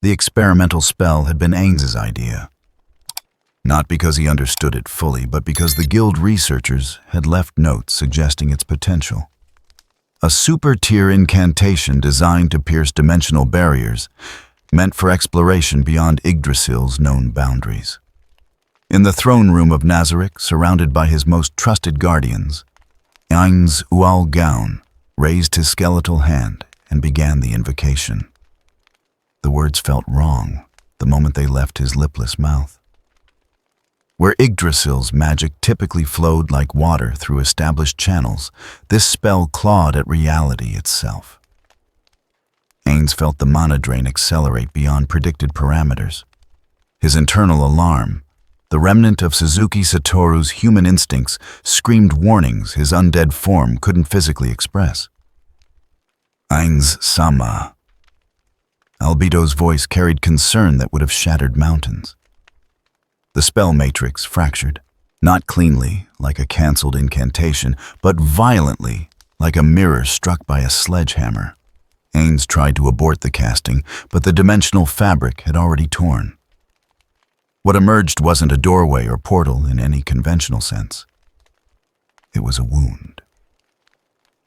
The experimental spell had been Ainz's idea. Not because he understood it fully, but because the guild researchers had left notes suggesting its potential. A super-tier incantation designed to pierce dimensional barriers, meant for exploration beyond Yggdrasil's known boundaries. In the throne room of Nazarick, surrounded by his most trusted guardians, Ainz Ooal raised his skeletal hand and began the invocation. The words felt wrong the moment they left his lipless mouth. Where Yggdrasil's magic typically flowed like water through established channels, this spell clawed at reality itself. Ainz felt the mana drain accelerate beyond predicted parameters. His internal alarm, the remnant of Suzuki Satoru's human instincts, screamed warnings his undead form couldn't physically express. Ainz-sama. Albedo's voice carried concern that would have shattered mountains. The spell matrix fractured, not cleanly, like a cancelled incantation, but violently, like a mirror struck by a sledgehammer. Ainz tried to abort the casting, but the dimensional fabric had already torn. What emerged wasn't a doorway or portal in any conventional sense. It was a wound.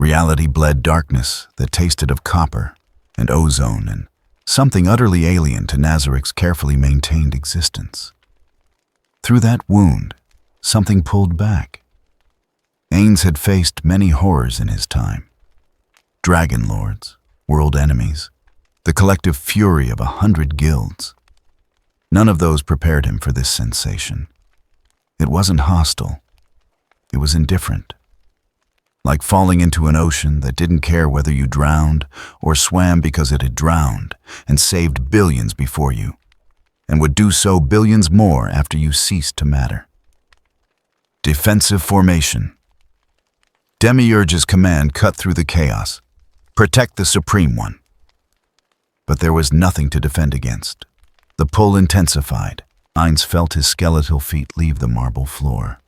Reality bled darkness that tasted of copper and ozone and something utterly alien to Nazarick's carefully maintained existence. Through that wound, something pulled back. Ainz had faced many horrors in his time. Dragon lords, world enemies, the collective fury of 100 guilds. None of those prepared him for this sensation. It wasn't hostile. It was indifferent. Like falling into an ocean that didn't care whether you drowned or swam because it had drowned and saved billions before you, and would do so billions more after you ceased to matter. Defensive formation. Demiurge's command cut through the chaos. Protect the Supreme One. But there was nothing to defend against. The pull intensified. Ainz felt his skeletal feet leave the marble floor.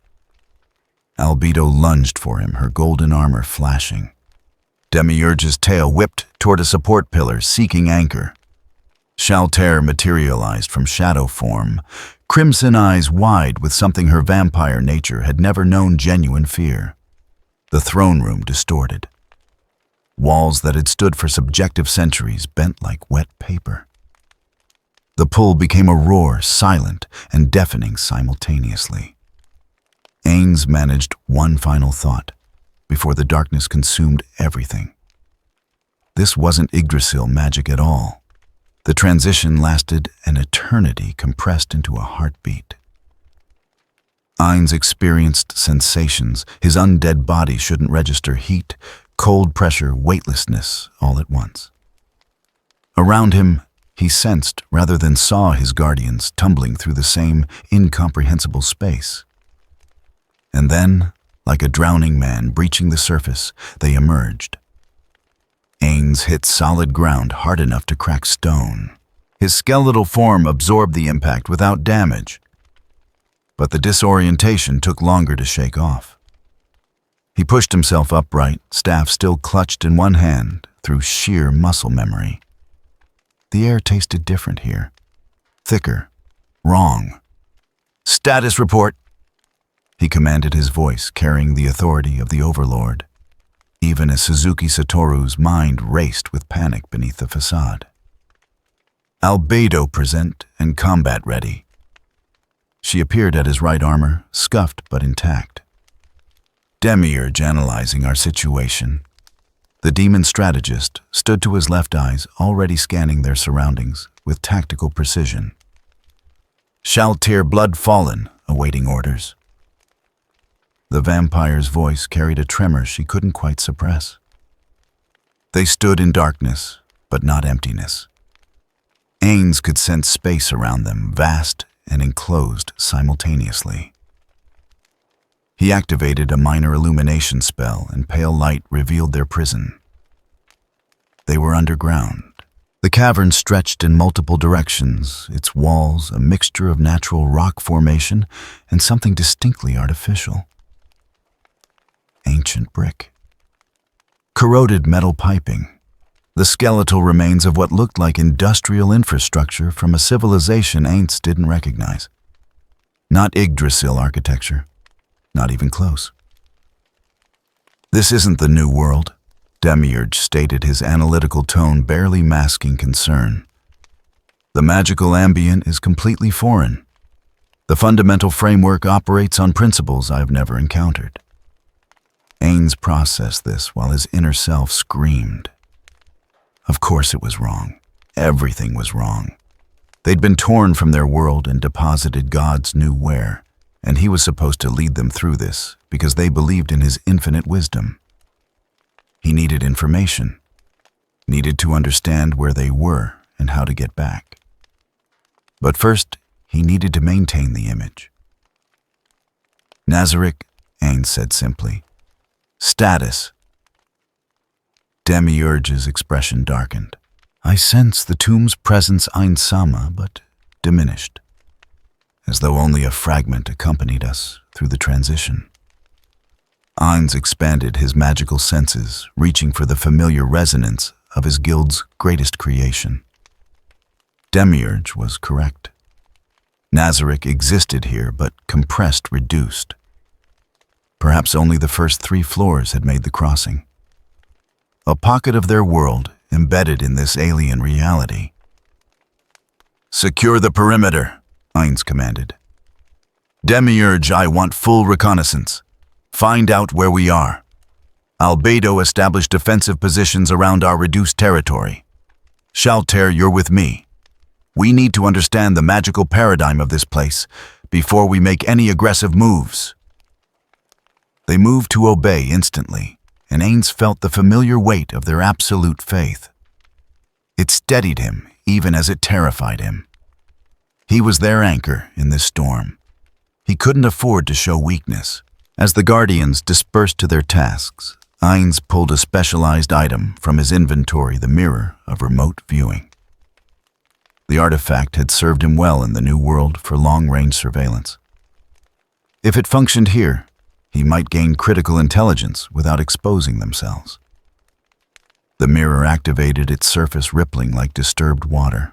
Albedo lunged for him, her golden armor flashing. Demiurge's tail whipped toward a support pillar, seeking anchor. Shalter materialized from shadow form, crimson eyes wide with something her vampire nature had never known genuine fear. The throne room distorted. Walls that had stood for subjective centuries bent like wet paper. The pull became a roar, silent and deafening simultaneously. Ainz managed one final thought before the darkness consumed everything. This wasn't Yggdrasil magic at all. The transition lasted an eternity compressed into a heartbeat. Ainz experienced sensations. His undead body shouldn't register heat, cold pressure, weightlessness all at once. Around him, he sensed rather than saw his guardians tumbling through the same incomprehensible space. And then, like a drowning man breaching the surface, they emerged. Ainz hit solid ground hard enough to crack stone. His skeletal form absorbed the impact without damage. But the disorientation took longer to shake off. He pushed himself upright, staff still clutched in one hand, through sheer muscle memory. The air tasted different here. Thicker. Wrong. "Status report," he commanded, his voice carrying the authority of the Overlord, even as Suzuki Satoru's mind raced with panic beneath the facade. "Albedo present and combat ready." She appeared at his right armor, scuffed but intact. "Demiurge analyzing our situation." The demon strategist stood to his left, eyes already scanning their surroundings with tactical precision. "Shaltir blood fallen, awaiting orders." The vampire's voice carried a tremor she couldn't quite suppress. They stood in darkness, but not emptiness. Ainz could sense space around them, vast and enclosed simultaneously. He activated a minor illumination spell, and pale light revealed their prison. They were underground. The cavern stretched in multiple directions, its walls a mixture of natural rock formation and something distinctly artificial. Ancient brick. Corroded metal piping. the skeletal remains of what looked like industrial infrastructure from a civilization Ainz didn't recognize. Not Yggdrasil architecture, not even close. "This isn't the new world," Demiurge stated, his analytical tone barely masking concern. "The magical ambient is completely foreign. The fundamental framework operates on principles I've never encountered." Ainz processed this while his inner self screamed. Of course it was wrong. Everything was wrong. They'd been torn from their world and deposited God's new where, and he was supposed to lead them through this because they believed in his infinite wisdom. He needed information, needed to understand where they were and how to get back. But first, he needed to maintain the image. "Nazarick," Ainz said simply. "Status." Demiurge's expression darkened. "I sense the tomb's presence Ainz Sama, but diminished, as though only a fragment accompanied us through the transition." Ainz expanded his magical senses, reaching for the familiar resonance of his guild's greatest creation. Demiurge was correct. Nazarick existed here, but compressed, reduced. Perhaps only the first 3 floors had made the crossing. A pocket of their world embedded in this alien reality. "Secure the perimeter," Ainz commanded. "Demiurge, I want full reconnaissance. Find out where we are. Albedo establish defensive positions around our reduced territory. Shalter, you're with me. We need to understand the magical paradigm of this place before we make any aggressive moves." They moved to obey instantly, and Ainz felt the familiar weight of their absolute faith. It steadied him, even as it terrified him. He was their anchor in this storm. He couldn't afford to show weakness. As the Guardians dispersed to their tasks, Ainz pulled a specialized item from his inventory, the mirror of remote viewing. The artifact had served him well in the New World for long-range surveillance. If it functioned here, he might gain critical intelligence without exposing themselves. The mirror activated, its surface rippling like disturbed water.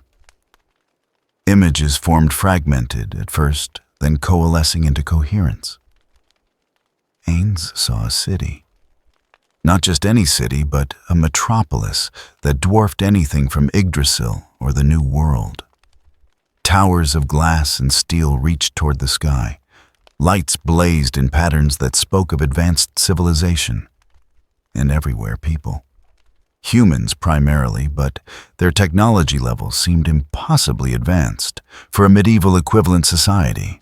Images formed fragmented at first, then coalescing into coherence. Ainz saw a city. Not just any city, but a metropolis that dwarfed anything from Yggdrasil or the New World. Towers of glass and steel reached toward the sky. Lights blazed in patterns that spoke of advanced civilization. And everywhere people. Humans primarily, but their technology levels seemed impossibly advanced for a medieval equivalent society.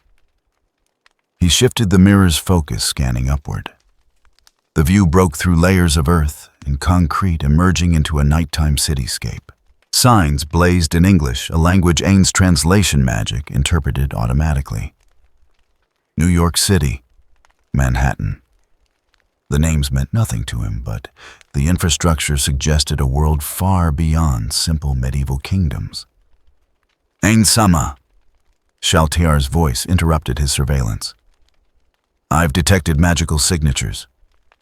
He shifted the mirror's focus, scanning upward. The view broke through layers of earth and concrete, emerging into a nighttime cityscape. Signs blazed in English, a language Ainz translation magic interpreted automatically. New York City, Manhattan. The names meant nothing to him, but the infrastructure suggested a world far beyond simple medieval kingdoms. "Ainz Sama," Shaltiar's voice interrupted his surveillance. "I've detected magical signatures.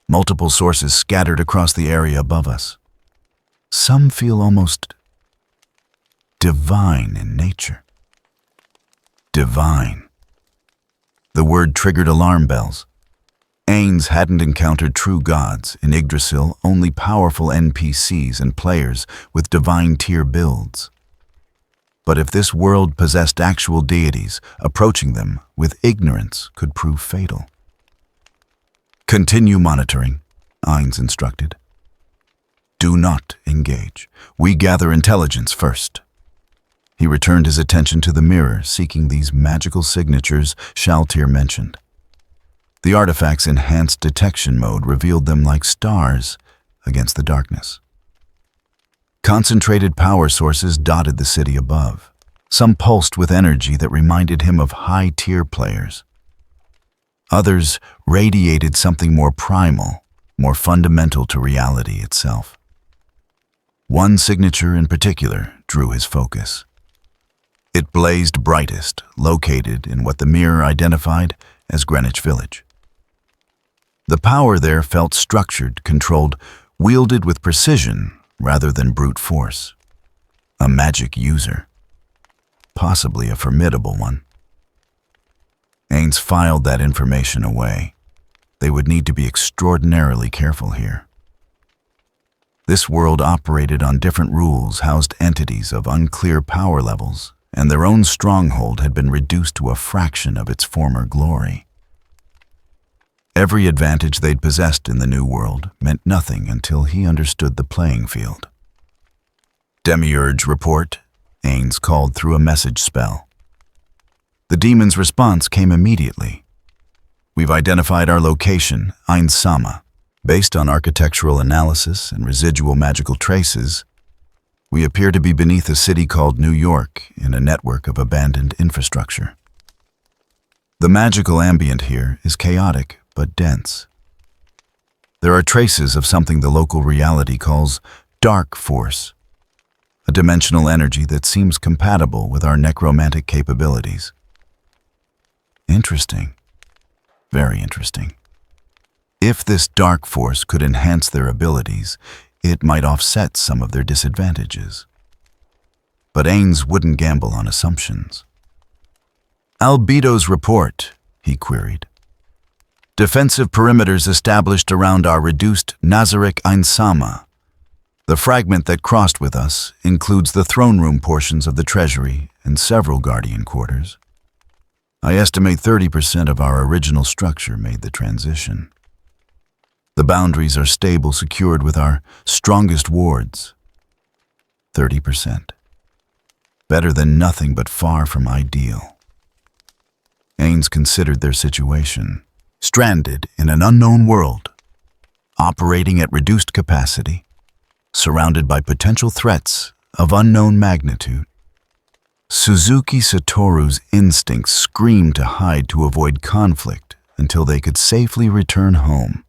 Multiple sources scattered across the area above us. Some feel almost divine in nature." Divine. The word triggered alarm bells. Ainz hadn't encountered true gods in Yggdrasil, only powerful NPCs and players with divine tier builds. But if this world possessed actual deities, approaching them with ignorance could prove fatal. "Continue monitoring," Ainz instructed. "Do not engage. We gather intelligence first." He returned his attention to the mirror, seeking these magical signatures Shaltir mentioned. The artifact's enhanced detection mode revealed them like stars against the darkness. Concentrated power sources dotted the city above. Some pulsed with energy that reminded him of high-tier players. Others radiated something more primal, more fundamental to reality itself. One signature in particular drew his focus. It blazed brightest, located in what the mirror identified as Greenwich Village. The power there felt structured, controlled, wielded with precision, rather than brute force. A magic user. Possibly a formidable one. Ainz filed that information away. They would need to be extraordinarily careful here. This world operated on different rules, housed entities of unclear power levels, and their own stronghold had been reduced to a fraction of its former glory. Every advantage they'd possessed in the new world meant nothing until he understood the playing field. Demiurge report, Ainz called through a message spell. The demon's response came immediately. We've identified our location, Ainz. Based on architectural analysis and residual magical traces, we appear to be beneath a city called New York in a network of abandoned infrastructure. The magical ambient here is chaotic but dense. There are traces of something the local reality calls dark force, a dimensional energy that seems compatible with our necromantic capabilities. Interesting. Very interesting. If this dark force could enhance their abilities, it might offset some of their disadvantages. But Ainz wouldn't gamble on assumptions. Albedo's report, he queried. Defensive perimeters established around our reduced Nazarek Ainz. The fragment that crossed with us includes the throne room portions of the treasury and several guardian quarters. I estimate 30% of our original structure made the transition. The boundaries are stable, secured with our strongest wards. 30%. Better than nothing, but far from ideal. Ainz considered their situation. Stranded in an unknown world, operating at reduced capacity, surrounded by potential threats of unknown magnitude. Suzuki Satoru's instincts screamed to hide to avoid conflict until they could safely return home.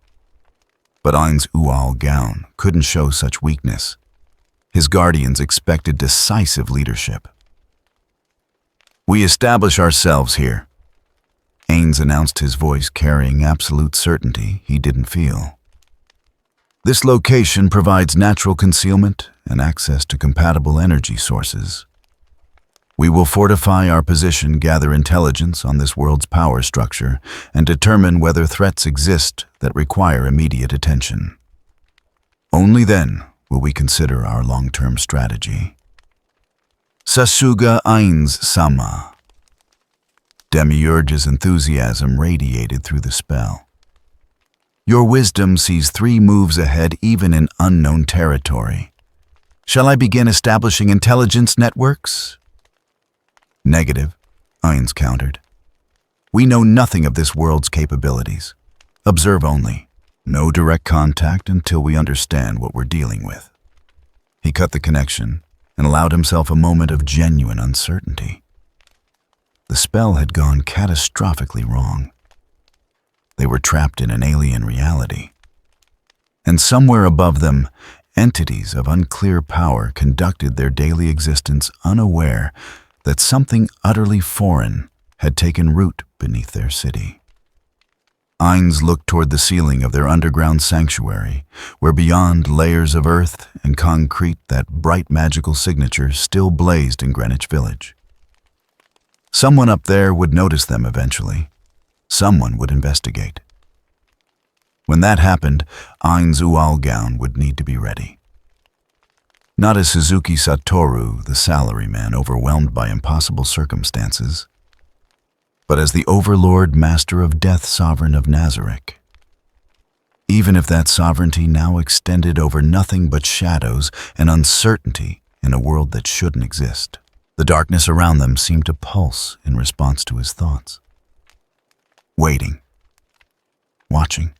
But Ainz Ooal Gown couldn't show such weakness. His guardians expected decisive leadership. We establish ourselves here. Ainz announced, his voice carrying absolute certainty he didn't feel. This location provides natural concealment and access to compatible energy sources. We will fortify our position, gather intelligence on this world's power structure, and determine whether threats exist that require immediate attention. Only then will we consider our long-term strategy. Sasuga Ainz-sama. Demiurge's enthusiasm radiated through the spell. Your wisdom sees 3 moves ahead even in unknown territory. Shall I begin establishing intelligence networks? Negative, Ainz countered. We know nothing of this world's capabilities. Observe only. No direct contact until we understand what we're dealing with. He cut the connection and allowed himself a moment of genuine uncertainty. The spell had gone catastrophically wrong. They were trapped in an alien reality. And somewhere above them, entities of unclear power conducted their daily existence unaware that something utterly foreign had taken root beneath their city. Ainz looked toward the ceiling of their underground sanctuary, where beyond layers of earth and concrete that bright magical signature still blazed in Greenwich Village. Someone up there would notice them eventually. Someone would investigate. When that happened, Ainz Ooal Gown would need to be ready. Not as Suzuki Satoru, the salaryman overwhelmed by impossible circumstances, but as the overlord master of death, sovereign of Nazarek. Even if that sovereignty now extended over nothing but shadows and uncertainty in a world that shouldn't exist. The darkness around them seemed to pulse in response to his thoughts. Waiting. Watching.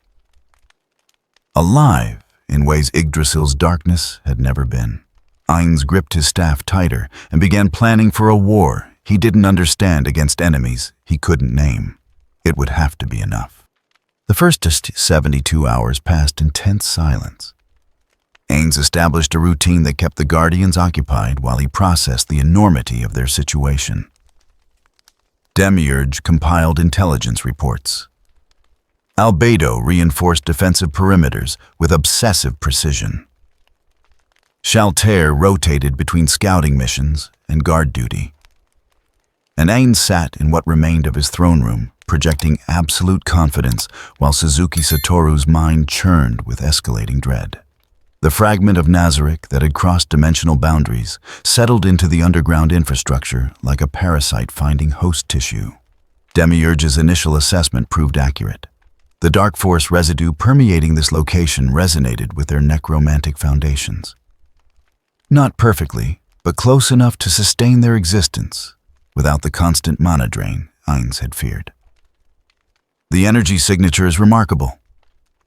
Alive in ways Yggdrasil's darkness had never been. Ainz gripped his staff tighter and began planning for a war he didn't understand against enemies he couldn't name. It would have to be enough. The first 72 hours passed in tense silence. Ainz established a routine that kept the Guardians occupied while he processed the enormity of their situation. Demiurge compiled intelligence reports. Albedo reinforced defensive perimeters with obsessive precision. Shaltair rotated between scouting missions and guard duty. And Ainz sat in what remained of his throne room, projecting absolute confidence while Suzuki Satoru's mind churned with escalating dread. The fragment of Nazarick that had crossed dimensional boundaries settled into the underground infrastructure like a parasite finding host tissue. Demiurge's initial assessment proved accurate. The dark force residue permeating this location resonated with their necromantic foundations. Not perfectly, but close enough to sustain their existence, without the constant mana drain Ainz had feared. The energy signature is remarkable,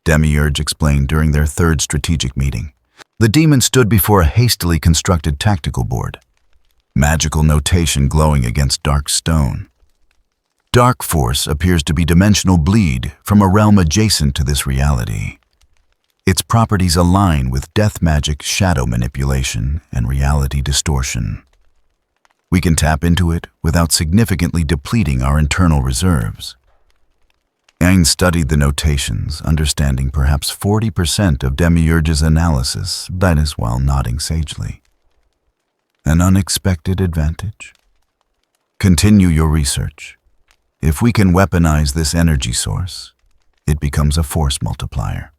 Demiurge explained during their third strategic meeting. The demon stood before a hastily constructed tactical board, magical notation glowing against dark stone. Dark force appears to be dimensional bleed from a realm adjacent to this reality. Its properties align with death magic, shadow manipulation, and reality distortion. We can tap into it without significantly depleting our internal reserves. Ainz studied the notations, understanding perhaps 40% of Demiurge's analysis, that is, while nodding sagely. An unexpected advantage? Continue your research. If we can weaponize this energy source, it becomes a force multiplier.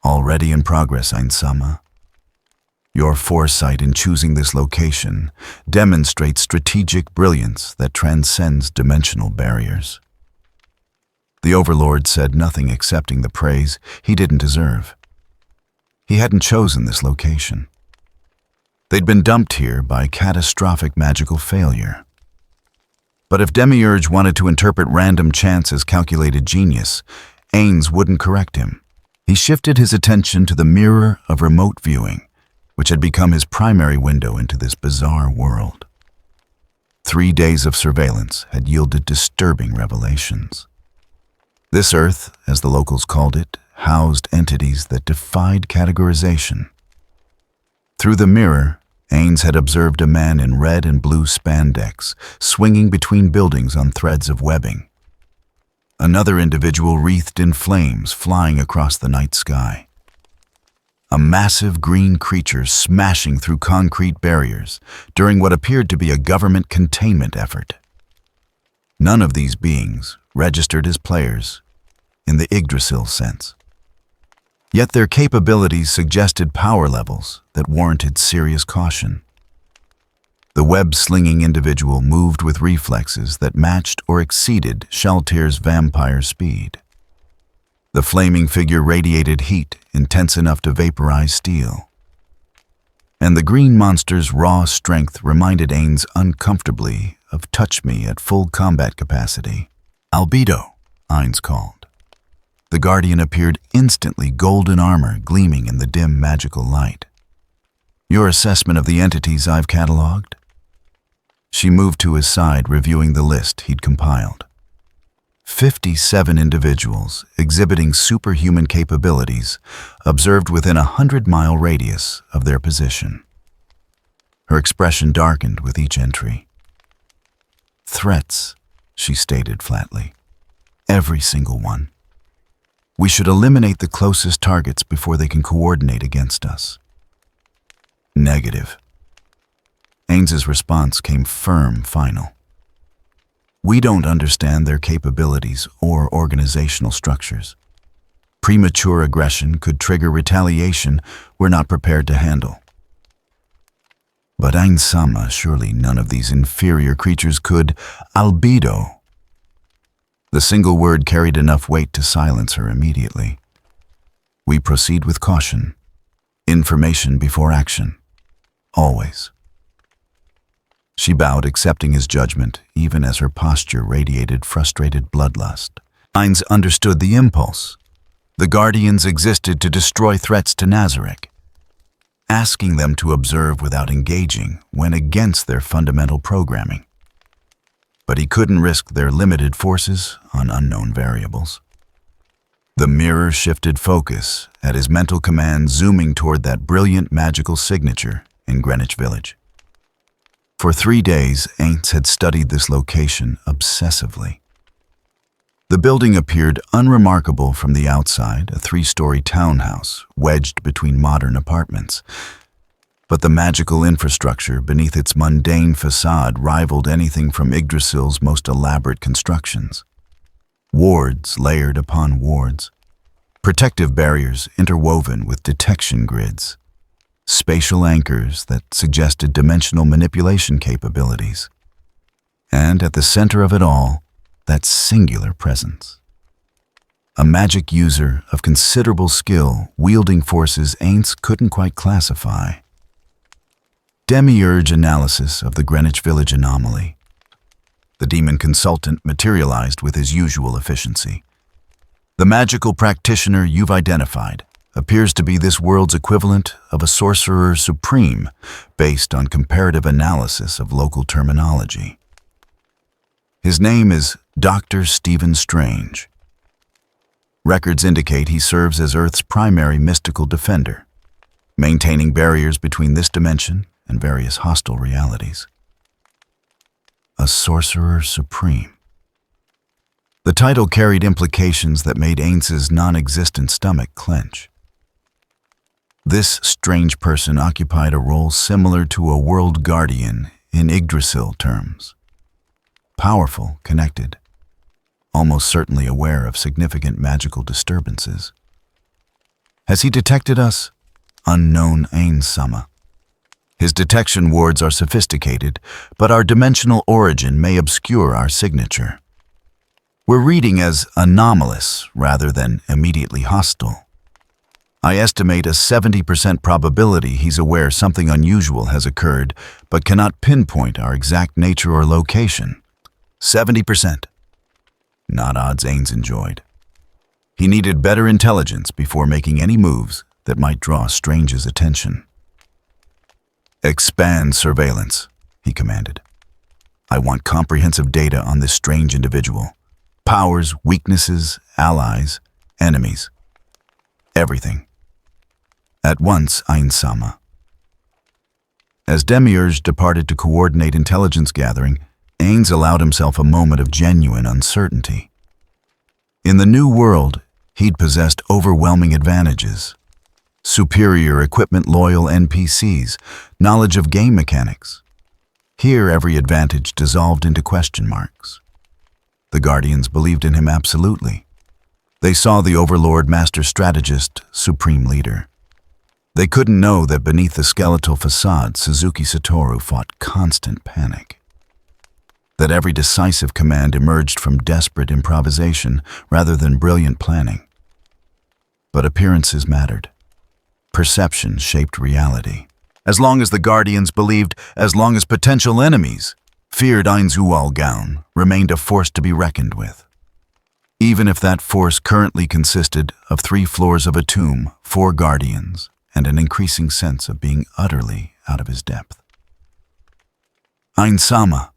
Already in progress, Ainz-sama. Your foresight in choosing this location demonstrates strategic brilliance that transcends dimensional barriers. The Overlord said nothing accepting the praise he didn't deserve. He hadn't chosen this location. They'd been dumped here by catastrophic magical failure. But if Demiurge wanted to interpret random chance as calculated genius, Ainz wouldn't correct him. He shifted his attention to the mirror of remote viewing, which had become his primary window into this bizarre world. 3 days of surveillance had yielded disturbing revelations. This Earth, as the locals called it, housed entities that defied categorization. Through the mirror, Ainz had observed a man in red and blue spandex, swinging between buildings on threads of webbing. Another individual wreathed in flames flying across the night sky. A massive green creature smashing through concrete barriers during what appeared to be a government containment effort. None of these beings registered as players in the Yggdrasil sense. Yet their capabilities suggested power levels that warranted serious caution. The web-slinging individual moved with reflexes that matched or exceeded Shaltair's vampire speed. The flaming figure radiated heat intense enough to vaporize steel. And the green monster's raw strength reminded Ainz uncomfortably of Touch Me at full combat capacity. Albedo, Ainz called. The Guardian appeared instantly, golden armor gleaming in the dim magical light. Your assessment of the entities I've cataloged? She moved to his side, reviewing the list he'd compiled. 57 individuals exhibiting superhuman capabilities observed within a 100-mile radius of their position. Her expression darkened with each entry. Threats, she stated flatly. Every single one. We should eliminate the closest targets before they can coordinate against us. Negative. Ainz's response came firm, final. We don't understand their capabilities or organizational structures. Premature aggression could trigger retaliation we're not prepared to handle. But Ainz-sama, surely none of these inferior creatures could albedo. The single word carried enough weight to silence her immediately. We proceed with caution. Information before action. Always. She bowed, accepting his judgment, even as her posture radiated frustrated bloodlust. Ainz understood the impulse. The Guardians existed to destroy threats to Nazarick. Asking them to observe without engaging went against their fundamental programming. But he couldn't risk their limited forces on unknown variables. The mirror shifted focus at his mental command, zooming toward that brilliant magical signature in Greenwich Village. For 3 days, Ainz had studied this location obsessively. The building appeared unremarkable from the outside, a 3-story townhouse wedged between modern apartments. But the magical infrastructure beneath its mundane facade rivaled anything from Yggdrasil's most elaborate constructions. Wards layered upon wards, protective barriers interwoven with detection grids, spatial anchors that suggested dimensional manipulation capabilities. And at the center of it all, that singular presence. A magic user of considerable skill wielding forces Ainz couldn't quite classify. Demiurge analysis of the Greenwich Village anomaly. The demon consultant materialized with his usual efficiency. The magical practitioner you've identified appears to be this world's equivalent of a sorcerer supreme based on comparative analysis of local terminology. His name is Dr. Stephen Strange. Records indicate he serves as Earth's primary mystical defender, maintaining barriers between this dimension and various hostile realities. A sorcerer supreme. The title carried implications that made Ainz's non-existent stomach clench. This strange person occupied a role similar to a world guardian in Yggdrasil terms. Powerful, connected, almost certainly aware of significant magical disturbances. Has he detected us? Unknown Ainz-sama. His detection wards are sophisticated, but our dimensional origin may obscure our signature. We're reading as anomalous rather than immediately hostile. I estimate a 70% probability he's aware something unusual has occurred, but cannot pinpoint our exact nature or location. 70%. Not odds Ainz enjoyed. He needed better intelligence before making any moves that might draw Strange's attention. Expand surveillance, he commanded. I want comprehensive data on this strange individual. Powers, weaknesses, allies, enemies. Everything. At once, Ainz-sama. As Demiurge departed to coordinate intelligence gathering, Ainz allowed himself a moment of genuine uncertainty. In the new world, he'd possessed overwhelming advantages. Superior equipment-loyal NPCs, knowledge of game mechanics. Here, every advantage dissolved into question marks. The Guardians believed in him absolutely. They saw the Overlord Master Strategist, Supreme Leader. They couldn't know that beneath the skeletal facade, Suzuki Satoru fought constant panic. That every decisive command emerged from desperate improvisation rather than brilliant planning. But appearances mattered. Perception shaped reality. As long as the Guardians believed, as long as potential enemies feared Ainz Ooal remained a force to be reckoned with. Even if that force currently consisted of 3 floors of a tomb, 4 Guardians, and an increasing sense of being utterly out of his depth. Ainz-sama,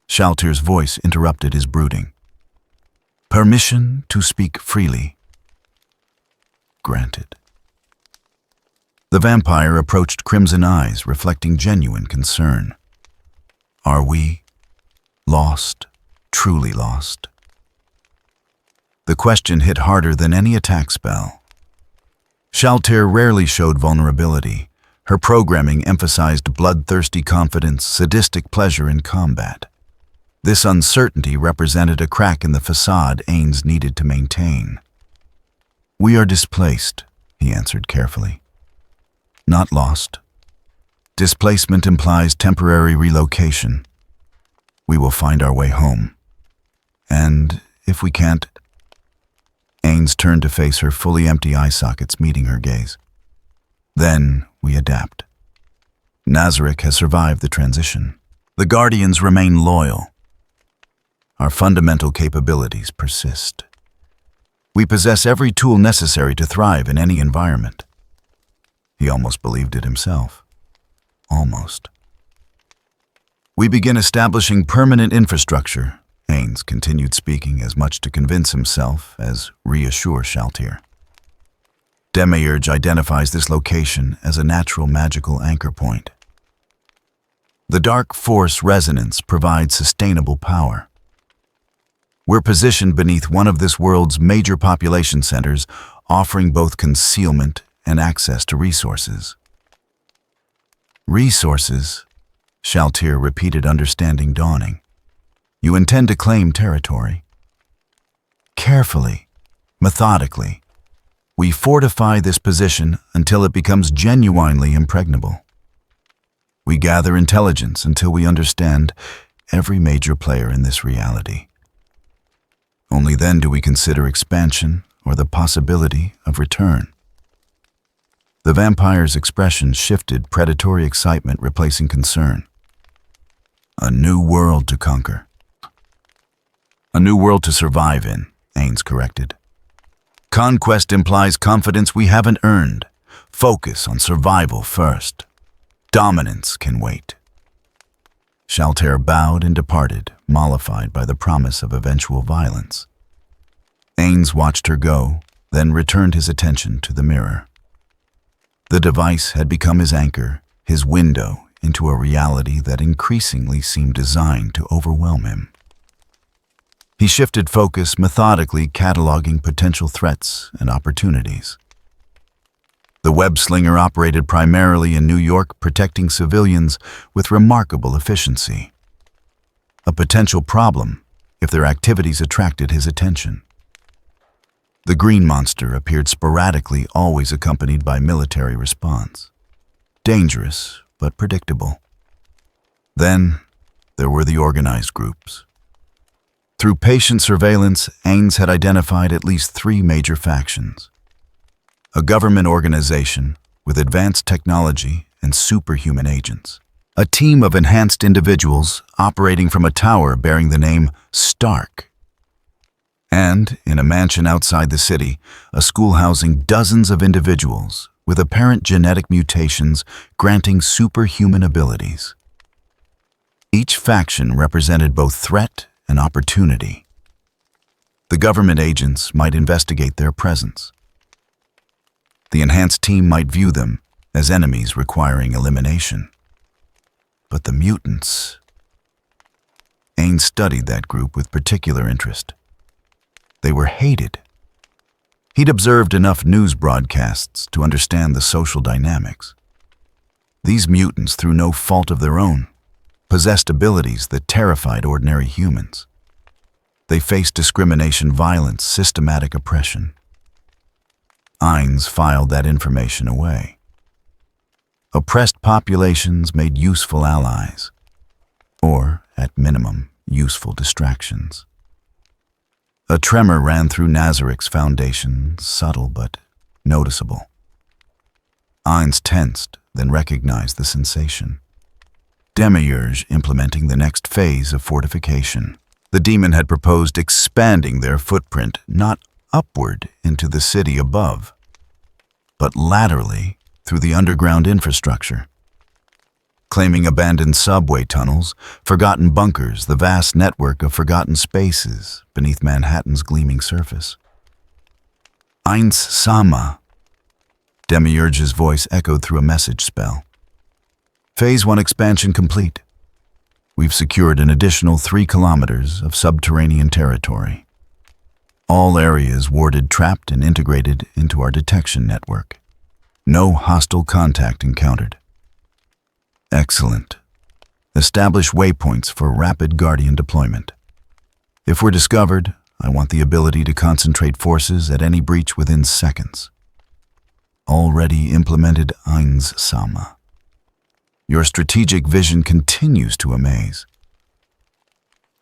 Shaltir's voice interrupted his brooding. Permission to speak freely. Granted. The vampire approached crimson eyes, reflecting genuine concern. Are we lost, truly lost? The question hit harder than any attack spell. Shaltir rarely showed vulnerability. Her programming emphasized bloodthirsty confidence, sadistic pleasure in combat. This uncertainty represented a crack in the facade Ainz needed to maintain. We are displaced, he answered carefully. Not lost. Displacement implies temporary relocation. We will find our way home. And if we can't... Ainz turned to face her fully empty eye sockets meeting her gaze. Then we adapt. Nazarick has survived the transition. The Guardians remain loyal. Our fundamental capabilities persist. We possess every tool necessary to thrive in any environment. He almost believed it himself. Almost. We begin establishing permanent infrastructure, Ainz continued speaking as much to convince himself as reassure Shaltir. Demiurge identifies this location as a natural magical anchor point. The dark force resonance provides sustainable power. We're positioned beneath one of this world's major population centers, offering both concealment and access to resources. Resources, Shaltir repeated, understanding dawning. You intend to claim territory. Carefully, methodically, we fortify this position until it becomes genuinely impregnable. We gather intelligence until we understand every major player in this reality. Only then do we consider expansion or the possibility of return. The vampire's expression shifted, predatory excitement replacing concern. A new world to conquer. A new world to survive in, Ainz corrected. Conquest implies confidence we haven't earned. Focus on survival first. Dominance can wait. Shaltir bowed and departed, mollified by the promise of eventual violence. Ainz watched her go, then returned his attention to the mirror. The device had become his anchor, his window into a reality that increasingly seemed designed to overwhelm him. He shifted focus, methodically cataloging potential threats and opportunities. The web-slinger operated primarily in New York, protecting civilians with remarkable efficiency. A potential problem if their activities attracted his attention. The green monster appeared sporadically, always accompanied by military response. Dangerous, but predictable. Then, there were the organized groups. Through patient surveillance, Ainz had identified at least 3 major factions. A government organization with advanced technology and superhuman agents. A team of enhanced individuals operating from a tower bearing the name Stark. And, in a mansion outside the city, a school housing dozens of individuals with apparent genetic mutations granting superhuman abilities. Each faction represented both threat and opportunity. The government agents might investigate their presence. The enhanced team might view them as enemies requiring elimination. But the mutants... Ainz studied that group with particular interest. They were hated. He'd observed enough news broadcasts to understand the social dynamics. These mutants, through no fault of their own, possessed abilities that terrified ordinary humans. They faced discrimination, violence, systematic oppression. Ainz filed that information away. Oppressed populations made useful allies, or, at minimum, useful distractions. A tremor ran through Nazarik's foundation, subtle but noticeable. Ainz tensed, then recognized the sensation. Demiurge implementing the next phase of fortification. The demon had proposed expanding their footprint not upward into the city above, but laterally through the underground infrastructure. Claiming abandoned subway tunnels, forgotten bunkers, the vast network of forgotten spaces beneath Manhattan's gleaming surface. Ainz Sama. Demiurge's voice echoed through a message spell. Phase 1 expansion complete. We've secured an additional 3 kilometers of subterranean territory. All areas warded, trapped, and integrated into our detection network. No hostile contact encountered. Excellent. Establish waypoints for rapid Guardian deployment. If we're discovered, I want the ability to concentrate forces at any breach within seconds. Already implemented, Ainz Sama. Your strategic vision continues to amaze.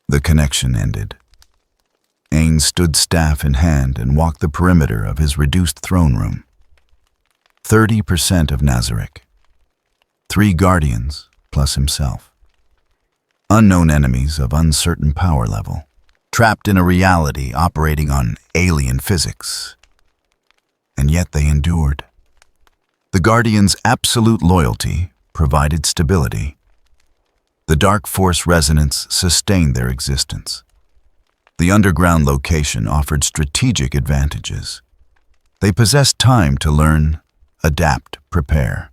The connection ended. Ainz stood staff in hand and walked the perimeter of his reduced throne room. 30% of Nazarik. 3 guardians, plus himself. Unknown enemies of uncertain power level. Trapped in a reality operating on alien physics. And yet they endured. The Guardians' absolute loyalty provided stability. The dark force resonance sustained their existence. The underground location offered strategic advantages. They possessed time to learn, adapt, prepare.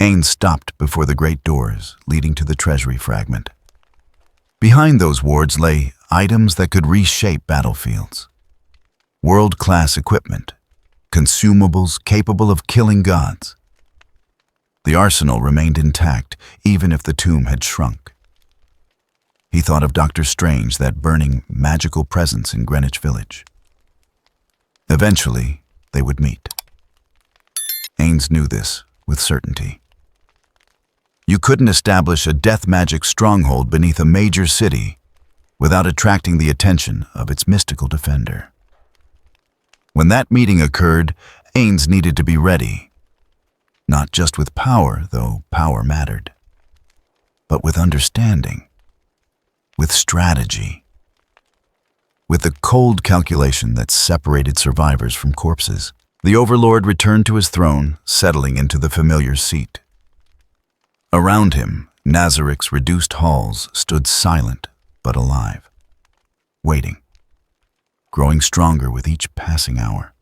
Ainz stopped before the great doors leading to the treasury fragment. Behind those wards lay items that could reshape battlefields. World-class equipment, consumables capable of killing gods. The arsenal remained intact, even if the tomb had shrunk. He thought of Dr. Strange, that burning, magical presence in Greenwich Village. Eventually, they would meet. Ainz knew this with certainty. You couldn't establish a death magic stronghold beneath a major city without attracting the attention of its mystical defender. When that meeting occurred, Ainz needed to be ready. Not just with power, though power mattered, but with understanding, with strategy, with the cold calculation that separated survivors from corpses. The Overlord returned to his throne, settling into the familiar seat. Around him, Nazarik's reduced halls stood silent but alive, waiting, growing stronger with each passing hour.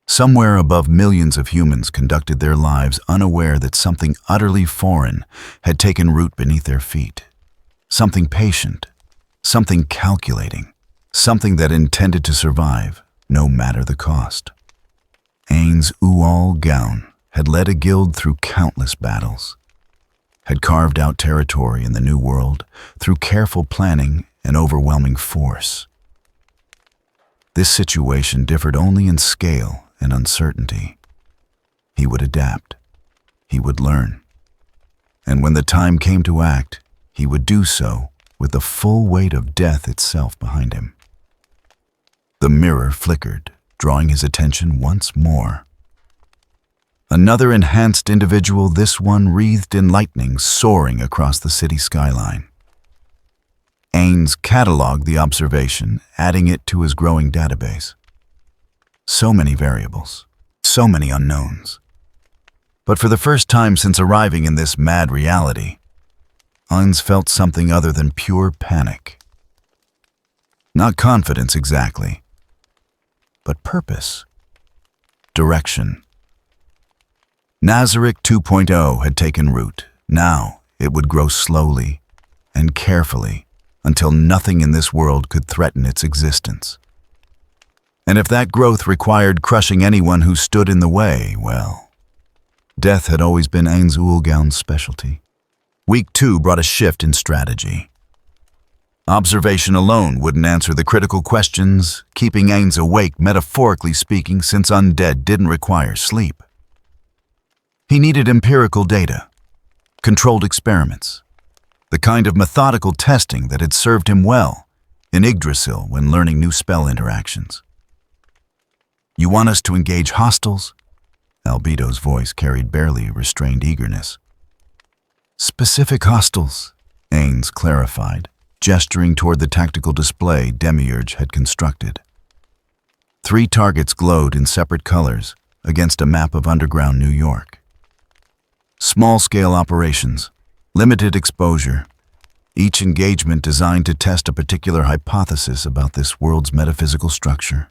Somewhere above, millions of humans conducted their lives unaware that something utterly foreign had taken root beneath their feet. Something patient, something calculating, something that intended to survive, no matter the cost. Ainz Ooal had led a guild through countless battles, had carved out territory in the New World through careful planning and overwhelming force. This situation differed only in scale and uncertainty. He would adapt. He would learn. And when the time came to act, he would do so with the full weight of death itself behind him. The mirror flickered, drawing his attention once more. Another enhanced individual, this one wreathed in lightning, soaring across the city skyline. Ainz cataloged the observation, adding it to his growing database. So many variables, so many unknowns. But for the first time since arriving in this mad reality, Ainz felt something other than pure panic. Not confidence exactly, but purpose, direction. Nazarik 2.0 had taken root. Now it would grow slowly and carefully until nothing in this world could threaten its existence. And if that growth required crushing anyone who stood in the way, well, death had always been Ainz Ooal's specialty. Week 2 brought a shift in strategy. Observation alone wouldn't answer the critical questions, keeping Ainz awake, metaphorically speaking, since undead didn't require sleep. He needed empirical data, controlled experiments, the kind of methodical testing that had served him well in Yggdrasil when learning new spell interactions. "You want us to engage hostiles?" Albedo's voice carried barely restrained eagerness. "Specific hostiles," Ainz clarified, gesturing toward the tactical display Demiurge had constructed. 3 targets glowed in separate colors against a map of underground New York. Small-scale operations, limited exposure, each engagement designed to test a particular hypothesis about this world's metaphysical structure.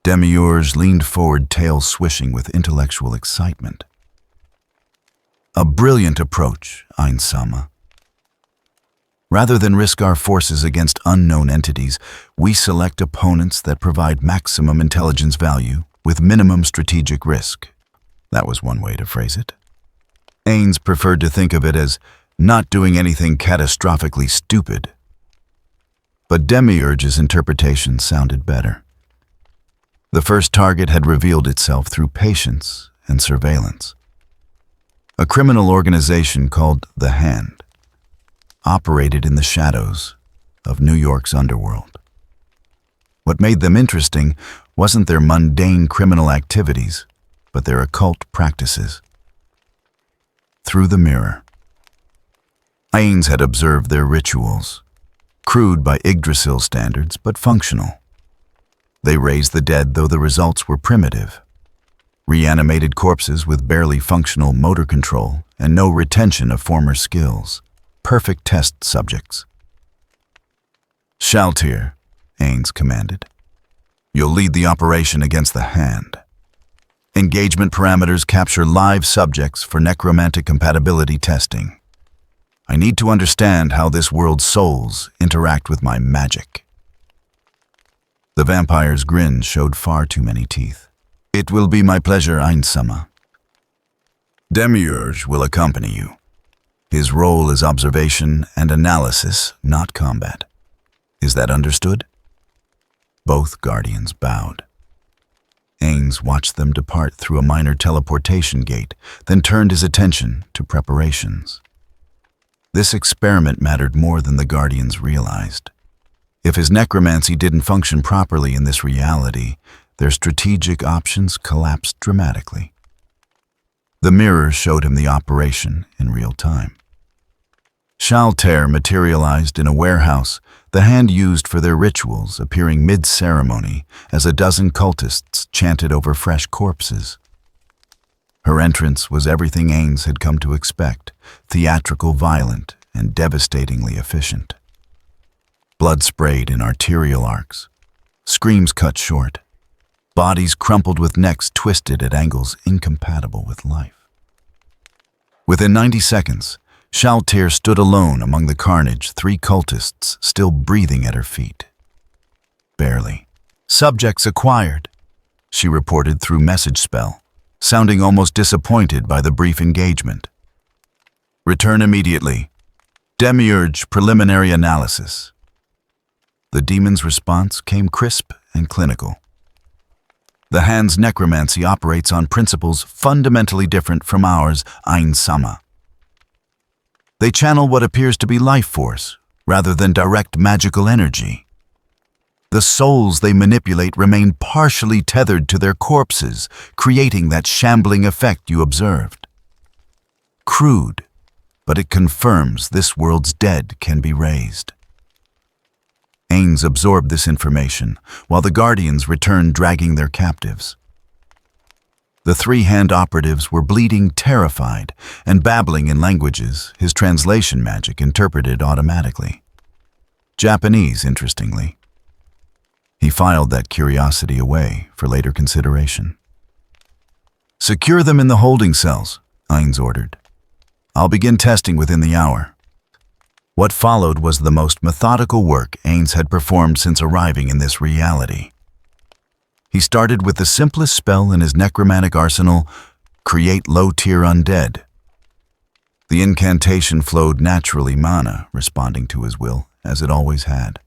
Demiurge leaned forward, tail swishing with intellectual excitement. "A brilliant approach, Ainz-sama. Rather than risk our forces against unknown entities, we select opponents that provide maximum intelligence value with minimum strategic risk." That was one way to phrase it. Ainz preferred to think of it as not doing anything catastrophically stupid. But Demiurge's interpretation sounded better. The first target had revealed itself through patience and surveillance. A criminal organization called The Hand operated in the shadows of New York's underworld. What made them interesting wasn't their mundane criminal activities, but their occult practices. Through the mirror, Ainz had observed their rituals, crude by Yggdrasil standards, but functional. They raised the dead, though the results were primitive. Reanimated corpses with barely functional motor control and no retention of former skills. Perfect test subjects. "Shaltir," Ainz commanded. "You'll lead the operation against the Hand. Engagement parameters capture live subjects for necromantic compatibility testing. I need to understand how this world's souls interact with my magic. The vampire's grin showed far too many teeth. It will be my pleasure, Ainz. Demiurge will accompany you. His role is observation and analysis, not combat. Is that understood? Both guardians bowed. Ainz watched them depart through a minor teleportation gate, then turned his attention to preparations. This experiment mattered more than the guardians realized. If his necromancy didn't function properly in this reality, their strategic options collapsed dramatically. The mirror showed him the operation in real time. Shalter materialized in a warehouse, the hand used for their rituals appearing mid-ceremony as a dozen cultists chanted over fresh corpses. Her entrance was everything Ainz had come to expect, theatrical, violent, and devastatingly efficient. Blood sprayed in arterial arcs, screams cut short, bodies crumpled with necks twisted at angles incompatible with life. Within 90 seconds, Shalter stood alone among the carnage, 3 cultists still breathing at her feet. Barely. "Subjects acquired," she reported through message spell, sounding almost disappointed by the brief engagement. "Return immediately. Demiurge preliminary analysis." The demon's response came crisp and clinical. The hand's necromancy operates on principles fundamentally different from ours, Ainz. They channel what appears to be life force, rather than direct magical energy. The souls they manipulate remain partially tethered to their corpses, creating that shambling effect you observed. Crude, but it confirms this world's dead can be raised. Ainz absorbed this information, while the Guardians returned dragging their captives. The 3 hand operatives were bleeding, terrified, and babbling in languages his translation magic interpreted automatically. Japanese, interestingly. He filed that curiosity away for later consideration. "Secure them in the holding cells," Ainz ordered. "I'll begin testing within the hour." What followed was the most methodical work Ainz had performed since arriving in this reality. He started with the simplest spell in his necromantic arsenal, create low-tier undead. The incantation flowed naturally, mana responding to his will, as it always had.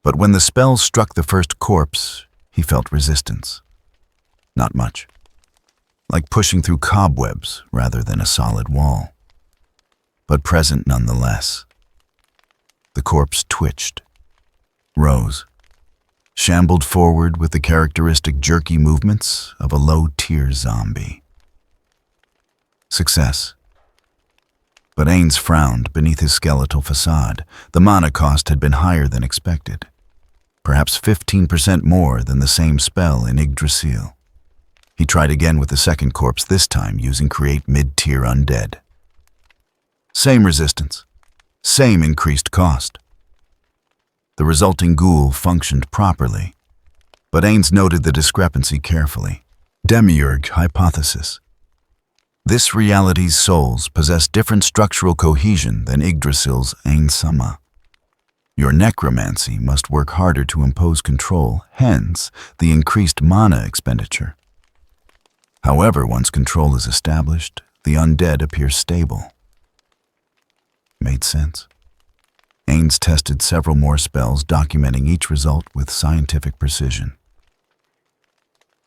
But when the spell struck the first corpse, he felt resistance. Not much. Like pushing through cobwebs rather than a solid wall. But present nonetheless. The corpse twitched, rose, shambled forward with the characteristic jerky movements of a low-tier zombie. Success. But Ainz frowned beneath his skeletal facade. The mana cost had been higher than expected. Perhaps 15% more than the same spell in Yggdrasil. He tried again with the second corpse, this time using create mid-tier undead. Same resistance. Same increased cost. The resulting ghoul functioned properly, but Ainz noted the discrepancy carefully. Demiurge hypothesis. This reality's souls possess different structural cohesion than Yggdrasil's Ainz. Your necromancy must work harder to impose control, hence the increased mana expenditure. However, once control is established, the undead appear stable. Made sense. Ainz tested several more spells, documenting each result with scientific precision.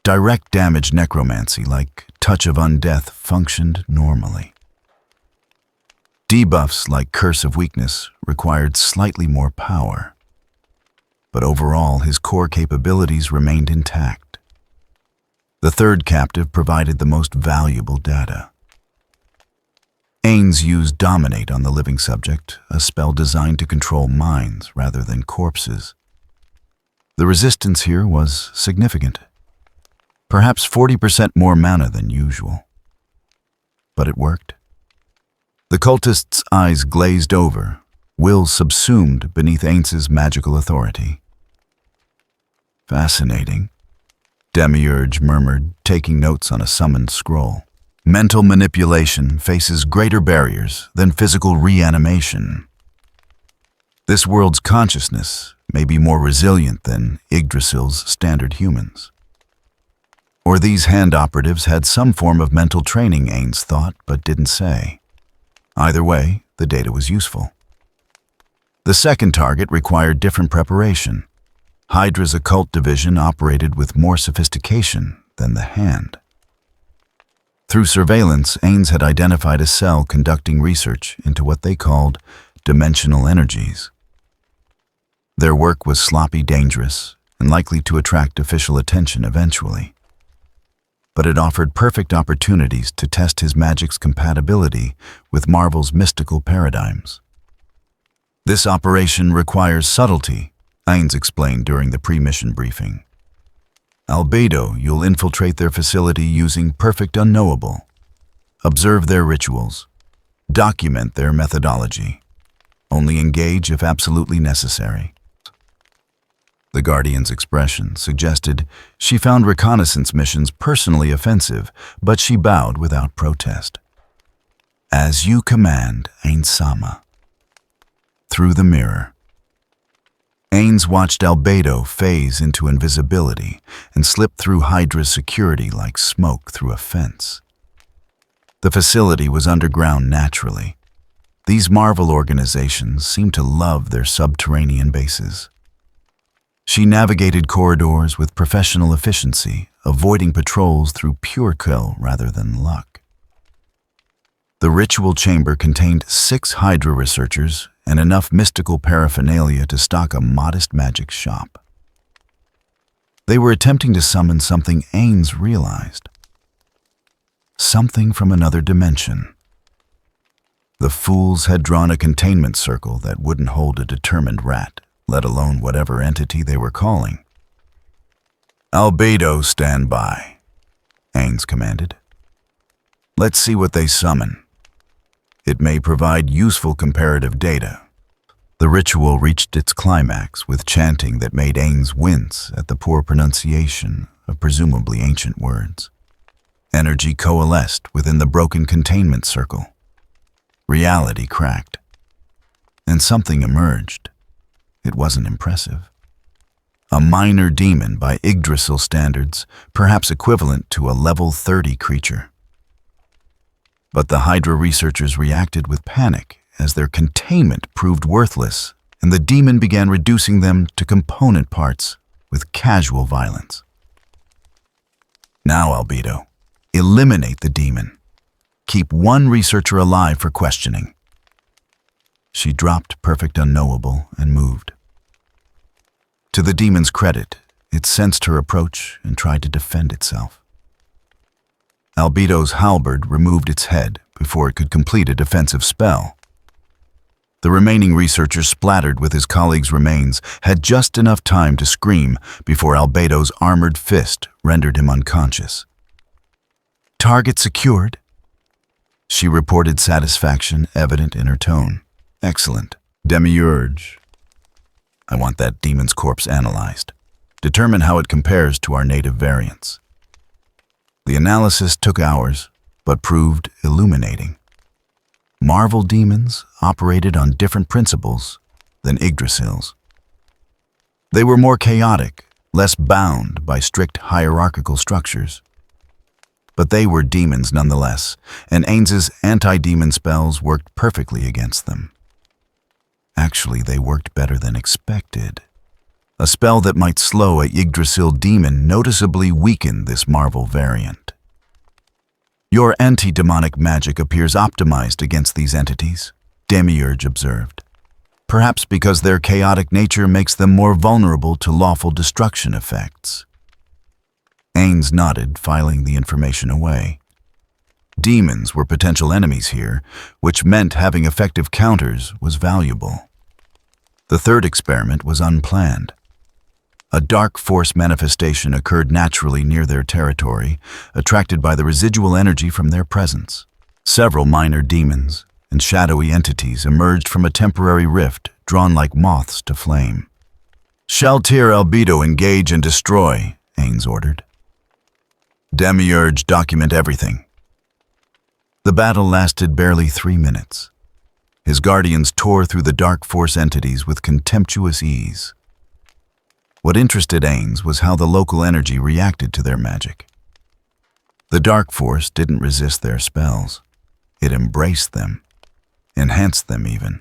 Direct damage necromancy, like Touch of Undeath, functioned normally. Debuffs, like Curse of Weakness, required slightly more power. But overall, his core capabilities remained intact. The third captive provided the most valuable data. Ainz used Dominate on the living subject, a spell designed to control minds rather than corpses. The resistance here was significant. Perhaps 40% more mana than usual. But it worked. The cultist's eyes glazed over, will subsumed beneath Ainz's magical authority. "Fascinating," Demiurge murmured, taking notes on a summoned scroll. Mental manipulation faces greater barriers than physical reanimation. This world's consciousness may be more resilient than Yggdrasil's standard humans. Or these hand operatives had some form of mental training, Ainz thought, but didn't say. Either way, the data was useful. The second target required different preparation. Hydra's occult division operated with more sophistication than the hand. Through surveillance, Ainz had identified a cell conducting research into what they called dimensional energies. Their work was sloppy, dangerous, and likely to attract official attention eventually. But it offered perfect opportunities to test his magic's compatibility with Marvel's mystical paradigms. This operation requires subtlety, Ainz explained during the pre-mission briefing. Albedo, you'll infiltrate their facility using perfect unknowable. Observe their rituals. Document their methodology. Only engage if absolutely necessary. The Guardian's expression suggested she found reconnaissance missions personally offensive, but she bowed without protest. As you command, Ainz-sama. Through the mirror. Ainz watched Albedo phase into invisibility and slip through Hydra's security like smoke through a fence. The facility was underground naturally. These Marvel organizations seemed to love their subterranean bases. She navigated corridors with professional efficiency, avoiding patrols through pure kill rather than luck. The ritual chamber contained 6 Hydra researchers and enough mystical paraphernalia to stock a modest magic shop. They were attempting to summon something Ainz realized. Something from another dimension. The fools had drawn a containment circle that wouldn't hold a determined rat, let alone whatever entity they were calling. Albedo, stand by, Ainz commanded. Let's see what they summon. It may provide useful comparative data. The ritual reached its climax with chanting that made Ainz wince at the poor pronunciation of presumably ancient words. Energy coalesced within the broken containment circle. Reality cracked. And something emerged. It wasn't impressive. A minor demon by Yggdrasil standards, perhaps equivalent to a level 30 creature. But the Hydra researchers reacted with panic as their containment proved worthless, and the demon began reducing them to component parts with casual violence. Now, Albedo, eliminate the demon. Keep one researcher alive for questioning. She dropped perfect unknowable and moved. To the demon's credit, it sensed her approach and tried to defend itself. Albedo's halberd removed its head before it could complete a defensive spell. The remaining researcher, splattered with his colleague's remains, had just enough time to scream before Albedo's armored fist rendered him unconscious. Target secured. She reported satisfaction evident in her tone. Excellent. Demiurge. I want that demon's corpse analyzed. Determine how it compares to our native variants. The analysis took hours, but proved illuminating. Marvel demons operated on different principles than Yggdrasil's. They were more chaotic, less bound by strict hierarchical structures. But they were demons nonetheless, and Ainz's anti-demon spells worked perfectly against them. Actually, they worked better than expected. A spell that might slow a Yggdrasil demon noticeably weakened this Marvel variant. Your anti-demonic magic appears optimized against these entities, Demiurge observed. Perhaps because their chaotic nature makes them more vulnerable to lawful destruction effects. Ainz nodded, filing the information away. Demons were potential enemies here, which meant having effective counters was valuable. The third experiment was unplanned. A dark force manifestation occurred naturally near their territory, attracted by the residual energy from their presence. Several minor demons and shadowy entities emerged from a temporary rift, drawn like moths to flame. Shaltir Albedo, engage and destroy, Ainz ordered. Demiurge, document everything. The battle lasted barely 3 minutes. His guardians tore through the dark force entities with contemptuous ease. What interested Ainz was how the local energy reacted to their magic. The dark force didn't resist their spells. It embraced them, enhanced them even.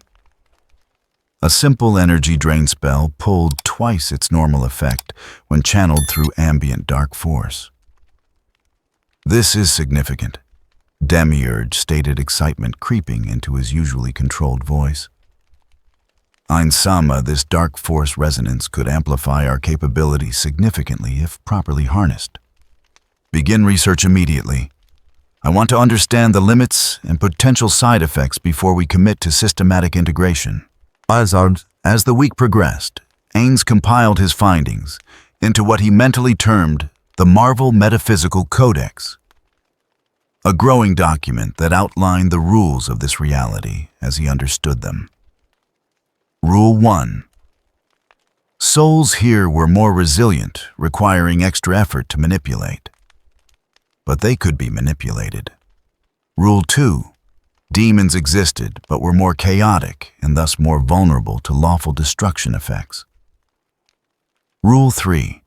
A simple energy drain spell pulled twice its normal effect when channeled through ambient dark force. This is significant, Demiurge stated, excitement creeping into his usually controlled voice. Ainz, this dark force resonance could amplify our capabilities significantly if properly harnessed. Begin research immediately. I want to understand the limits and potential side effects before we commit to systematic integration. As the week progressed, Ainz compiled his findings into what he mentally termed the Marvel Metaphysical Codex, a growing document that outlined the rules of this reality as he understood them. Rule 1. Souls here were more resilient, requiring extra effort to manipulate. But they could be manipulated. Rule 2. Demons existed, but were more chaotic and thus more vulnerable to lawful destruction effects. Rule 3.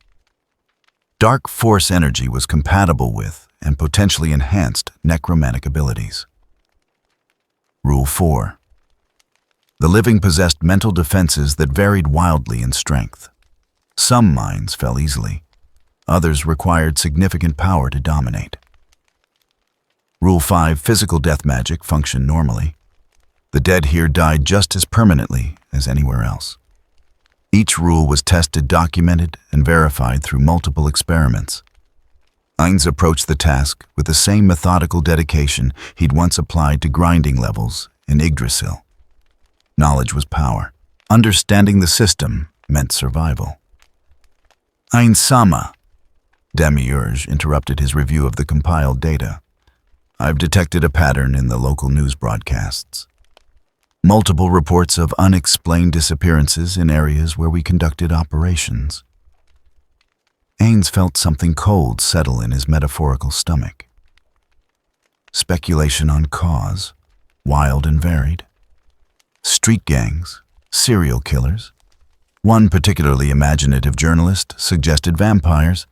Dark force energy was compatible with and potentially enhanced necromantic abilities. Rule 4. The living possessed mental defenses that varied wildly in strength. Some minds fell easily. Others required significant power to dominate. Rule 5. Physical death magic functioned normally. The dead here died just as permanently as anywhere else. Each rule was tested, documented, and verified through multiple experiments. Ainz approached the task with the same methodical dedication he'd once applied to grinding levels in Yggdrasil. Knowledge was power. Understanding the system meant survival. Ainz, Demiurge interrupted his review of the compiled data. I've detected a pattern in the local news broadcasts. Multiple reports of unexplained disappearances in areas where we conducted operations. Ainz felt something cold settle in his metaphorical stomach. Speculation on cause, wild and varied. Street gangs, serial killers. One particularly imaginative journalist suggested vampires.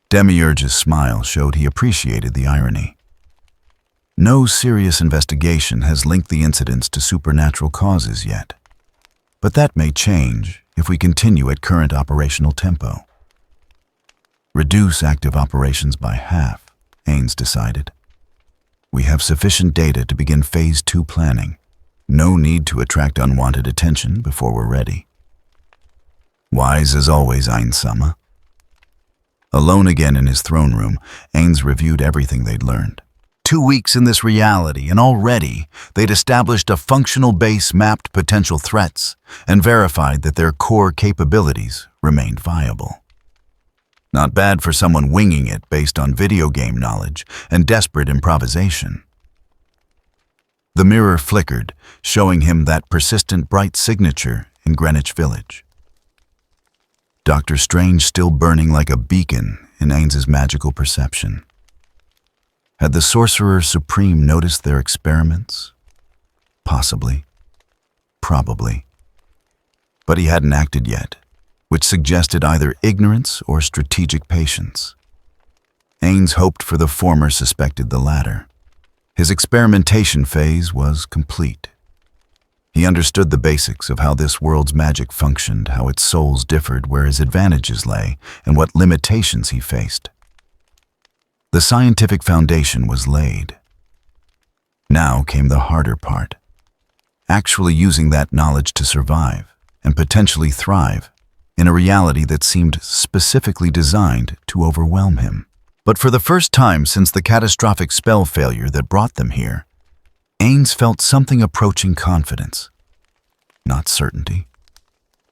Demiurge's smile showed he appreciated the irony. No serious investigation has linked the incidents to supernatural causes yet. But that may change if we continue at current operational tempo. Reduce active operations by half, Ainz decided. We have sufficient data to begin Phase 2 planning. No need to attract unwanted attention before we're ready. Wise as always, Ainz. Alone again in his throne room, Ainz reviewed everything they'd learned. 2 weeks in this reality, and already they'd established a functional base, mapped potential threats, and verified that their core capabilities remained viable. Not bad for someone winging it based on video game knowledge and desperate improvisation. The mirror flickered, showing him that persistent bright signature in Greenwich Village. Dr. Strange still burning like a beacon in Ainz's magical perception. Had the Sorcerer Supreme noticed their experiments? Possibly. Probably. But he hadn't acted yet, which suggested either ignorance or strategic patience. Ainz hoped for the former, suspected the latter. His experimentation phase was complete. He understood the basics of how this world's magic functioned, how its souls differed, where his advantages lay, and what limitations he faced. The scientific foundation was laid. Now came the harder part, actually using that knowledge to survive and potentially thrive in a reality that seemed specifically designed to overwhelm him. But for the first time since the catastrophic spell failure that brought them here, Ainz felt something approaching confidence. Not certainty.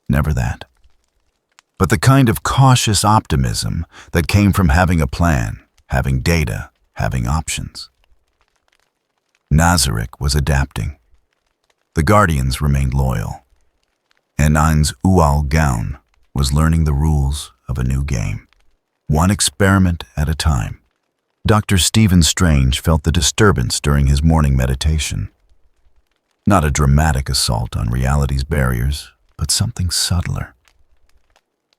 Never that. But the kind of cautious optimism that came from having a plan, having data, having options. Nazarick was adapting. The Guardians remained loyal. And Ainz Ooal Gown was learning the rules of a new game. One experiment at a time. Dr. Stephen Strange felt the disturbance during his morning meditation. Not a dramatic assault on reality's barriers, but something subtler.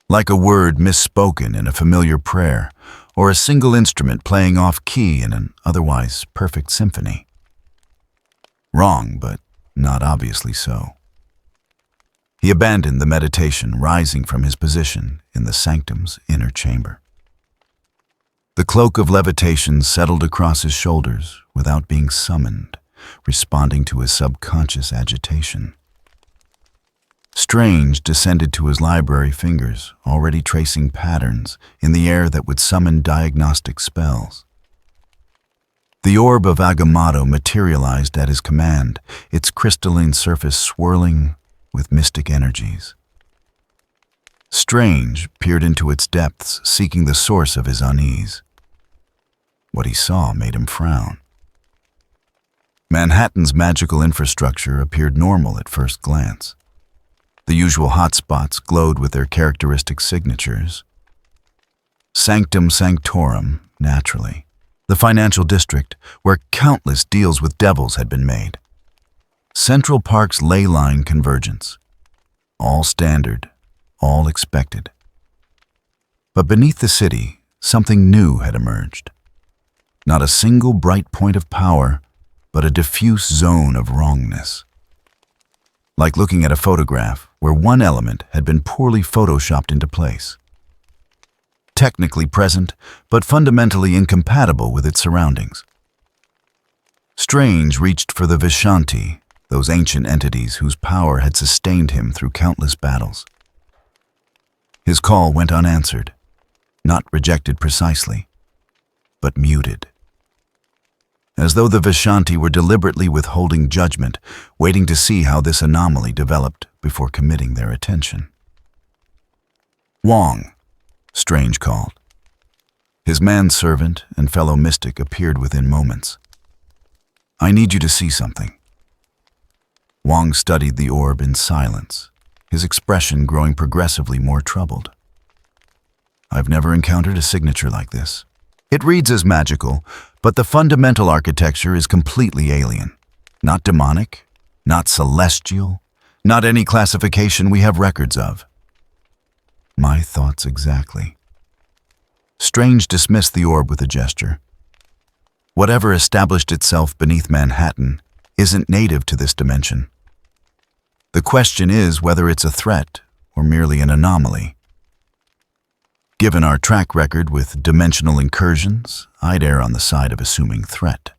Like a word misspoken in a familiar prayer, or a single instrument playing off-key in an otherwise perfect symphony. Wrong, but not obviously so. He abandoned the meditation, rising from his position in the sanctum's inner chamber. The cloak of levitation settled across his shoulders without being summoned, responding to his subconscious agitation. Strange descended to his library fingers, already tracing patterns in the air that would summon diagnostic spells. The orb of Agamotto materialized at his command, its crystalline surface swirling with mystic energies. Strange peered into its depths, seeking the source of his unease. What he saw made him frown. Manhattan's magical infrastructure appeared normal at first glance. The usual hotspots glowed with their characteristic signatures. Sanctum sanctorum, naturally. The financial district, where countless deals with devils had been made. Central Park's ley line convergence. All standard, all expected. But beneath the city, something new had emerged. Not a single bright point of power, but a diffuse zone of wrongness. Like looking at a photograph where one element had been poorly photoshopped into place. Technically present, but fundamentally incompatible with its surroundings. Strange reached for the Vishanti, those ancient entities whose power had sustained him through countless battles. His call went unanswered, not rejected precisely, but muted. As though the Vishanti were deliberately withholding judgment, waiting to see how this anomaly developed before committing their attention. Wong, Strange called. His manservant and fellow mystic appeared within moments. I need you to see something. Wong studied the orb in silence, his expression growing progressively more troubled. I've never encountered a signature like this. It reads as magical, but the fundamental architecture is completely alien. Not demonic, not celestial, not any classification we have records of. My thoughts exactly. Strange dismissed the orb with a gesture. Whatever established itself beneath Manhattan isn't native to this dimension. The question is whether it's a threat or merely an anomaly. Given our track record with dimensional incursions, I'd err on the side of assuming threat.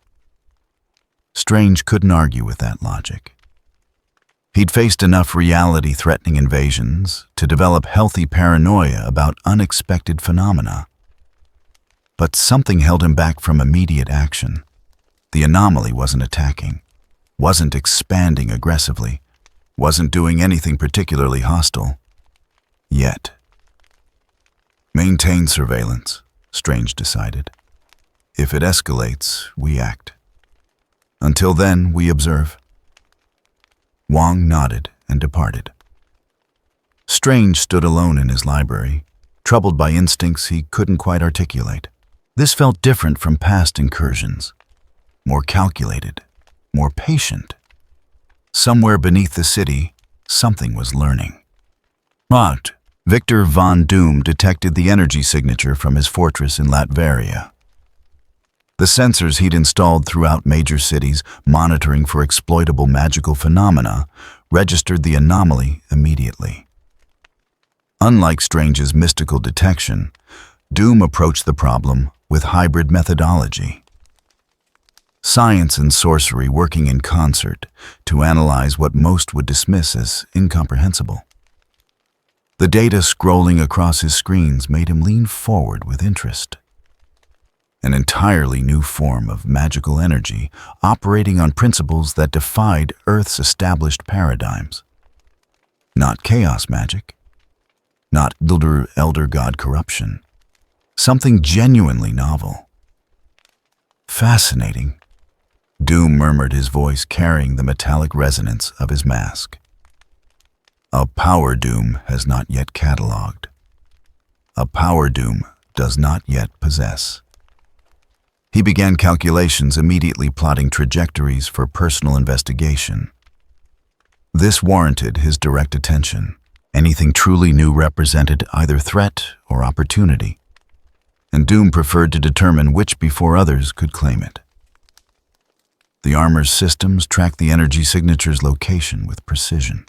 Strange couldn't argue with that logic. He'd faced enough reality-threatening invasions to develop healthy paranoia about unexpected phenomena. But something held him back from immediate action. The anomaly wasn't attacking, wasn't expanding aggressively, wasn't doing anything particularly hostile. Yet. Maintain surveillance, Strange decided. If it escalates, we act. Until then, we observe. Wong nodded and departed. Strange stood alone in his library, troubled by instincts he couldn't quite articulate. This felt different from past incursions. More calculated, more patient. Somewhere beneath the city, something was learning. But Victor Von Doom detected the energy signature from his fortress in Latveria. The sensors he'd installed throughout major cities, monitoring for exploitable magical phenomena, registered the anomaly immediately. Unlike Strange's mystical detection, Doom approached the problem with hybrid methodology. Science and sorcery working in concert to analyze what most would dismiss as incomprehensible. The data scrolling across his screens made him lean forward with interest. An entirely new form of magical energy operating on principles that defied Earth's established paradigms. Not chaos magic, not elder god corruption, something genuinely novel. Fascinating, Doom murmured, his voice carrying the metallic resonance of his mask. A power Doom has not yet catalogued. A power Doom does not yet possess. He began calculations, immediately plotting trajectories for personal investigation. This warranted his direct attention. Anything truly new represented either threat or opportunity, and Doom preferred to determine which before others could claim it. The armor's systems tracked the energy signature's location with precision.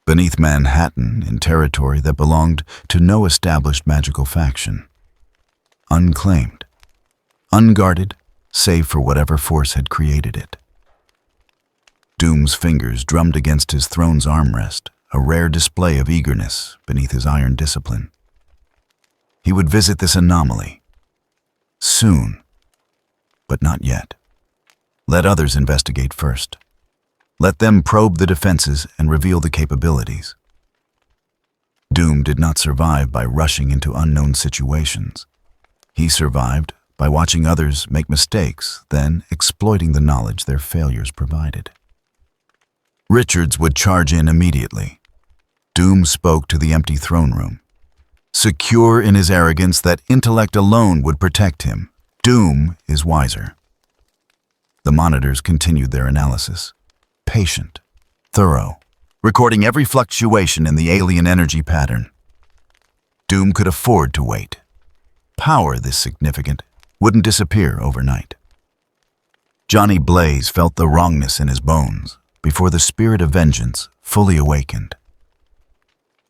Beneath Manhattan, in territory that belonged to no established magical faction. Unclaimed, unguarded, save for whatever force had created it. Doom's fingers drummed against his throne's armrest, a rare display of eagerness beneath his iron discipline. He would visit this anomaly. Soon, but not yet. Let others investigate first. Let them probe the defenses and reveal the capabilities. Doom did not survive by rushing into unknown situations. He survived by watching others make mistakes, then exploiting the knowledge their failures provided. Richards would charge in immediately. Doom spoke to the empty throne room, secure in his arrogance that intellect alone would protect him. Doom is wiser. The monitors continued their analysis, patient, thorough, recording every fluctuation in the alien energy pattern. Doom could afford to wait. Power this significant wouldn't disappear overnight. Johnny Blaze felt the wrongness in his bones before the spirit of vengeance fully awakened.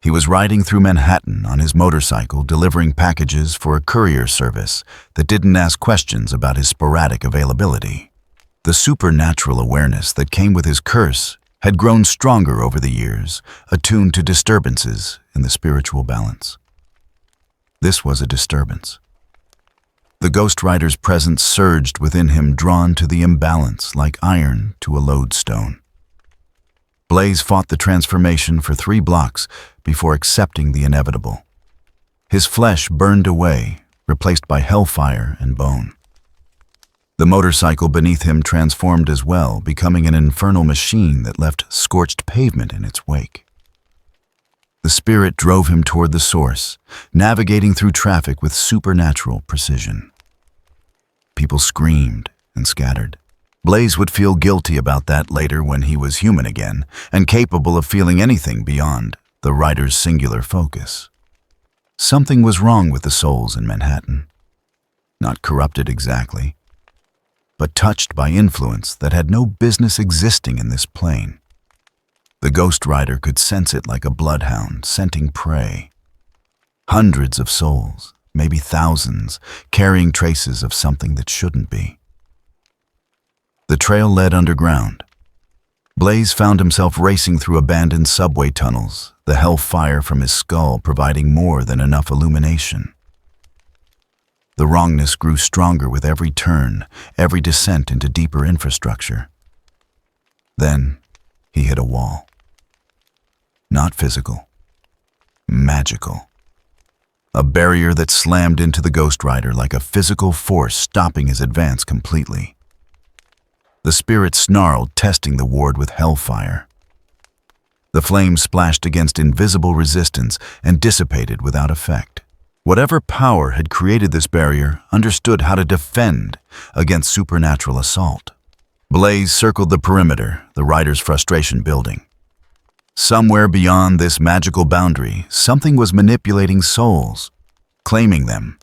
He was riding through Manhattan on his motorcycle, delivering packages for a courier service that didn't ask questions about his sporadic availability. The supernatural awareness that came with his curse had grown stronger over the years, attuned to disturbances in the spiritual balance. This was a disturbance. The Ghost Rider's presence surged within him, drawn to the imbalance like iron to a lodestone. Blaze fought the transformation for 3 blocks before accepting the inevitable. His flesh burned away, replaced by hellfire and bone. The motorcycle beneath him transformed as well, becoming an infernal machine that left scorched pavement in its wake. The spirit drove him toward the source, navigating through traffic with supernatural precision. People screamed and scattered. Blaze would feel guilty about that later when he was human again, and capable of feeling anything beyond the rider's singular focus. Something was wrong with the souls in Manhattan. Not corrupted exactly, but touched by influence that had no business existing in this plane. The Ghost Rider could sense it like a bloodhound scenting prey. Hundreds of souls, maybe thousands, carrying traces of something that shouldn't be. The trail led underground. Blaze found himself racing through abandoned subway tunnels, the hellfire from his skull providing more than enough illumination. The wrongness grew stronger with every turn, every descent into deeper infrastructure. Then he hit a wall. Not physical, magical. A barrier that slammed into the Ghost Rider like a physical force, stopping his advance completely. The spirit snarled, testing the ward with hellfire. The flames splashed against invisible resistance and dissipated without effect. Whatever power had created this barrier understood how to defend against supernatural assault. Blaze circled the perimeter, the rider's frustration building. Somewhere beyond this magical boundary, something was manipulating souls, claiming them,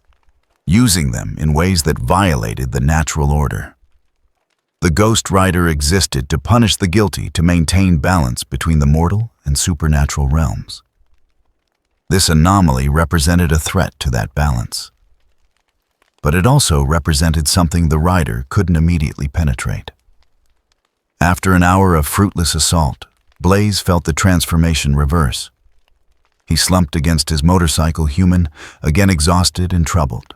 using them in ways that violated the natural order. The Ghost Rider existed to punish the guilty, to maintain balance between the mortal and supernatural realms. This anomaly represented a threat to that balance. But it also represented something the Rider couldn't immediately penetrate. After an hour of fruitless assault, Blaze felt the transformation reverse. He slumped against his motorcycle, human, again exhausted and troubled.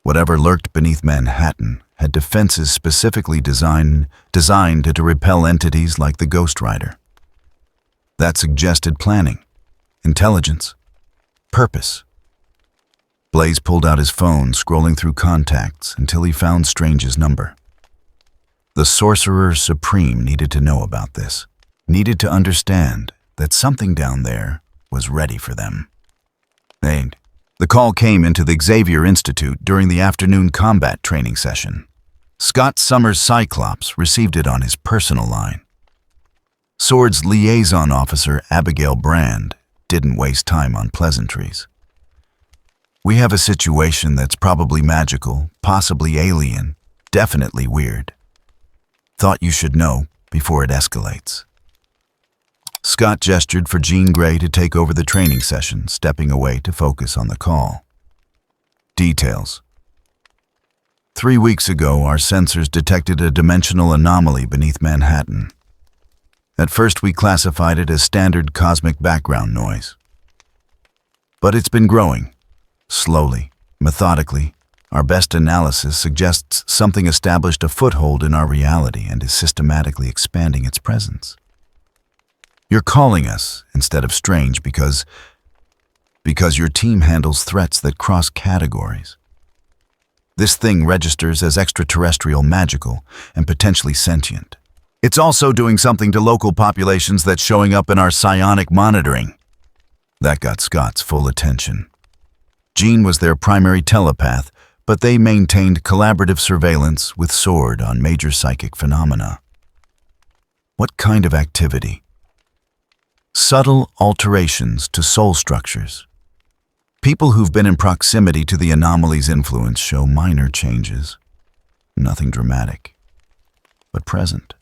Whatever lurked beneath Manhattan had defenses specifically designed to repel entities like the Ghost Rider. That suggested planning, intelligence, purpose. Blaze pulled out his phone, scrolling through contacts until he found Strange's number. The Sorcerer Supreme needed to know about this, needed to understand that something down there was ready for them. Hey, The call came into the Xavier Institute during the afternoon combat training session. Scott Summers Cyclops received it on his personal line. SWORD's liaison officer, Abigail Brand, didn't waste time on pleasantries. "We have a situation that's probably magical, possibly alien, definitely weird. Thought you should know before it escalates." Scott gestured for Jean Grey to take over the training session, stepping away to focus on the call. Details. 3 weeks ago, our sensors detected a dimensional anomaly beneath Manhattan. At first, we classified it as standard cosmic background noise. But it's been growing. Slowly, methodically. Our best analysis suggests something established a foothold in our reality and is systematically expanding its presence. You're calling us instead of strange because your team handles threats that cross categories. This thing registers as extraterrestrial, magical, and potentially sentient. It's also doing something to local populations that's showing up in our psionic monitoring. That got Scott's full attention. Jean was their primary telepath, but they maintained collaborative surveillance with SWORD on major psychic phenomena. What kind of activity? Subtle alterations to soul structures. People who've been in proximity to the anomaly's influence show minor changes. Nothing dramatic, but present.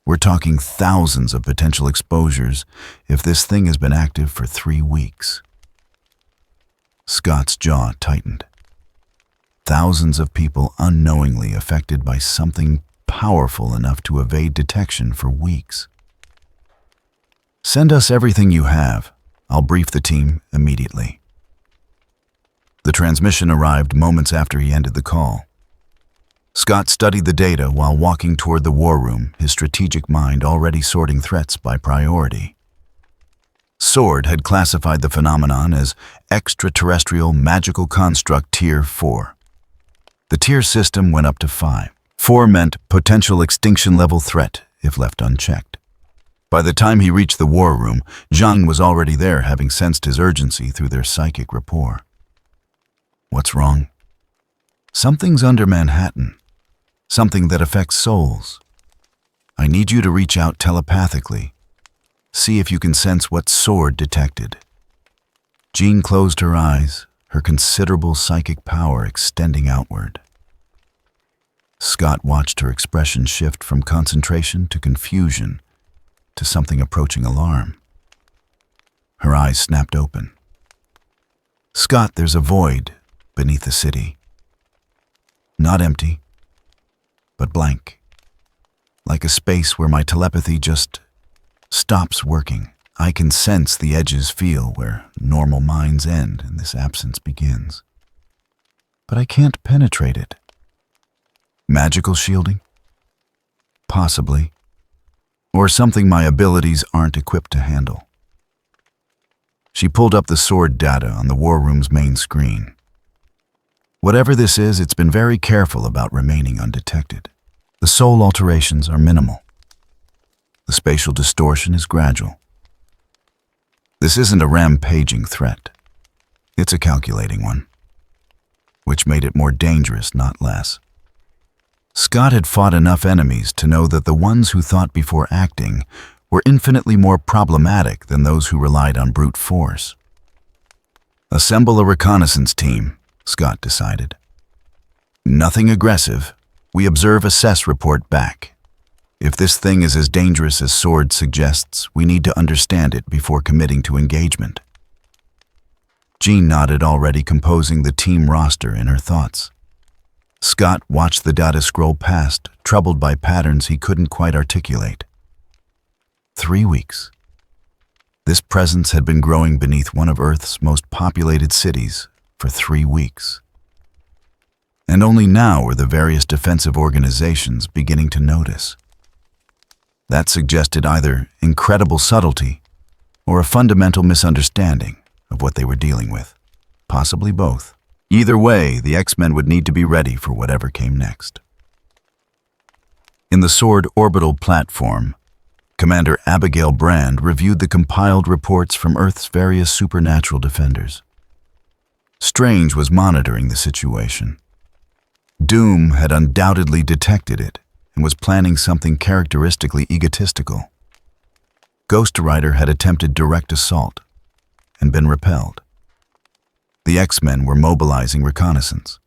We're talking thousands of potential exposures if this thing has been active for 3 weeks. Scott's jaw tightened. Thousands of people unknowingly affected by something powerful enough to evade detection for weeks. "Send us everything you have. I'll brief the team immediately." The transmission arrived moments after he ended the call. Scott studied the data while walking toward the war room, his strategic mind already sorting threats by priority. SWORD had classified the phenomenon as extraterrestrial magical construct Tier 4. The tier system went up to 5. 4 meant potential extinction-level threat if left unchecked. By the time he reached the war room, Zhang was already there, having sensed his urgency through their psychic rapport. "What's wrong?" "Something's under Manhattan. Something that affects souls. I need you to reach out telepathically. See if you can sense what SWORD detected." Jean closed her eyes, her considerable psychic power extending outward. Scott watched her expression shift from concentration to confusion to something approaching alarm. Her eyes snapped open. "Scott, there's a void beneath the city. Not empty, but blank. Like a space where my telepathy just stops working. I can sense the edges feel where normal minds end and this absence begins. But I can't penetrate it. Magical shielding? Possibly. Or something my abilities aren't equipped to handle." She pulled up the SWORD data on the war room's main screen. Whatever this is, it's been very careful about remaining undetected. The soul alterations are minimal. The spatial distortion is gradual. This isn't a rampaging threat. It's a calculating one, which made it more dangerous, not less. Scott had fought enough enemies to know that the ones who thought before acting were infinitely more problematic than those who relied on brute force. "Assemble a reconnaissance team," Scott decided. "Nothing aggressive. We observe, assess, report back. If this thing is as dangerous as SWORD suggests, we need to understand it before committing to engagement." Jean nodded, already composing the team roster in her thoughts. Scott watched the data scroll past, troubled by patterns he couldn't quite articulate. 3 weeks. This presence had been growing beneath one of Earth's most populated cities for 3 weeks. And only now were the various defensive organizations beginning to notice. That suggested either incredible subtlety or a fundamental misunderstanding of what they were dealing with. Possibly both. Either way, the X-Men would need to be ready for whatever came next. In the SWORD orbital platform, Commander Abigail Brand reviewed the compiled reports from Earth's various supernatural defenders. Strange was monitoring the situation. Doom had undoubtedly detected it and was planning something characteristically egotistical. Ghost Rider had attempted direct assault and been repelled. The X-Men were mobilizing reconnaissance.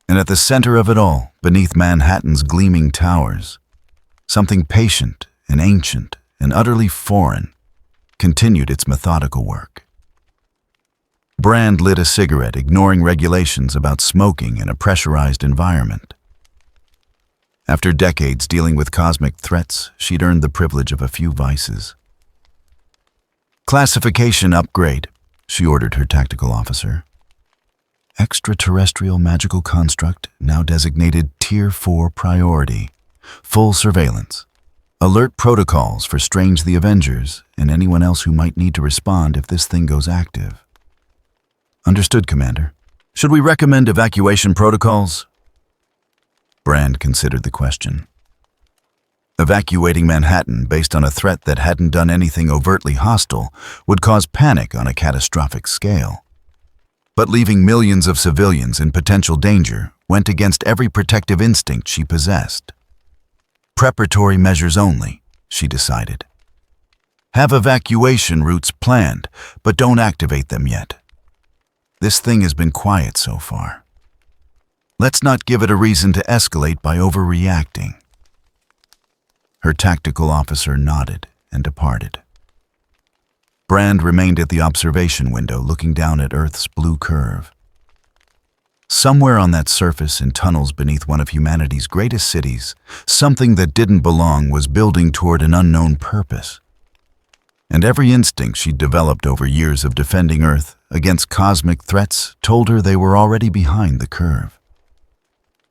And at the center of it all, beneath Manhattan's gleaming towers, something patient and ancient and utterly foreign continued its methodical work. Brand lit a cigarette, ignoring regulations about smoking in a pressurized environment. After decades dealing with cosmic threats, she'd earned the privilege of a few vices. Classification upgrade, she ordered her tactical officer. Extraterrestrial magical construct, now designated Tier 4 priority. Full surveillance. Alert protocols for Strange the Avengers and anyone else who might need to respond if this thing goes active. Understood, Commander. Should we recommend evacuation protocols? Brand considered the question. Evacuating Manhattan based on a threat that hadn't done anything overtly hostile would cause panic on a catastrophic scale. But leaving millions of civilians in potential danger went against every protective instinct she possessed. Preparatory measures only, she decided. Have evacuation routes planned, but don't activate them yet. This thing has been quiet so far. Let's not give it a reason to escalate by overreacting. Her tactical officer nodded and departed. Brand remained at the observation window, looking down at Earth's blue curve. Somewhere on that surface, in tunnels beneath one of humanity's greatest cities, something that didn't belong was building toward an unknown purpose. And every instinct she'd developed over years of defending Earth against cosmic threats told her they were already behind the curve.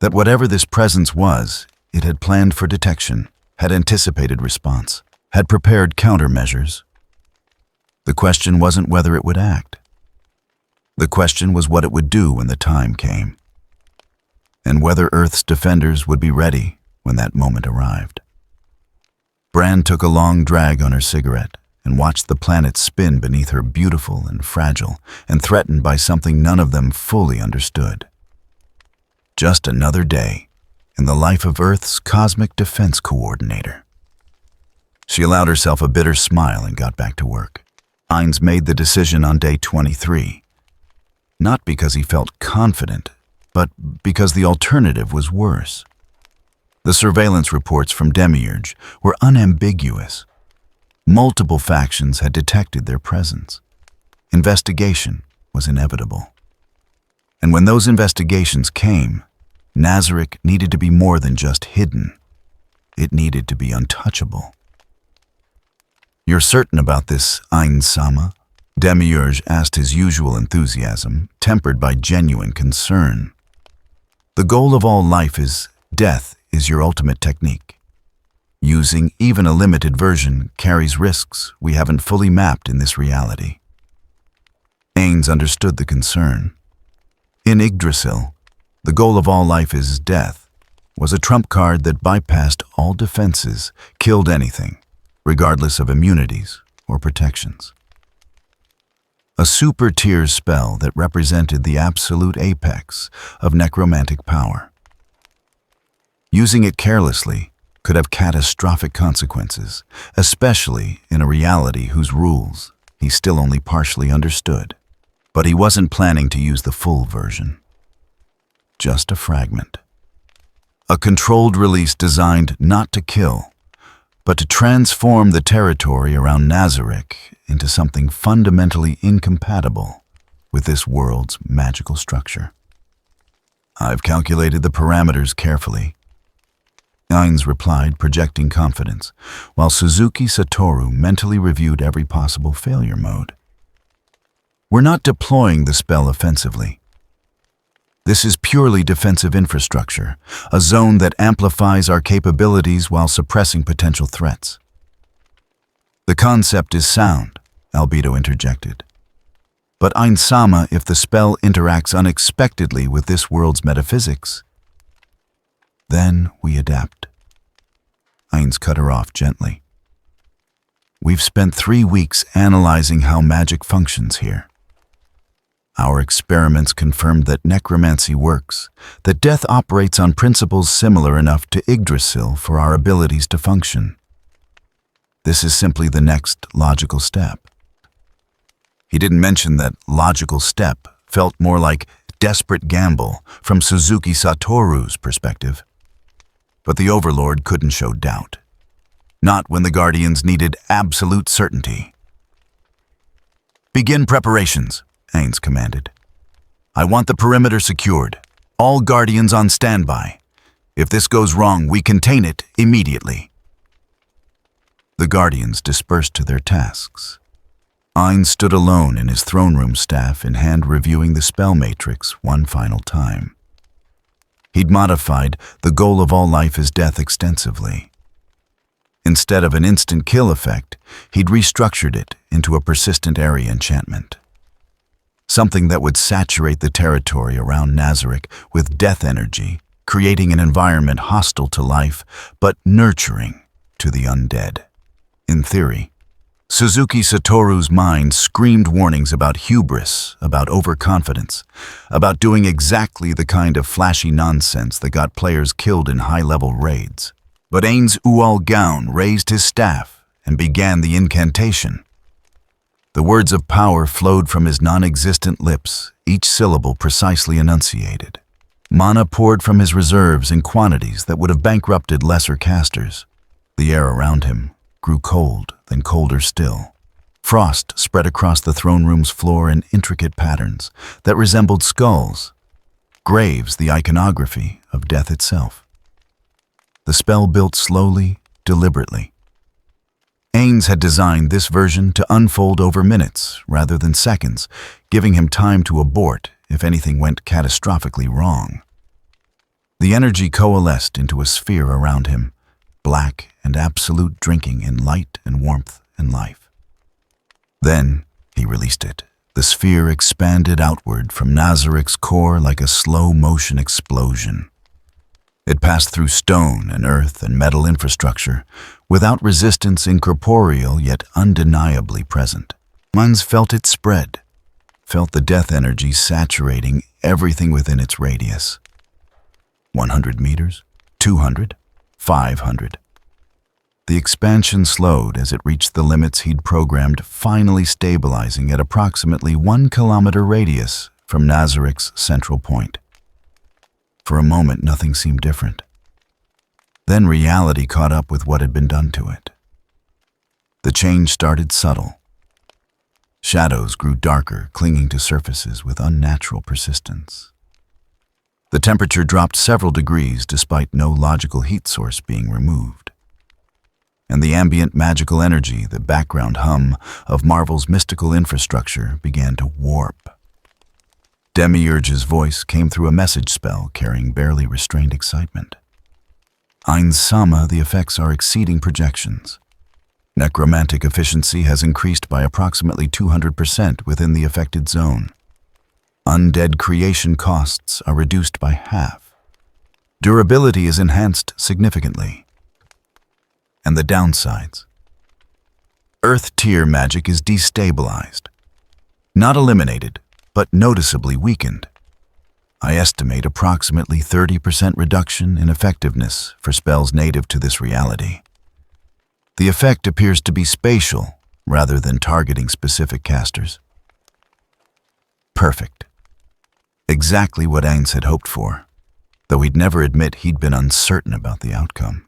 That whatever this presence was, it had planned for detection, had anticipated response, had prepared countermeasures. The question wasn't whether it would act. The question was what it would do when the time came, and whether Earth's defenders would be ready when that moment arrived. Brand took a long drag on her cigarette and watched the planet spin beneath her, beautiful and fragile and threatened by something none of them fully understood. Just another day in the life of Earth's cosmic defense coordinator. She allowed herself a bitter smile and got back to work. Ainz made the decision on day 23, not because he felt confident, but because the alternative was worse. The surveillance reports from Demiurge were unambiguous. Multiple factions had detected their presence. Investigation was inevitable. And when those investigations came, Nazarick needed to be more than just hidden. It needed to be untouchable. "You're certain about this, Ainz-sama?" Demiurge asked, his usual enthusiasm, tempered by genuine concern. "The goal of all life is death is your ultimate technique. Using even a limited version carries risks we haven't fully mapped in this reality." Ainz understood the concern. In Yggdrasil, the goal of all life is death was a trump card that bypassed all defenses, killed anything, regardless of immunities or protections. A super-tier spell that represented the absolute apex of necromantic power. Using it carelessly could have catastrophic consequences, especially in a reality whose rules he still only partially understood. But he wasn't planning to use the full version. Just a fragment. A controlled release designed not to kill, but to transform the territory around Nazarick into something fundamentally incompatible with this world's magical structure. "I've calculated the parameters carefully," Ainz replied, projecting confidence, while Suzuki Satoru mentally reviewed every possible failure mode. "We're not deploying the spell offensively. This is purely defensive infrastructure, a zone that amplifies our capabilities while suppressing potential threats." "The concept is sound," Albedo interjected. "But Ainz-sama, if the spell interacts unexpectedly with this world's metaphysics, then we adapt." Ainz cut her off gently. "We've spent 3 weeks analyzing how magic functions here. Our experiments confirmed that necromancy works, that death operates on principles similar enough to Yggdrasil for our abilities to function. This is simply the next logical step. He didn't mention that logical step felt more like desperate gamble from Suzuki Satoru's perspective. But the Overlord couldn't show doubt. Not when the Guardians needed absolute certainty. "Begin preparations," Ainz commanded. "I want the perimeter secured. All Guardians on standby. If this goes wrong, we contain it immediately." The Guardians dispersed to their tasks. Ainz stood alone in his throne room staff in hand, reviewing the spell matrix one final time. He'd modified the goal of all life is death extensively. Instead of an instant kill effect, he'd restructured it into a persistent area enchantment. Something that would saturate the territory around Nazarick with death energy, creating an environment hostile to life, but nurturing to the undead. In theory, Suzuki Satoru's mind screamed warnings about hubris, about overconfidence, about doing exactly the kind of flashy nonsense that got players killed in high-level raids. But Ainz Ooal raised his staff and began the incantation. The words of power flowed from his non-existent lips, each syllable precisely enunciated. Mana poured from his reserves in quantities that would have bankrupted lesser casters. The air around him grew cold, then colder still. Frost spread across the throne room's floor in intricate patterns that resembled skulls, graves, the iconography of death itself. The spell built slowly, deliberately. Ainz had designed this version to unfold over minutes rather than seconds, giving him time to abort if anything went catastrophically wrong. The energy coalesced into a sphere around him, black and absolute, drinking in light and warmth and life. Then he released it. The sphere expanded outward from Nazarick's core like a slow-motion explosion. It passed through stone and earth and metal infrastructure, without resistance, incorporeal yet undeniably present. Ainz felt it spread, felt the death energy saturating everything within its radius. 100 meters, 200, 500. The expansion slowed as it reached the limits he'd programmed, finally stabilizing at approximately 1 kilometer radius from Nazarick's central point. For a moment, nothing seemed different. Then reality caught up with what had been done to it. The change started subtle. Shadows grew darker, clinging to surfaces with unnatural persistence. The temperature dropped several degrees despite no logical heat source being removed. And the ambient magical energy, the background hum of Marvel's mystical infrastructure, began to warp. Demiurge's voice came through a message spell carrying barely restrained excitement. Ainz Sama, the effects are exceeding projections. Necromantic efficiency has increased by approximately 200% within the affected zone. Undead creation costs are reduced by half. Durability is enhanced significantly. And the downsides. Earth tier magic is destabilized. Not eliminated, but noticeably weakened. I estimate approximately 30% reduction in effectiveness for spells native to this reality. The effect appears to be spatial rather than targeting specific casters. Perfect. Exactly what Ainz had hoped for, though he'd never admit he'd been uncertain about the outcome.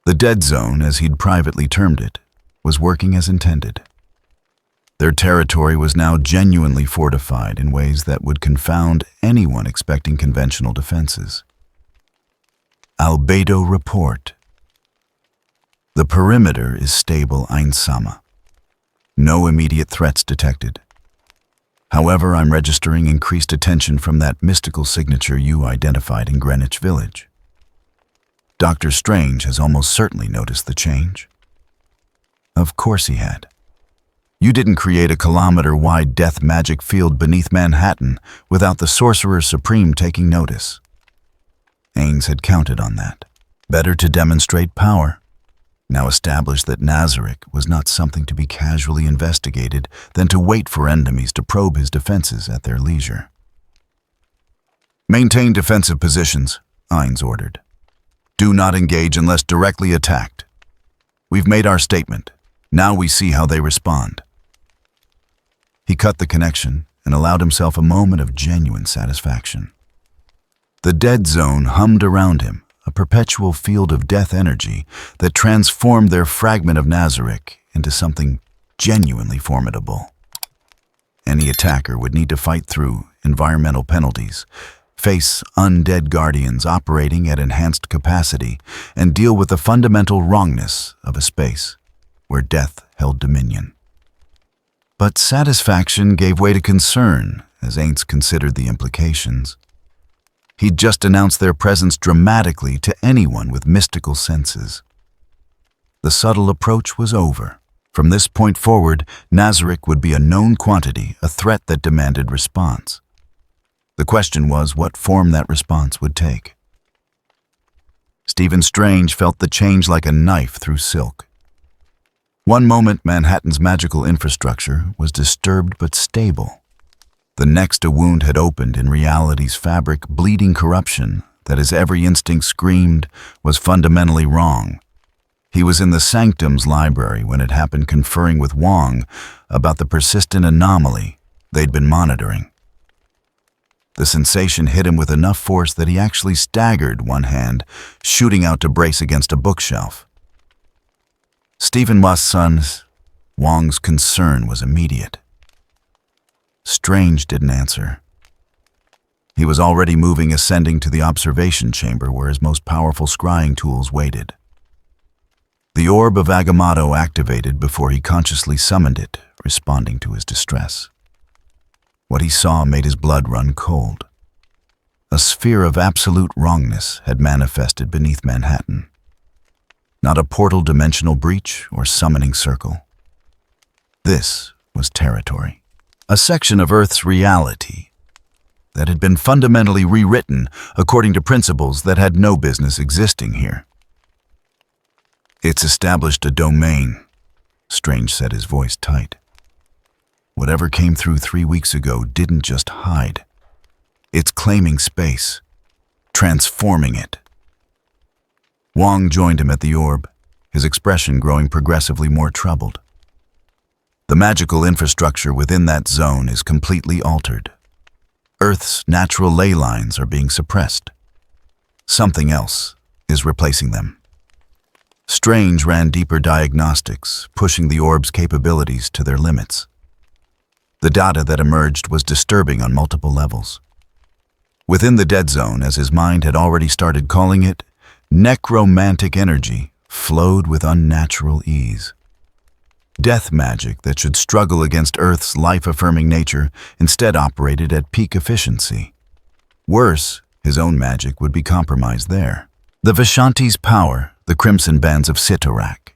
The dead zone, as he'd privately termed it, was working as intended. Their territory was now genuinely fortified in ways that would confound anyone expecting conventional defenses. Albedo report. The perimeter is stable, Ainz Sama. No immediate threats detected. However, I'm registering increased attention from that mystical signature you identified in Greenwich Village. Dr. Strange has almost certainly noticed the change. Of course he had. You didn't create a kilometer-wide death magic field beneath Manhattan without the Sorcerer Supreme taking notice. Ainz had counted on that. Better to demonstrate power now established that Nazarick was not something to be casually investigated, than to wait for enemies to probe his defenses at their leisure. "Maintain defensive positions," Ainz ordered. "Do not engage unless directly attacked. We've made our statement. Now we see how they respond." He cut the connection and allowed himself a moment of genuine satisfaction. The dead zone hummed around him, a perpetual field of death energy that transformed their fragment of Nazarick into something genuinely formidable. Any attacker would need to fight through environmental penalties, face undead guardians operating at enhanced capacity, and deal with the fundamental wrongness of a space where death held dominion. But satisfaction gave way to concern as Ainz considered the implications. He'd just announced their presence dramatically to anyone with mystical senses. The subtle approach was over. From this point forward, Nazarick would be a known quantity, a threat that demanded response. The question was what form that response would take. Stephen Strange felt the change like a knife through silk. One moment, Manhattan's magical infrastructure was disturbed but stable. The next, a wound had opened in reality's fabric, bleeding corruption that, as every instinct screamed, was fundamentally wrong. He was in the Sanctum's library when it happened, conferring with Wong about the persistent anomaly they'd been monitoring. The sensation hit him with enough force that he actually staggered one hand, shooting out to brace against a bookshelf. Stephen Wasson's, Wong's concern was immediate. Strange didn't answer. He was already moving, ascending to the observation chamber where his most powerful scrying tools waited. The orb of Agamotto activated before he consciously summoned it, responding to his distress. What he saw made his blood run cold. A sphere of absolute wrongness had manifested beneath Manhattan. Not a portal dimensional breach or summoning circle. This was territory. A section of Earth's reality that had been fundamentally rewritten according to principles that had no business existing here. "It's established a domain," Strange said, his voice tight. "Whatever came through 3 weeks ago didn't just hide. It's claiming space, transforming it." Wong joined him at the orb, his expression growing progressively more troubled. "The magical infrastructure within that zone is completely altered. Earth's natural ley lines are being suppressed. Something else is replacing them." Strange ran deeper diagnostics, pushing the orb's capabilities to their limits. The data that emerged was disturbing on multiple levels. Within the dead zone, as his mind had already started calling it, necromantic energy flowed with unnatural ease. Death magic that should struggle against Earth's life-affirming nature instead operated at peak efficiency. Worse, his own magic would be compromised there. The Vishanti's power, the crimson bands of Sitarak,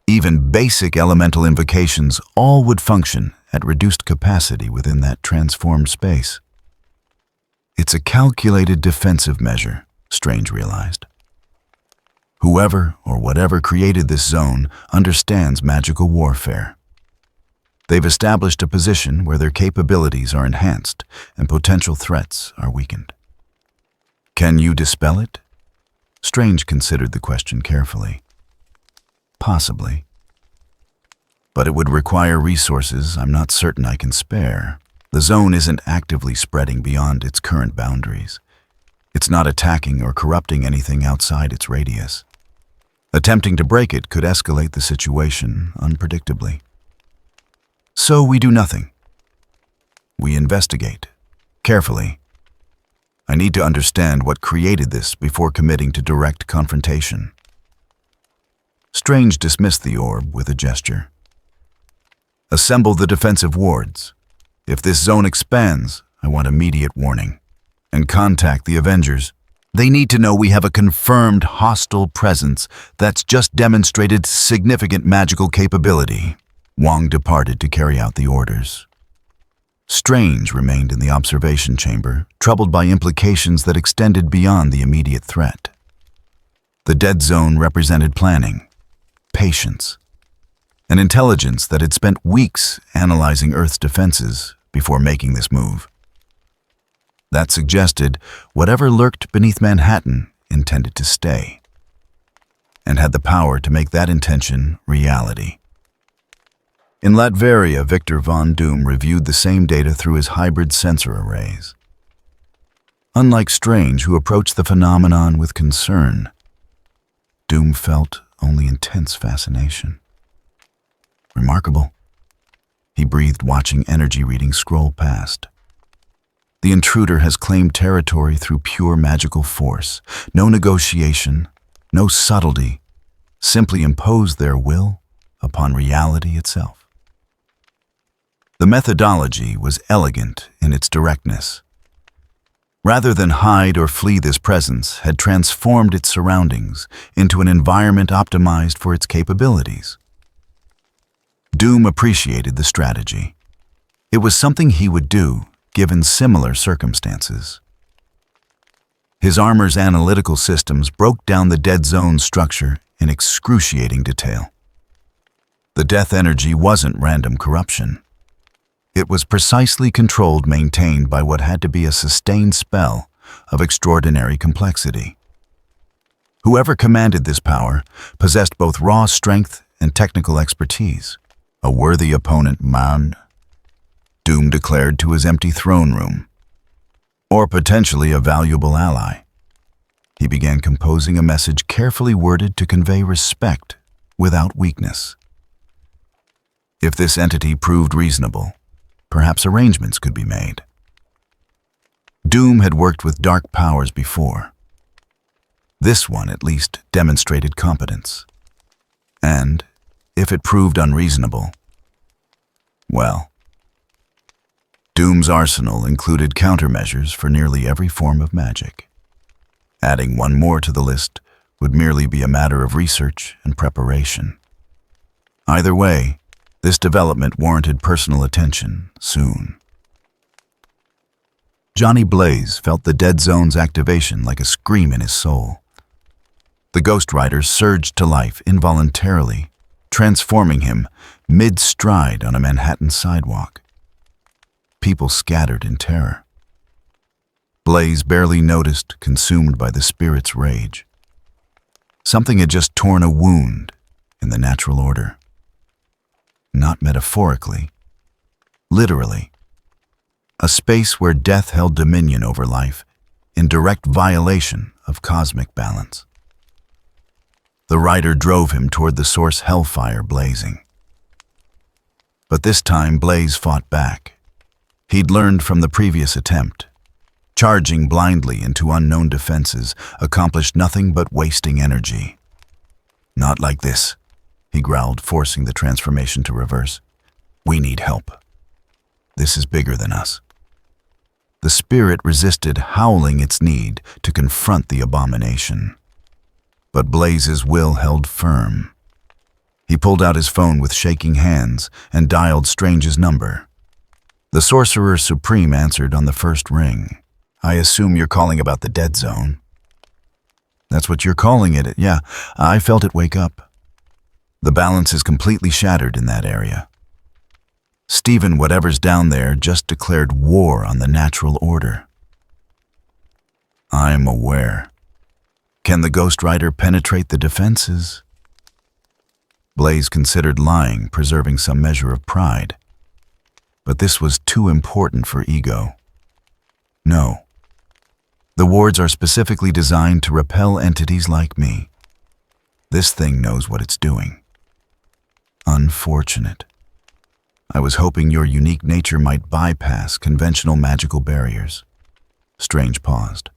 even basic elemental invocations, all would function at reduced capacity within that transformed space. It's a calculated defensive measure, Strange realized. Whoever or whatever created this zone understands magical warfare. They've established a position where their capabilities are enhanced and potential threats are weakened. Can you dispel it? Strange considered the question carefully. Possibly. But it would require resources I'm not certain I can spare. The zone isn't actively spreading beyond its current boundaries. It's not attacking or corrupting anything outside its radius. Attempting to break it could escalate the situation unpredictably. So we do nothing. We investigate, carefully. I need to understand what created this before committing to direct confrontation. Strange dismissed the orb with a gesture. Assemble the defensive wards. If this zone expands, I want immediate warning. And contact the Avengers. They need to know we have a confirmed hostile presence that's just demonstrated significant magical capability. Wong departed to carry out the orders. Strange remained in the observation chamber, troubled by implications that extended beyond the immediate threat. The dead zone represented planning, patience, an intelligence that had spent weeks analyzing Earth's defenses before making this move. That suggested whatever lurked beneath Manhattan intended to stay, and had the power to make that intention reality. In Latveria, Victor von Doom reviewed the same data through his hybrid sensor arrays. Unlike Strange, who approached the phenomenon with concern, Doom felt only intense fascination. Remarkable. He breathed, watching energy readings scroll past. The intruder has claimed territory through pure magical force. No negotiation, no subtlety, simply impose their will upon reality itself. The methodology was elegant in its directness. Rather than hide or flee this presence, had transformed its surroundings into an environment optimized for its capabilities. Doom appreciated the strategy. It was something he would do given similar circumstances. His armor's analytical systems broke down the dead zone's structure in excruciating detail. The death energy wasn't random corruption. It was precisely controlled, maintained by what had to be a sustained spell of extraordinary complexity. Whoever commanded this power possessed both raw strength and technical expertise. A worthy opponent, man, Doom declared to his empty throne room. Or potentially a valuable ally. He began composing a message carefully worded to convey respect without weakness. If this entity proved reasonable, perhaps arrangements could be made. Doom had worked with dark powers before. This one at least demonstrated competence. And, if it proved unreasonable, well, Doom's arsenal included countermeasures for nearly every form of magic. Adding one more to the list would merely be a matter of research and preparation. Either way, this development warranted personal attention soon. Johnny Blaze felt the dead zone's activation like a scream in his soul. The Ghost Rider surged to life involuntarily, transforming him mid-stride on a Manhattan sidewalk. People scattered in terror. Blaze barely noticed, consumed by the spirit's rage. Something had just torn a wound in the natural order. Not metaphorically, literally. A space where death held dominion over life in direct violation of cosmic balance. The rider drove him toward the source hellfire blazing. But this time Blaze fought back. He'd learned from the previous attempt. Charging blindly into unknown defenses accomplished nothing but wasting energy. Not like this, he growled, forcing the transformation to reverse. We need help. This is bigger than us. The spirit resisted, howling its need to confront the abomination. But Blaze's will held firm. He pulled out his phone with shaking hands and dialed Strange's number. The Sorcerer Supreme answered on the first ring. I assume you're calling about the dead zone. That's what you're calling it. Yeah, I felt it wake up. The balance is completely shattered in that area. Stephen, whatever's down there, just declared war on the natural order. I'm aware. Can the Ghost Rider penetrate the defenses? Blaze considered lying, preserving some measure of pride. But this was too important for ego. No. The wards are specifically designed to repel entities like me. This thing knows what it's doing. Unfortunate. I was hoping your unique nature might bypass conventional magical barriers. Strange paused.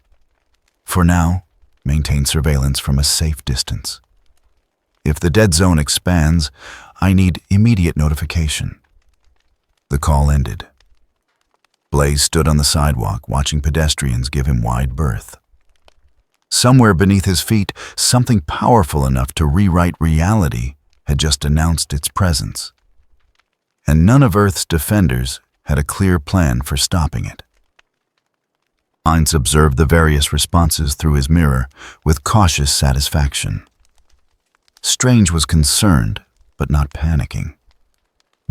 For now, maintain surveillance from a safe distance. If the dead zone expands, I need immediate notification. The call ended. Blaze stood on the sidewalk, watching pedestrians give him wide berth. Somewhere beneath his feet, something powerful enough to rewrite reality had just announced its presence. And none of Earth's defenders had a clear plan for stopping it. Ainz observed the various responses through his mirror with cautious satisfaction. Strange was concerned, but not panicking.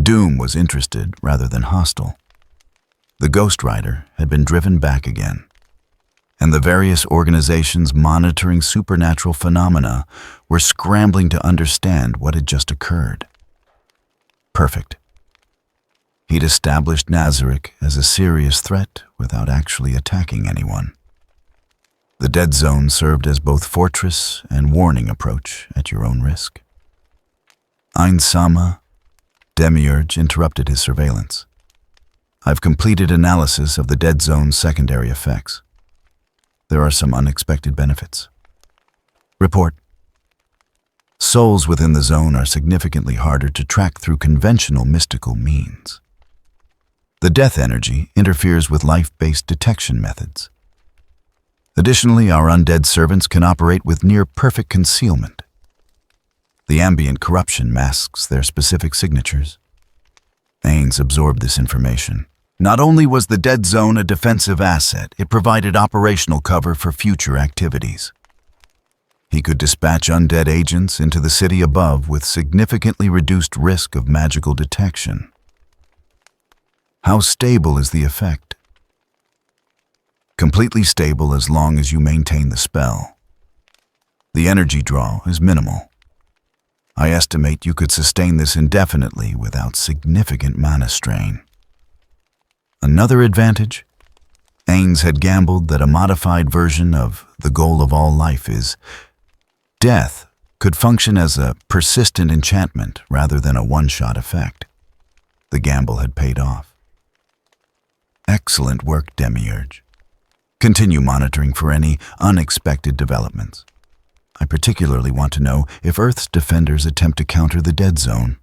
Doom was interested rather than hostile. The Ghost Rider had been driven back again, and the various organizations monitoring supernatural phenomena were scrambling to understand what had just occurred. Perfect. He'd established Nazarick as a serious threat without actually attacking anyone. The Dead Zone served as both fortress and warning approach at your own risk. Ainz Demiurge interrupted his surveillance. I've completed analysis of the Dead Zone's secondary effects. There are some unexpected benefits. Report. Souls within the zone are significantly harder to track through conventional mystical means. The death energy interferes with life-based detection methods. Additionally, our undead servants can operate with near-perfect concealment. The ambient corruption masks their specific signatures. Ainz absorbed this information. Not only was the Dead Zone a defensive asset, it provided operational cover for future activities. He could dispatch undead agents into the city above with significantly reduced risk of magical detection. How stable is the effect? Completely stable as long as you maintain the spell. The energy draw is minimal. I estimate you could sustain this indefinitely without significant mana strain. Another advantage? Ainz had gambled that a modified version of the goal of all life is death could function as a persistent enchantment rather than a one-shot effect. The gamble had paid off. Excellent work, Demiurge. Continue monitoring for any unexpected developments. I particularly want to know if Earth's defenders attempt to counter the Dead Zone.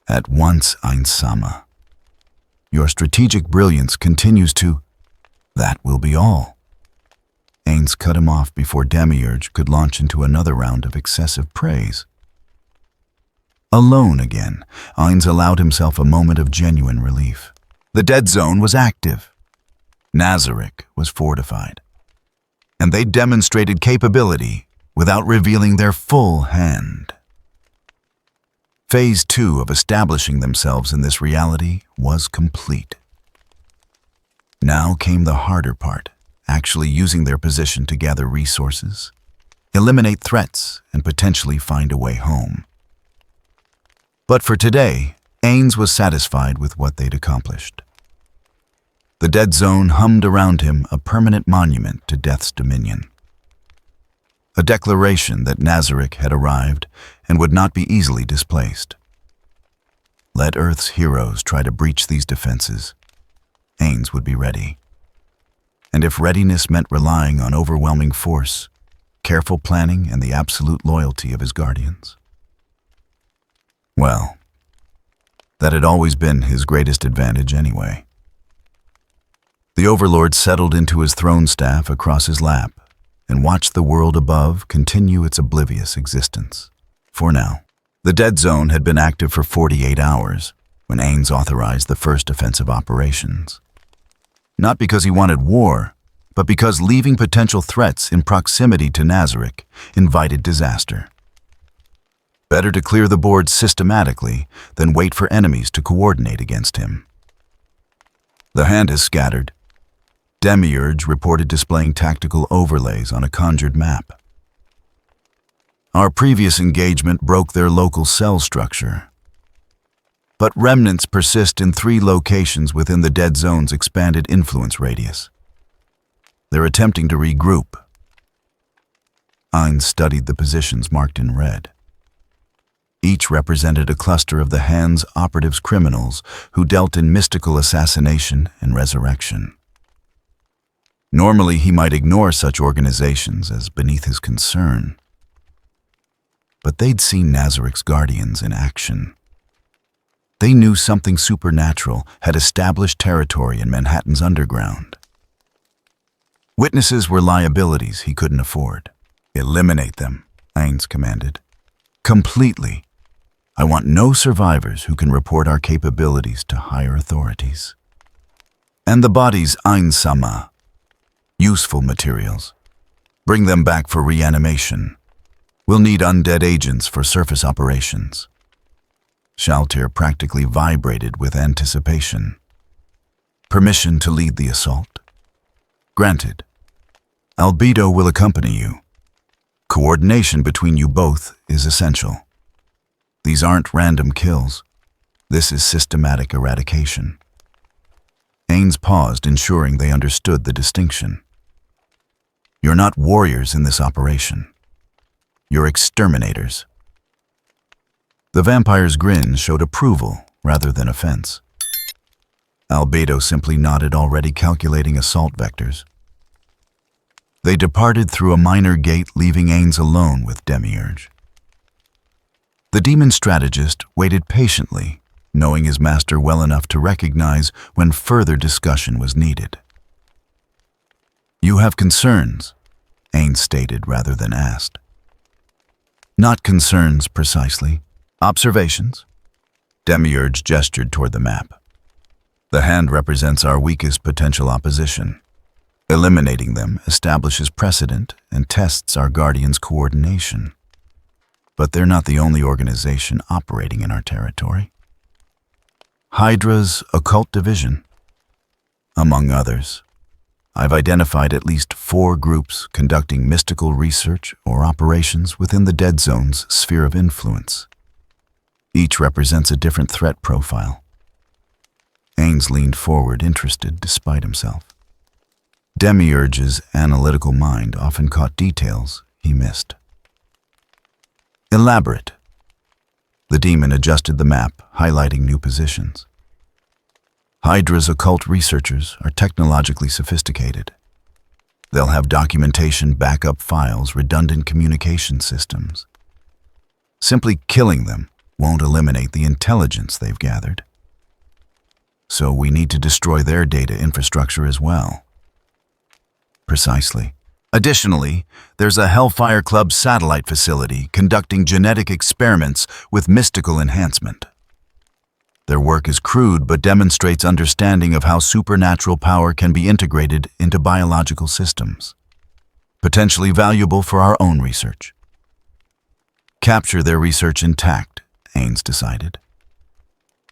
At once, Ainz. Your strategic brilliance continues to... That will be all. Ainz cut him off before Demiurge could launch into another round of excessive praise. Alone again, Ainz allowed himself a moment of genuine relief. The Dead Zone was active. Nazarick was fortified. And they demonstrated capability without revealing their full hand. Phase 2 of establishing themselves in this reality was complete. Now came the harder part, actually using their position to gather resources, eliminate threats, and potentially find a way home. But for today, Ainz was satisfied with what they'd accomplished. The Dead Zone hummed around him, a permanent monument to Death's dominion. A declaration that Nazarick had arrived and would not be easily displaced. Let Earth's heroes try to breach these defenses. Ainz would be ready. And if readiness meant relying on overwhelming force, careful planning, and the absolute loyalty of his guardians. Well, that had always been his greatest advantage anyway. The Overlord settled into his throne staff across his lap and watched the world above continue its oblivious existence. For now, the Dead Zone had been active for 48 hours when Ainz authorized the first offensive operations. Not because he wanted war, but because leaving potential threats in proximity to Nazarick invited disaster. Better to clear the board systematically than wait for enemies to coordinate against him. The hand is scattered. Demiurge reported displaying tactical overlays on a conjured map. Our previous engagement broke their local cell structure. But remnants persist in 3 locations within the Dead Zone's expanded influence radius. They're attempting to regroup. Ainz studied the positions marked in red. Each represented a cluster of the Hand's operatives' criminals who dealt in mystical assassination and resurrection. Normally, he might ignore such organizations as beneath his concern. But they'd seen Nazarick's guardians in action. They knew something supernatural had established territory in Manhattan's underground. Witnesses were liabilities he couldn't afford. Eliminate them, Ainz commanded. Completely. I want no survivors who can report our capabilities to higher authorities. And the bodies, Ainz. Useful materials. Bring them back for reanimation. We'll need undead agents for surface operations. Shaltir practically vibrated with anticipation. Permission to lead the assault? Granted. Albedo will accompany you. Coordination between you both is essential. These aren't random kills. This is systematic eradication. Ainz paused, ensuring they understood the distinction. You're not warriors in this operation. You're exterminators. The vampire's grin showed approval rather than offense. Albedo simply nodded, already calculating assault vectors. They departed through a minor gate, leaving Ainz alone with Demiurge. The demon strategist waited patiently, knowing his master well enough to recognize when further discussion was needed. You have concerns, Ainz stated rather than asked. Not concerns precisely. Observations? Demiurge gestured toward the map. The hand represents our weakest potential opposition. Eliminating them establishes precedent and tests our guardians' coordination. But they're not the only organization operating in our territory. Hydra's occult division, among others. I've identified at least 4 groups conducting mystical research or operations within the Dead Zone's sphere of influence. Each represents a different threat profile. Ainz leaned forward, interested despite himself. Demiurge's analytical mind often caught details he missed. Elaborate. The demon adjusted the map, highlighting new positions. Hydra's occult researchers are technologically sophisticated. They'll have documentation, backup files, redundant communication systems. Simply killing them won't eliminate the intelligence they've gathered. So we need to destroy their data infrastructure as well. Precisely. Additionally, there's a Hellfire Club satellite facility conducting genetic experiments with mystical enhancement. Their work is crude but demonstrates understanding of how supernatural power can be integrated into biological systems. Potentially valuable for our own research. Capture their research intact, Ainz decided.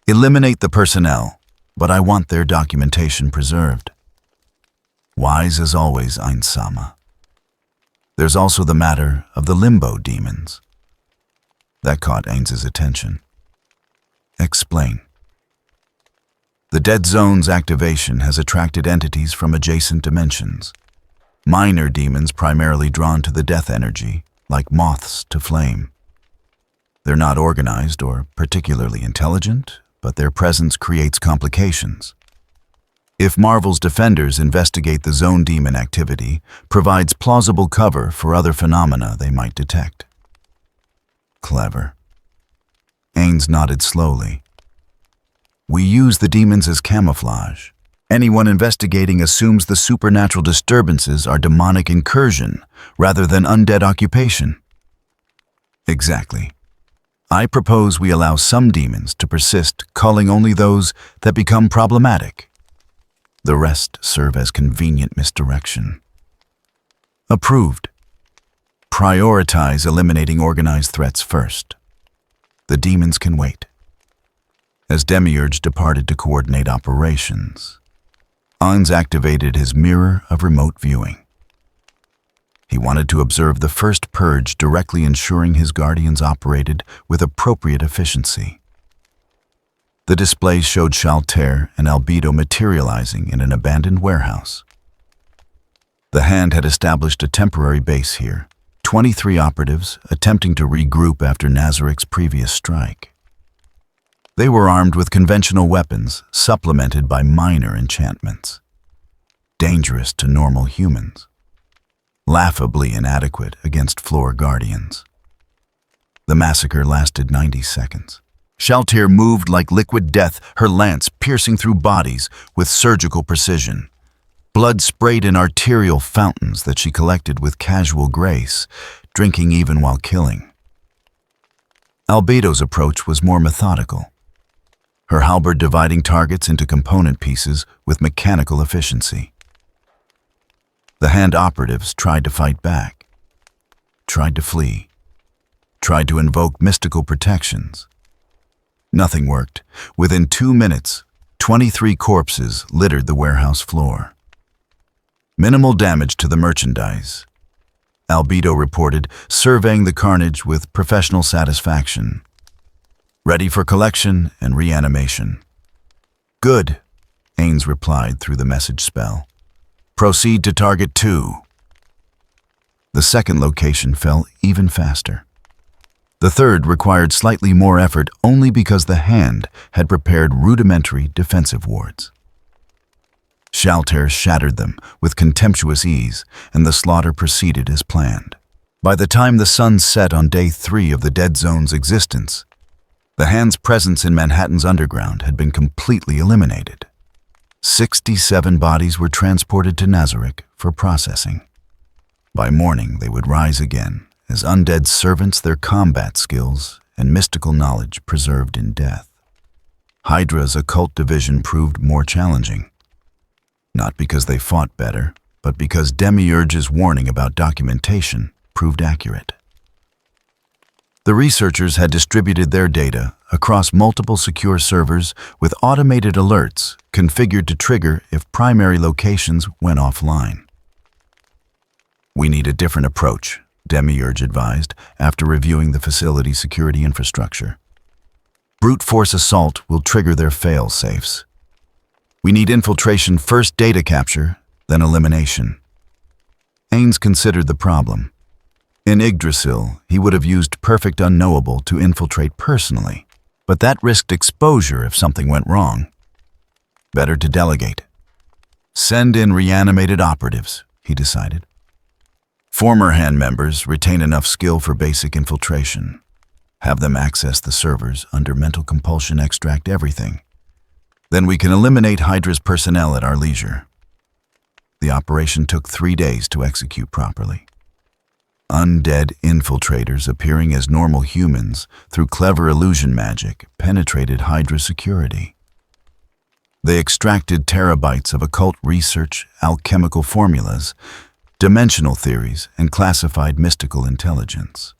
Eliminate the personnel, but I want their documentation preserved. Wise as always, Ainz-sama. There's also the matter of the limbo demons. That caught Ainz's attention. Explain. The Dead Zone's activation has attracted entities from adjacent dimensions. Minor demons primarily drawn to the death energy, like moths to flame. They're not organized or particularly intelligent, but their presence creates complications. If Marvel's defenders investigate the zone demon activity, provides plausible cover for other phenomena they might detect. Clever. Ainz nodded slowly. We use the demons as camouflage. Anyone investigating assumes the supernatural disturbances are demonic incursion rather than undead occupation. Exactly. I propose we allow some demons to persist, culling only those that become problematic. The rest serve as convenient misdirection. Approved. Prioritize eliminating organized threats first. The demons can wait. As Demiurge departed to coordinate operations, Ainz activated his mirror of remote viewing. He wanted to observe the first purge, directly ensuring his guardians operated with appropriate efficiency. The display showed Shaltir and Albedo materializing in an abandoned warehouse. The Hand had established a temporary base here, 23 operatives attempting to regroup after Nazarik's previous strike. They were armed with conventional weapons, supplemented by minor enchantments. Dangerous to normal humans. Laughably inadequate against floor guardians. The massacre lasted 90 seconds. Shaltir moved like liquid death, her lance piercing through bodies with surgical precision. Blood sprayed in arterial fountains that she collected with casual grace, drinking even while killing. Albedo's approach was more methodical, her halberd dividing targets into component pieces with mechanical efficiency. The Hand operatives tried to fight back, tried to flee, tried to invoke mystical protections. Nothing worked. Within 2 minutes, 23 corpses littered the warehouse floor. Minimal damage to the merchandise. Albedo reported, surveying the carnage with professional satisfaction. Ready for collection and reanimation. Good, Ainz replied through the message spell. Proceed to target 2. The second location fell even faster. The third required slightly more effort only because the hand had prepared rudimentary defensive wards. Shalter shattered them with contemptuous ease, and the slaughter proceeded as planned. By the time the sun set on day 3 of the Dead Zone's existence, the hand's presence in Manhattan's underground had been completely eliminated. 67 bodies were transported to Nazarick for processing. By morning, they would rise again, as undead servants, their combat skills and mystical knowledge preserved in death. Hydra's occult division proved more challenging. Not because they fought better, but because Demiurge's warning about documentation proved accurate. The researchers had distributed their data across multiple secure servers with automated alerts configured to trigger if primary locations went offline. We need a different approach, Demiurge advised after reviewing the facility's security infrastructure. Brute force assault will trigger their fail-safes. We need infiltration first, data capture, then elimination. Ainz considered the problem. In Yggdrasil, he would have used Perfect Unknowable to infiltrate personally, but that risked exposure if something went wrong. Better to delegate. Send in reanimated operatives, he decided. Former hand members retain enough skill for basic infiltration. Have them access the servers under mental compulsion, extract everything. Then we can eliminate Hydra's personnel at our leisure. The operation took 3 days to execute properly. Undead infiltrators appearing as normal humans through clever illusion magic penetrated Hydra's security. They extracted terabytes of occult research, alchemical formulas, dimensional theories, and classified mystical intelligence.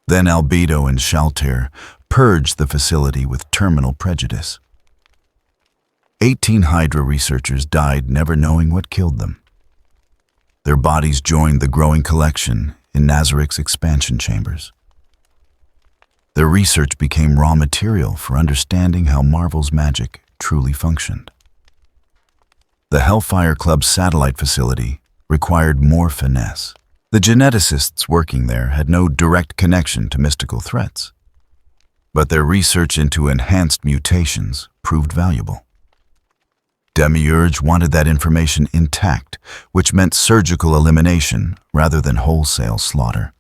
Then Albedo and Shalter purged the facility with terminal prejudice. 18 Hydra researchers died never knowing what killed them. Their bodies joined the growing collection in Nazarick's expansion chambers. Their research became raw material for understanding how Marvel's magic truly functioned. The Hellfire Club's satellite facility required more finesse. The geneticists working there had no direct connection to mystical threats, but their research into enhanced mutations proved valuable. Demiurge wanted that information intact, which meant surgical elimination rather than wholesale slaughter.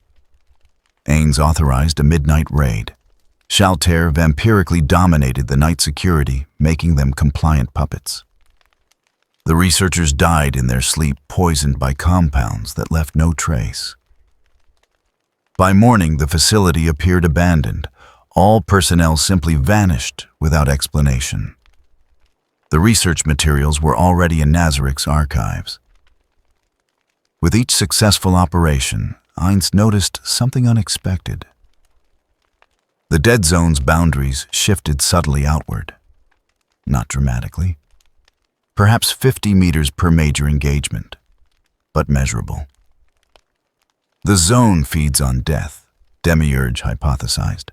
Ainz authorized a midnight raid. Shalter vampirically dominated the night security, making them compliant puppets. The researchers died in their sleep, poisoned by compounds that left no trace. By morning, the facility appeared abandoned. All personnel simply vanished without explanation. The research materials were already in Nazarick's archives. With each successful operation, Ainz noticed something unexpected. The Dead Zone's boundaries shifted subtly outward. Not dramatically. Perhaps 50 meters per major engagement, but measurable. The zone feeds on death, Demiurge hypothesized.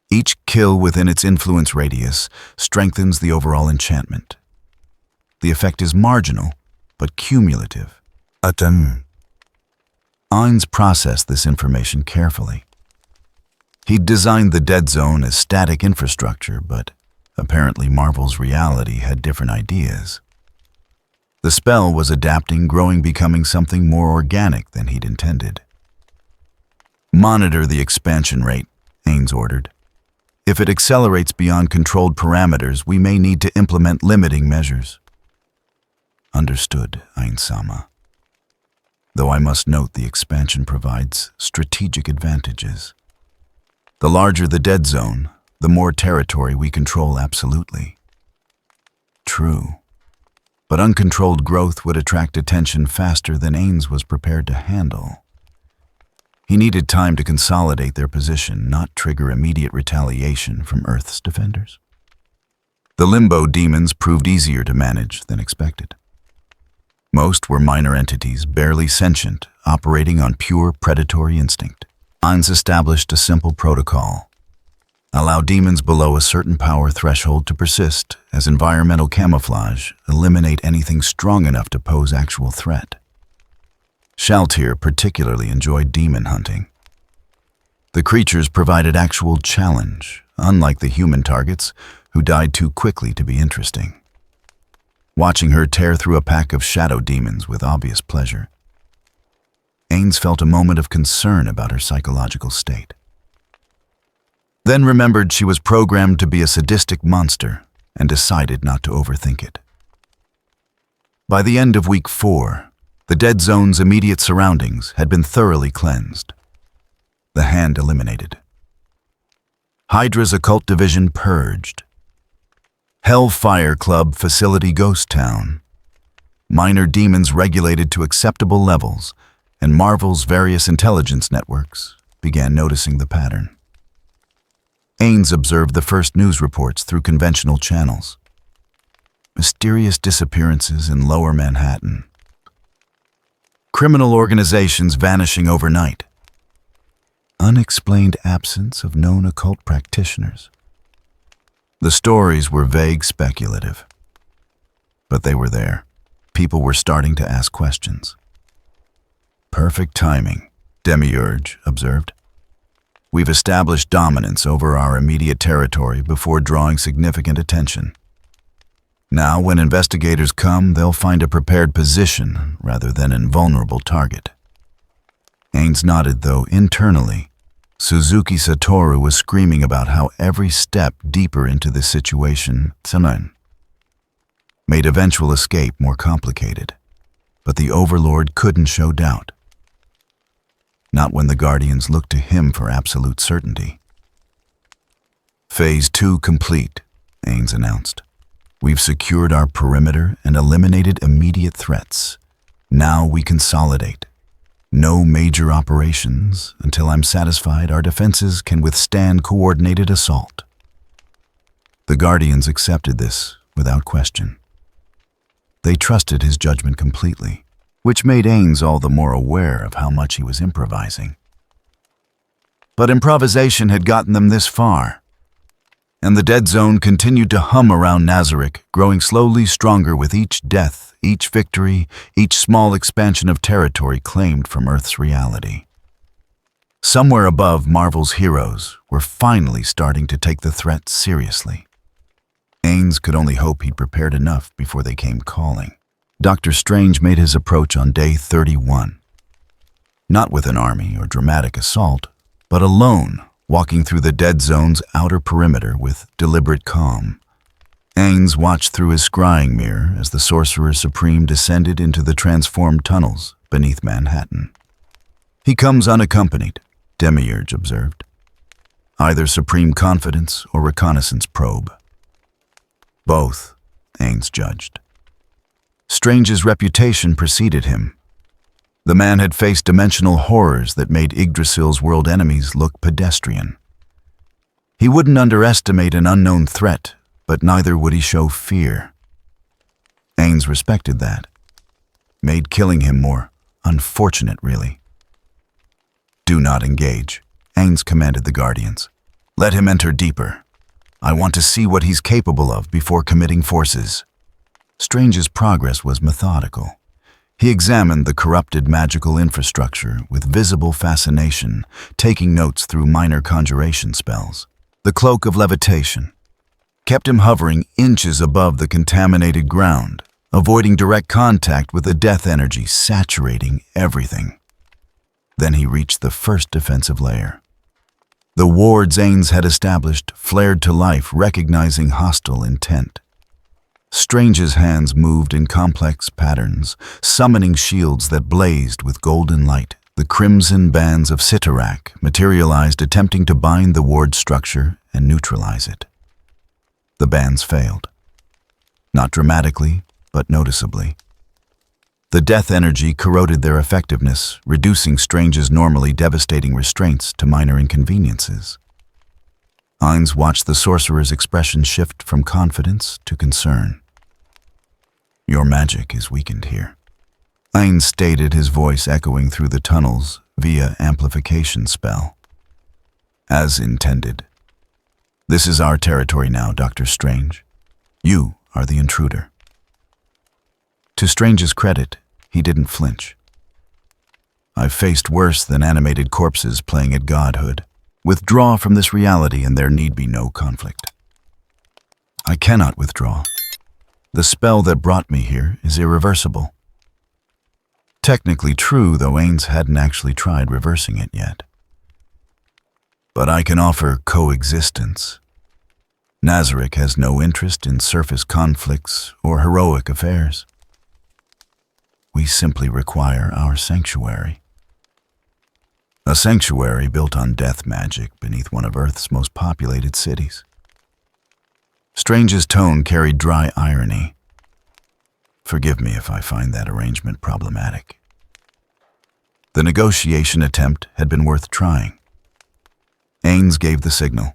Each kill within its influence radius strengthens the overall enchantment. The effect is marginal, but cumulative. Ainz processed this information carefully. He'd designed the Dead Zone as static infrastructure, but apparently Marvel's reality had different ideas. The spell was adapting, growing, becoming something more organic than he'd intended. Monitor the expansion rate, Ainz ordered. If it accelerates beyond controlled parameters, we may need to implement limiting measures. Understood, Ainz-sama. Though I must note the expansion provides strategic advantages. The larger the Dead Zone, the more territory we control absolutely. True. But uncontrolled growth would attract attention faster than Ainz was prepared to handle. He needed time to consolidate their position, not trigger immediate retaliation from Earth's defenders. The limbo demons proved easier to manage than expected. Most were minor entities, barely sentient, operating on pure predatory instinct. Ainz established a simple protocol. Allow demons below a certain power threshold to persist as environmental camouflage, eliminate anything strong enough to pose actual threat. Shaltir particularly enjoyed demon hunting. The creatures provided actual challenge, unlike the human targets, who died too quickly to be interesting. Watching her tear through a pack of shadow demons with obvious pleasure, Ainz felt a moment of concern about her psychological state. Then remembered she was programmed to be a sadistic monster and decided not to overthink it. By the end of week 4, the dead zone's immediate surroundings had been thoroughly cleansed. The Hand eliminated. Hydra's occult division purged. Hellfire Club facility ghost town. Minor demons regulated to acceptable levels, and Marvel's various intelligence networks began noticing the pattern. Ainz observed the first news reports through conventional channels. Mysterious disappearances in Lower Manhattan. Criminal organizations vanishing overnight. Unexplained absence of known occult practitioners. The stories were vague, speculative. But they were there. People were starting to ask questions. Perfect timing, Demiurge observed. We've established dominance over our immediate territory before drawing significant attention. Now, when investigators come, they'll find a prepared position rather than an invulnerable target. Ainz nodded, though internally, Suzuki Satoru was screaming about how every step deeper into this situation, made eventual escape more complicated. But the Overlord couldn't show doubt. Not when the Guardians looked to him for absolute certainty. Phase 2 complete, Ainz announced. We've secured our perimeter and eliminated immediate threats. Now we consolidate. No major operations until I'm satisfied our defenses can withstand coordinated assault. The Guardians accepted this without question. They trusted his judgment completely, which made Ainz all the more aware of how much he was improvising. But improvisation had gotten them this far, and the dead zone continued to hum around Nazarick, growing slowly stronger with each death, each victory, each small expansion of territory claimed from Earth's reality. Somewhere above, Marvel's heroes were finally starting to take the threat seriously. Ainz could only hope he'd prepared enough before they came calling. Dr. Strange made his approach on day 31. Not with an army or dramatic assault, but alone, walking through the dead zone's outer perimeter with deliberate calm. Ainz watched through his scrying mirror as the Sorcerer Supreme descended into the transformed tunnels beneath Manhattan. He comes unaccompanied, Demiurge observed. Either supreme confidence or reconnaissance probe. Both, Ainz judged. Strange's reputation preceded him. The man had faced dimensional horrors that made Yggdrasil's world enemies look pedestrian. He wouldn't underestimate an unknown threat, but neither would he show fear. Ainz respected that. Made killing him more unfortunate, really. Do not engage, Ainz commanded the Guardians. Let him enter deeper. I want to see what he's capable of before committing forces. Strange's progress was methodical. He examined the corrupted magical infrastructure with visible fascination, taking notes through minor conjuration spells. The cloak of levitation kept him hovering inches above the contaminated ground, avoiding direct contact with the death energy saturating everything. Then he reached the first defensive layer. The wards Ainz had established flared to life, recognizing hostile intent. Strange's hands moved in complex patterns, summoning shields that blazed with golden light. The crimson bands of Sitarak materialized, attempting to bind the ward structure and neutralize it. The bands failed. Not dramatically, but noticeably. The death energy corroded their effectiveness, reducing Strange's normally devastating restraints to minor inconveniences. Ainz watched the sorcerer's expression shift from confidence to concern. "Your magic is weakened here," Ainz stated, his voice echoing through the tunnels via amplification spell. "As intended. This is our territory now, Dr. Strange. You are the intruder." To Strange's credit, he didn't flinch. "I've faced worse than animated corpses playing at godhood. Withdraw from this reality and there need be no conflict." "I cannot withdraw. The spell that brought me here is irreversible." Technically true, though Ainz hadn't actually tried reversing it yet. "But I can offer coexistence. Nazarick has no interest in surface conflicts or heroic affairs. We simply require our sanctuary. A sanctuary built on death magic beneath one of Earth's most populated cities." Strange's tone carried dry irony. "Forgive me if I find that arrangement problematic." The negotiation attempt had been worth trying. Ainz gave the signal.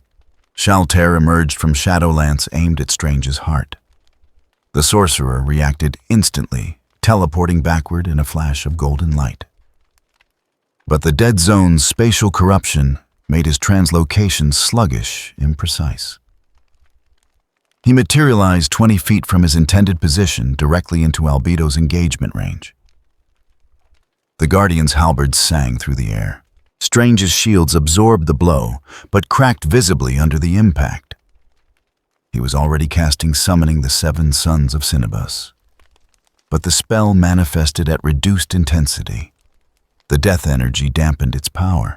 Shalter emerged from Shadowlance aimed at Strange's heart. The sorcerer reacted instantly, teleporting backward in a flash of golden light. But the dead zone's spatial corruption made his translocation sluggish, imprecise. He materialized 20 feet from his intended position directly into Albedo's engagement range. The Guardian's halberds sang through the air. Strange's shields absorbed the blow, but cracked visibly under the impact. He was already casting Summoning the Seven Sons of Cinnabus. But the spell manifested at reduced intensity. The death energy dampened its power.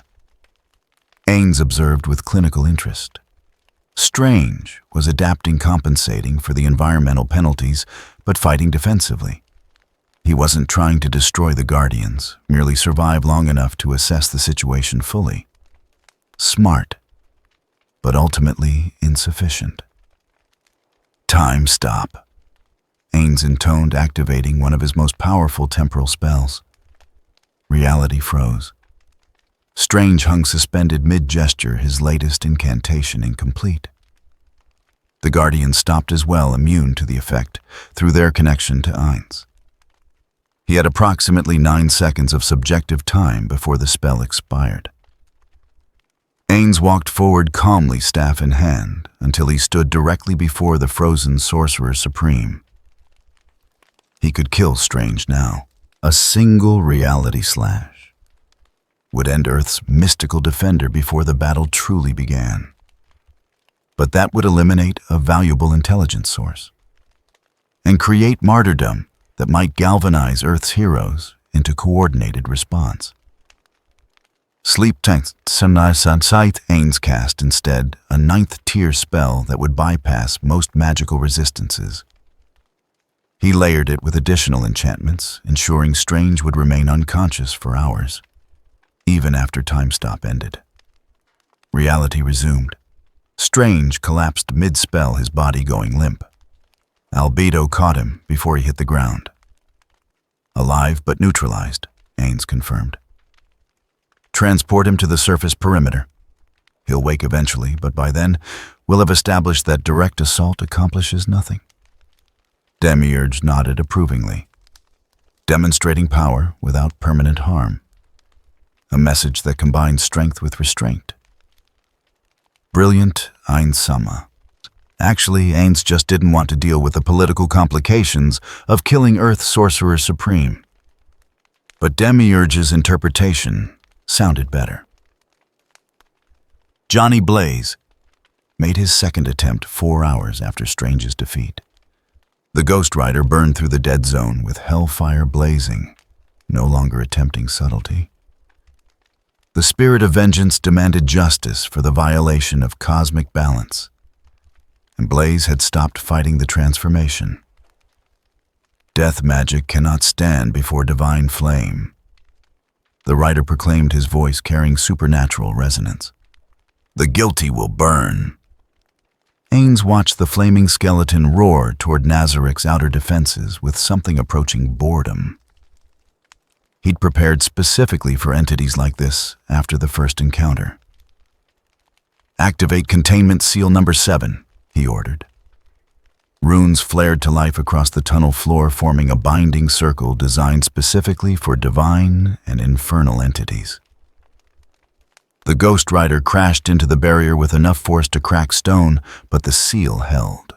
Ainz observed with clinical interest. Strange was adapting, compensating for the environmental penalties, but fighting defensively. He wasn't trying to destroy the Guardians, merely survive long enough to assess the situation fully. Smart, but ultimately insufficient. "Time stop," Ainz intoned, activating one of his most powerful temporal spells. Reality froze. Strange hung suspended mid-gesture, his latest incantation incomplete. The Guardians stopped as well, immune to the effect, through their connection to Ainz. He had approximately 9 seconds of subjective time before the spell expired. Ainz walked forward calmly, staff in hand, until he stood directly before the frozen Sorcerer Supreme. He could kill Strange now. A single reality slash would end Earth's mystical defender before the battle truly began. But that would eliminate a valuable intelligence source and create martyrdom that might galvanize Earth's heroes into coordinated response. Sleep Tank Sunsight Ainz cast instead a 9th-tier spell that would bypass most magical resistances. He layered it with additional enchantments, ensuring Strange would remain unconscious for hours, even after time stop ended. Reality resumed. Strange collapsed mid-spell, his body going limp. Albedo caught him before he hit the ground. "Alive but neutralized," Ainz confirmed. "Transport him to the surface perimeter. He'll wake eventually, but by then, we'll have established that direct assault accomplishes nothing." Demiurge nodded approvingly. Demonstrating power without permanent harm. A message that combines strength with restraint. Brilliant Ainz Sama. Actually, Ainz just didn't want to deal with the political complications of killing Earth's Sorcerer Supreme. But Demiurge's interpretation sounded better. Johnny Blaze made his second attempt 4 hours after Strange's defeat. The Ghost Rider burned through the dead zone with hellfire blazing, no longer attempting subtlety. The spirit of vengeance demanded justice for the violation of cosmic balance, and Blaze had stopped fighting the transformation. Death magic cannot stand before divine flame. The rider proclaimed, his voice carrying supernatural resonance. "The guilty will burn." Ainz watched the flaming skeleton roar toward Nazarick's outer defenses with something approaching boredom. He'd prepared specifically for entities like this after the first encounter. "Activate containment seal number 7, he ordered. Runes flared to life across the tunnel floor, forming a binding circle designed specifically for divine and infernal entities. The Ghost Rider crashed into the barrier with enough force to crack stone, but the seal held.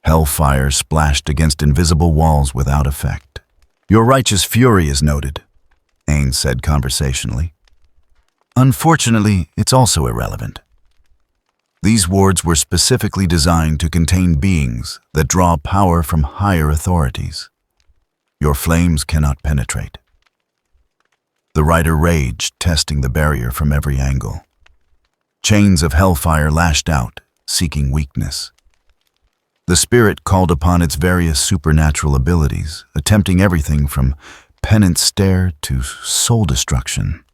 Hellfire splashed against invisible walls without effect. "Your righteous fury is noted," Ainz said conversationally. "Unfortunately, it's also irrelevant. These wards were specifically designed to contain beings that draw power from higher authorities. Your flames cannot penetrate." The rider raged, testing the barrier from every angle. Chains of hellfire lashed out, seeking weakness. The spirit called upon its various supernatural abilities, attempting everything from penance stare to soul destruction.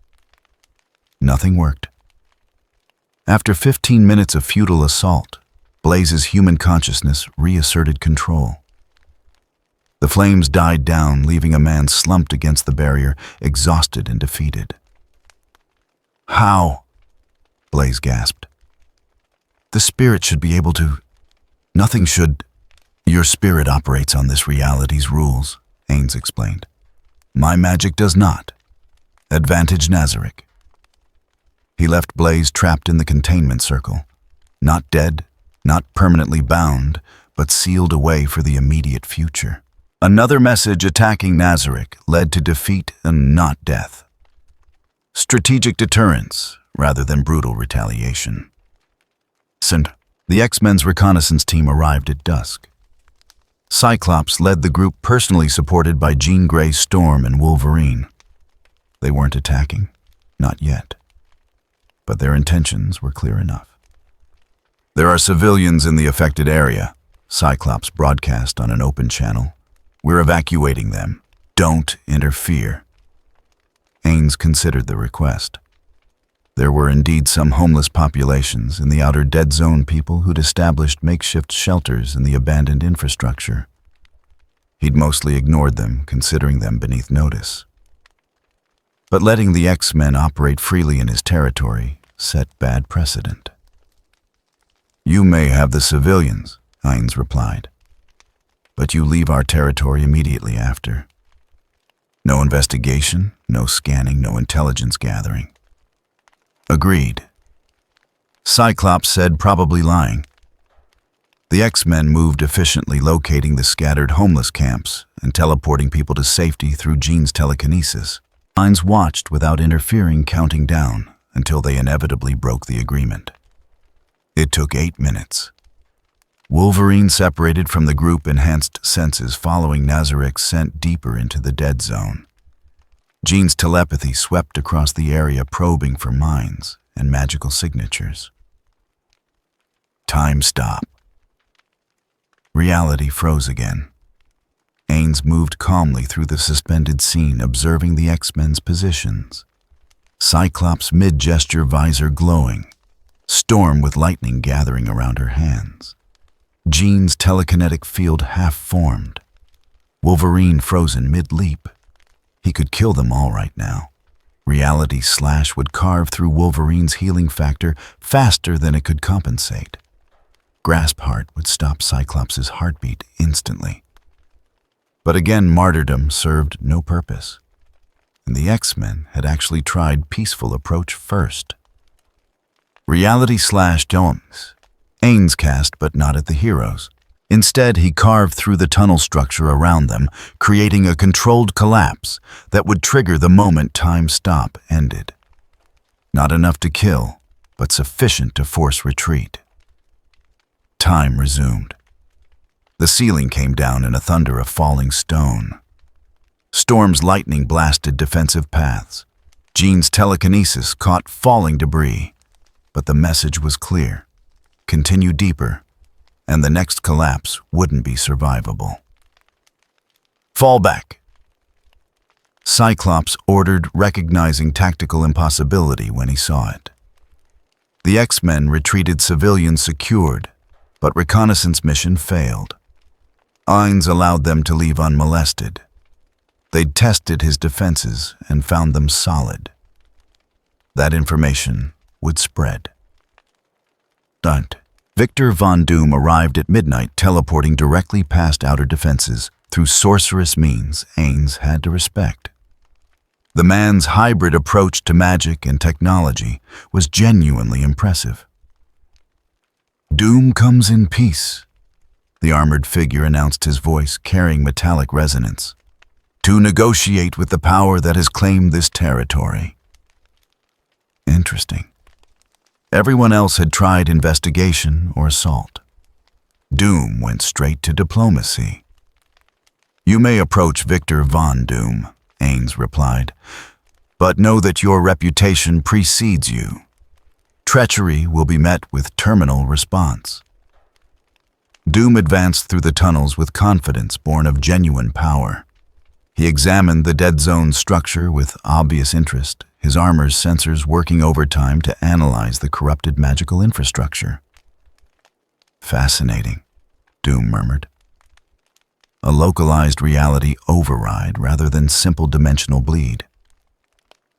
Nothing worked. After 15 minutes of futile assault, Blaze's human consciousness reasserted control. The flames died down, leaving a man slumped against the barrier, exhausted and defeated. "How?" Blaze gasped. "The spirit should be able to... Nothing should... Your spirit operates on this reality's rules," Ainz explained. "My magic does not. Advantage Nazarick." He left Blaze trapped in the containment circle, not dead, not permanently bound, but sealed away for the immediate future. Another message attacking Nazarick led to defeat and not death. Strategic deterrence rather than brutal retaliation. The X-Men's reconnaissance team arrived at dusk. Cyclops led the group, personally supported by Jean Grey, Storm, and Wolverine. They weren't attacking, not yet. But their intentions were clear enough. "There are civilians in the affected area," Cyclops broadcast on an open channel. "We're evacuating them. Don't interfere." Ainz considered the request. There were indeed some homeless populations in the outer dead zone, people who'd established makeshift shelters in the abandoned infrastructure. He'd mostly ignored them, considering them beneath notice. But letting the X-Men operate freely in his territory set bad precedent. "You may have the civilians," Ainz replied, "but you leave our territory immediately after. No investigation, no scanning, no intelligence gathering." "Agreed." Cyclops said, probably lying. The X-Men moved efficiently, locating the scattered homeless camps and teleporting people to safety through Jean's telekinesis. Ainz watched without interfering, counting down until they inevitably broke the agreement. It took 8 minutes. Wolverine separated from the group, enhanced senses following Nazarick's scent deeper into the dead zone. Jean's telepathy swept across the area, probing for minds and magical signatures. Time stop. Reality froze again. Ainz moved calmly through the suspended scene, observing the X-Men's positions. Cyclops' mid-gesture visor glowing, Storm with lightning gathering around her hands. Jean's telekinetic field half-formed. Wolverine frozen mid-leap. He could kill them all right now. Reality's slash would carve through Wolverine's healing factor faster than it could compensate. Grasp Heart would stop Cyclops' heartbeat instantly. But again, martyrdom served no purpose. And the X-Men had actually tried peaceful approach first. Reality slash domes. Ainz cast, but not at the heroes. Instead, he carved through the tunnel structure around them, creating a controlled collapse that would trigger the moment time stop ended. Not enough to kill, but sufficient to force retreat. Time resumed. The ceiling came down in a thunder of falling stone. Storm's lightning blasted defensive paths. Jean's telekinesis caught falling debris, but the message was clear. Continue deeper, and the next collapse wouldn't be survivable. Fall back. Cyclops ordered, recognizing tactical impossibility when he saw it. The X-Men retreated, civilians secured, but reconnaissance mission failed. Ainz allowed them to leave unmolested. They'd tested his defenses and found them solid. That information would spread. Don't. Victor Von Doom arrived at midnight, teleporting directly past outer defenses through sorcerous means Ainz had to respect. The man's hybrid approach to magic and technology was genuinely impressive. "Doom comes in peace," the armored figure announced, his voice carrying metallic resonance, "to negotiate with the power that has claimed this territory." Interesting. Everyone else had tried investigation or assault. Doom went straight to diplomacy. "You may approach Victor Von Doom," Ainz replied, "but know that your reputation precedes you. Treachery will be met with terminal response." Doom advanced through the tunnels with confidence born of genuine power. He examined the dead zone's structure with obvious interest, his armor's sensors working overtime to analyze the corrupted magical infrastructure. "Fascinating," Doom murmured. "A localized reality override rather than simple dimensional bleed.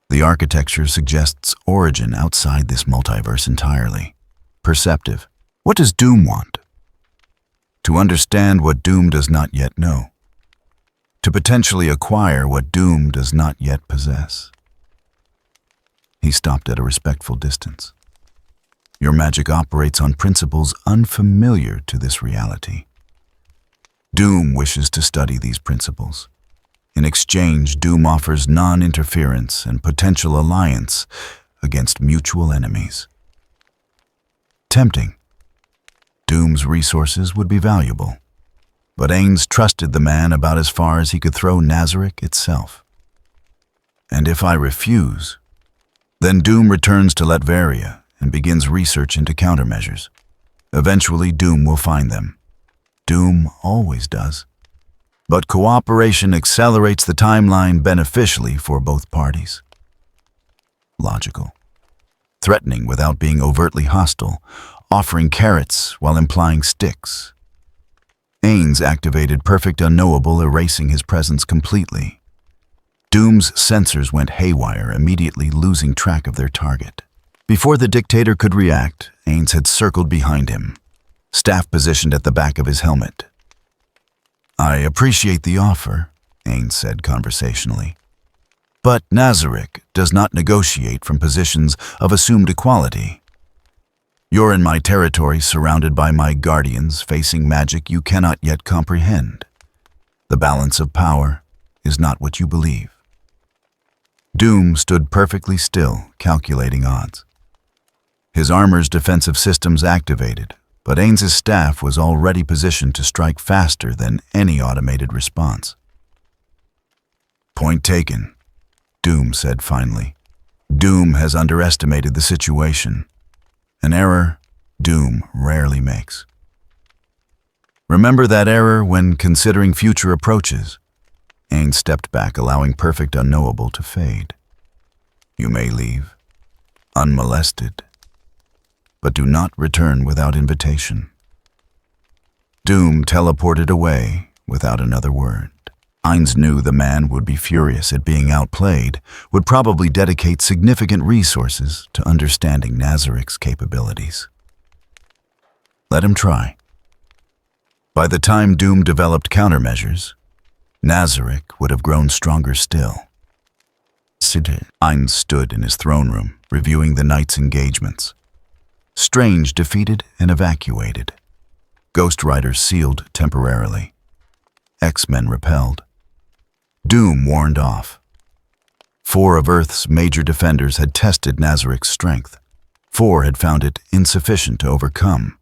The architecture suggests origin outside this multiverse entirely. Perceptive. What does Doom want? To understand what Doom does not yet know. To potentially acquire what Doom does not yet possess." He stopped at a respectful distance. "Your magic operates on principles unfamiliar to this reality. Doom wishes to study these principles. In exchange, Doom offers non-interference and potential alliance against mutual enemies." Tempting. Doom's resources would be valuable, but Ainz trusted the man about as far as he could throw Nazarick itself. "And if I refuse, then Doom returns to Latveria and begins research into countermeasures. Eventually, Doom will find them. Doom always does. But cooperation accelerates the timeline beneficially for both parties." Logical. Threatening without being overtly hostile, offering carrots while implying sticks. Ainz activated Perfect Unknowable, erasing his presence completely. Doom's sensors went haywire, immediately losing track of their target. Before the dictator could react, Ainz had circled behind him, staff positioned at the back of his helmet. "I appreciate the offer," Ainz said conversationally. "But Nazarick does not negotiate from positions of assumed equality. You're in my territory, surrounded by my guardians, facing magic you cannot yet comprehend. The balance of power is not what you believe." Doom stood perfectly still, calculating odds. His armor's defensive systems activated, but Ainz's staff was already positioned to strike faster than any automated response. "Point taken," Doom said finally. "Doom has underestimated the situation. An error Doom rarely makes. Remember that error when considering future approaches." Ainz stepped back, allowing Perfect Unknowable to fade. "You may leave, unmolested, but do not return without invitation." Doom teleported away without another word. Ainz knew the man would be furious at being outplayed, would probably dedicate significant resources to understanding Nazarick's capabilities. Let him try. By the time Doom developed countermeasures, Nazarick would have grown stronger still. Ainz stood in his throne room, reviewing the night's engagements. Strange defeated and evacuated. Ghost Riders sealed temporarily. X-Men repelled. Doom warned off. 4 of Earth's major defenders had tested Nazarick's strength. 4 had found it insufficient to overcome.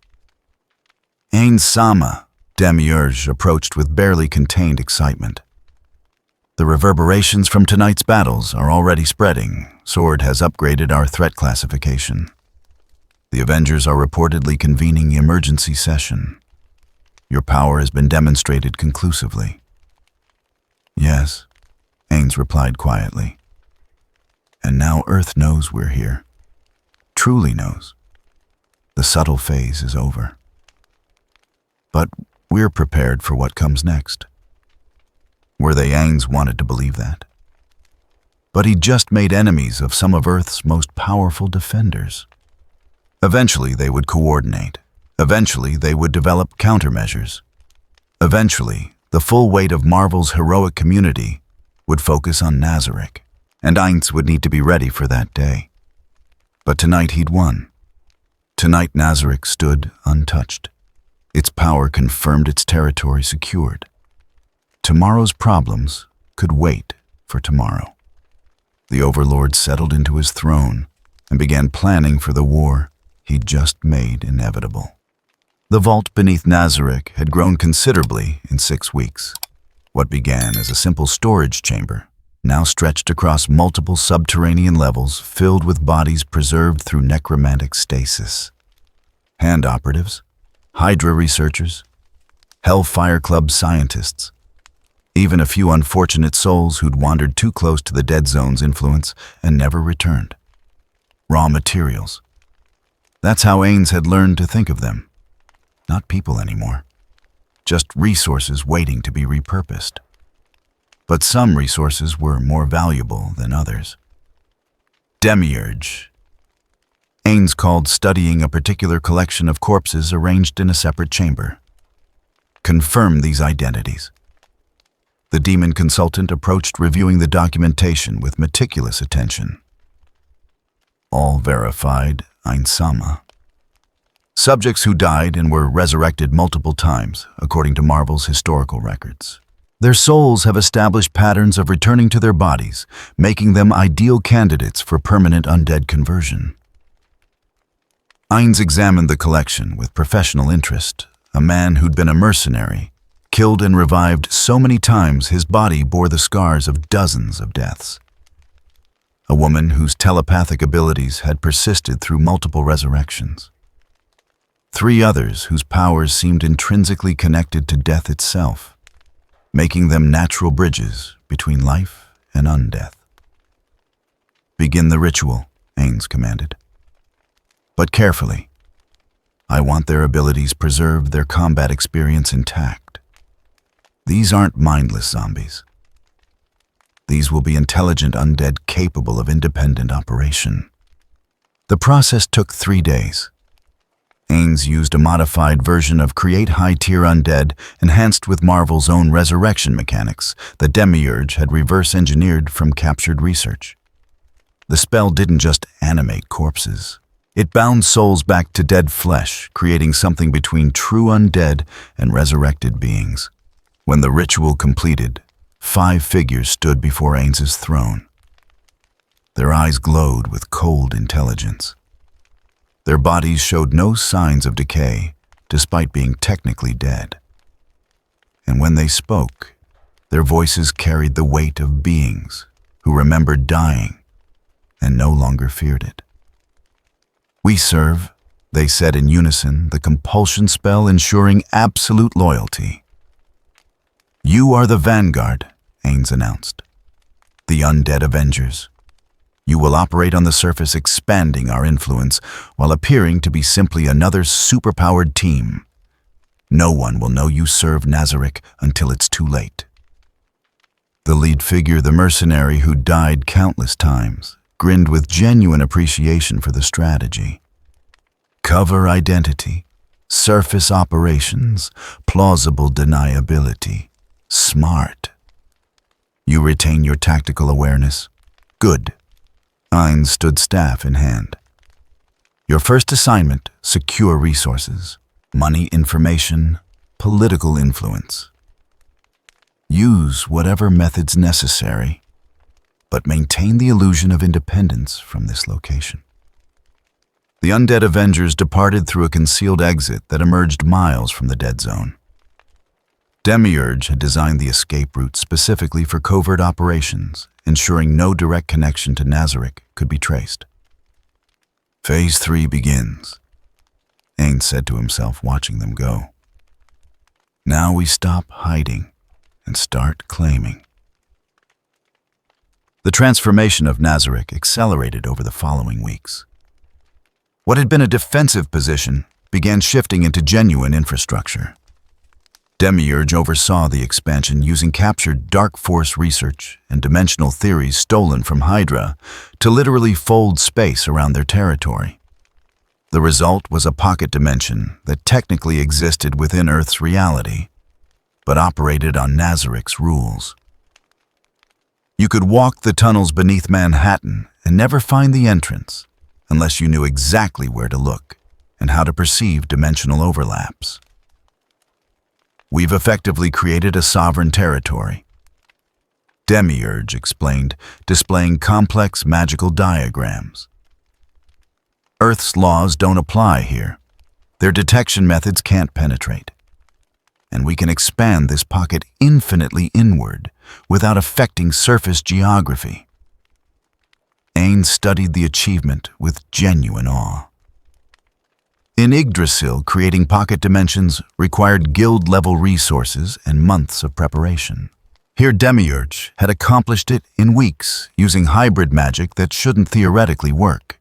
Ainz Sama, Demiurge approached with barely contained excitement. "The reverberations from tonight's battles are already spreading. Sword has upgraded our threat classification. The Avengers are reportedly convening the emergency session. Your power has been demonstrated conclusively." "Yes," Ainz replied quietly. "And now Earth knows we're here. Truly knows. The subtle phase is over. But we're prepared for what comes next. Were they Ainz wanted to believe that? But he'd just made enemies of some of Earth's most powerful defenders. Eventually, they would coordinate. Eventually, they would develop countermeasures. Eventually, the full weight of Marvel's heroic community would focus on Nazarick, and Ainz would need to be ready for that day. But tonight he'd won. Tonight Nazarick stood untouched. Its power confirmed its territory secured. Tomorrow's problems could wait for tomorrow. The Overlord settled into his throne and began planning for the war he'd just made inevitable. The vault beneath Nazarick had grown considerably in 6 weeks. What began as a simple storage chamber now stretched across multiple subterranean levels filled with bodies preserved through necromantic stasis. Hand operatives, Hydra researchers, Hellfire Club scientists, even a few unfortunate souls who'd wandered too close to the Dead Zone's influence and never returned. Raw materials. That's how Ainz had learned to think of them. Not people anymore. Just resources waiting to be repurposed. But some resources were more valuable than others. Demiurge. Ainz called studying a particular collection of corpses arranged in a separate chamber. Confirm these identities. The demon consultant approached reviewing the documentation with meticulous attention. All verified Ainsama. Subjects who died and were resurrected multiple times, according to Marvel's historical records. Their souls have established patterns of returning to their bodies, making them ideal candidates for permanent undead conversion. Ainz examined the collection with professional interest. A man who'd been a mercenary, killed and revived so many times his body bore the scars of dozens of deaths. A woman whose telepathic abilities had persisted through multiple resurrections. 3 others whose powers seemed intrinsically connected to death itself, making them natural bridges between life and undeath. Begin the ritual, Ainz commanded. But carefully. I want their abilities preserved, their combat experience intact. These aren't mindless zombies. These will be intelligent undead capable of independent operation. The process took 3 days. Ainz used a modified version of Create High-Tier Undead, enhanced with Marvel's own resurrection mechanics that Demiurge had reverse-engineered from captured research. The spell didn't just animate corpses. It bound souls back to dead flesh, creating something between true undead and resurrected beings. When the ritual completed, 5 figures stood before Ainz's throne. Their eyes glowed with cold intelligence. Their bodies showed no signs of decay, despite being technically dead. And when they spoke, their voices carried the weight of beings who remembered dying and no longer feared it. We serve, they said in unison, the compulsion spell ensuring absolute loyalty. You are the vanguard, Ainz announced. The Undead Avengers. You will operate on the surface, expanding our influence while appearing to be simply another superpowered team. No one will know you serve Nazarick until it's too late. The lead figure, the mercenary who died countless times, grinned with genuine appreciation for the strategy. Cover identity, surface operations, plausible deniability. Smart. You retain your tactical awareness. Good. Ainz stood staff in hand. Your first assignment, secure resources, money, information, political influence. Use whatever methods necessary, but maintain the illusion of independence from this location. The Undead Avengers departed through a concealed exit that emerged miles from the Dead Zone. Demiurge had designed the escape route specifically for covert operations, ensuring no direct connection to Nazarick could be traced. Phase 3 begins, Ainz said to himself, watching them go. Now we stop hiding and start claiming. The transformation of Nazarick accelerated over the following weeks. What had been a defensive position began shifting into genuine infrastructure. Demiurge oversaw the expansion using captured dark force research and dimensional theories stolen from Hydra to literally fold space around their territory. The result was a pocket dimension that technically existed within Earth's reality, but operated on Nazaric's rules. You could walk the tunnels beneath Manhattan and never find the entrance unless you knew exactly where to look and how to perceive dimensional overlaps. We've effectively created a sovereign territory. Demiurge explained, displaying complex magical diagrams. Earth's laws don't apply here. Their detection methods can't penetrate. And we can expand this pocket infinitely inward without affecting surface geography. Ainz studied the achievement with genuine awe. In Yggdrasil, creating pocket dimensions required guild-level resources and months of preparation. Here Demiurge had accomplished it in weeks using hybrid magic that shouldn't theoretically work.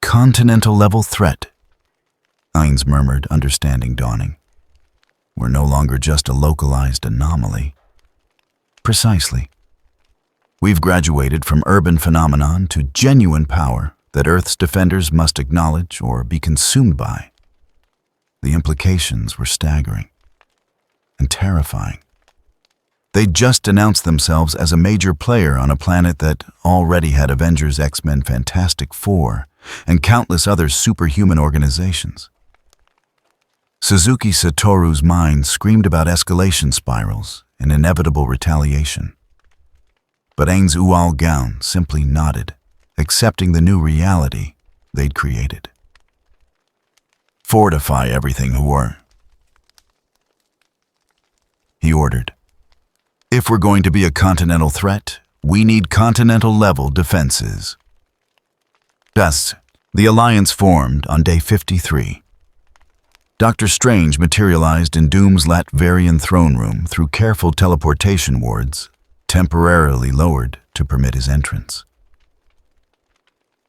Continental-level threat, Ainz murmured, understanding dawning. We're no longer just a localized anomaly. Precisely. We've graduated from urban phenomenon to genuine power that Earth's defenders must acknowledge or be consumed by. The implications were staggering and terrifying. They'd just announced themselves as a major player on a planet that already had Avengers, X-Men, Fantastic Four, and countless other superhuman organizations. Suzuki Satoru's mind screamed about escalation spirals and inevitable retaliation. But Ainz Ooal Gown simply nodded, accepting the new reality they'd created. Fortify everything, Hor, he ordered. If we're going to be a continental threat, we need continental-level defenses. Thus, the Alliance formed on day 53. Dr. Strange materialized in Doom's Latverian throne room through careful teleportation wards, temporarily lowered to permit his entrance.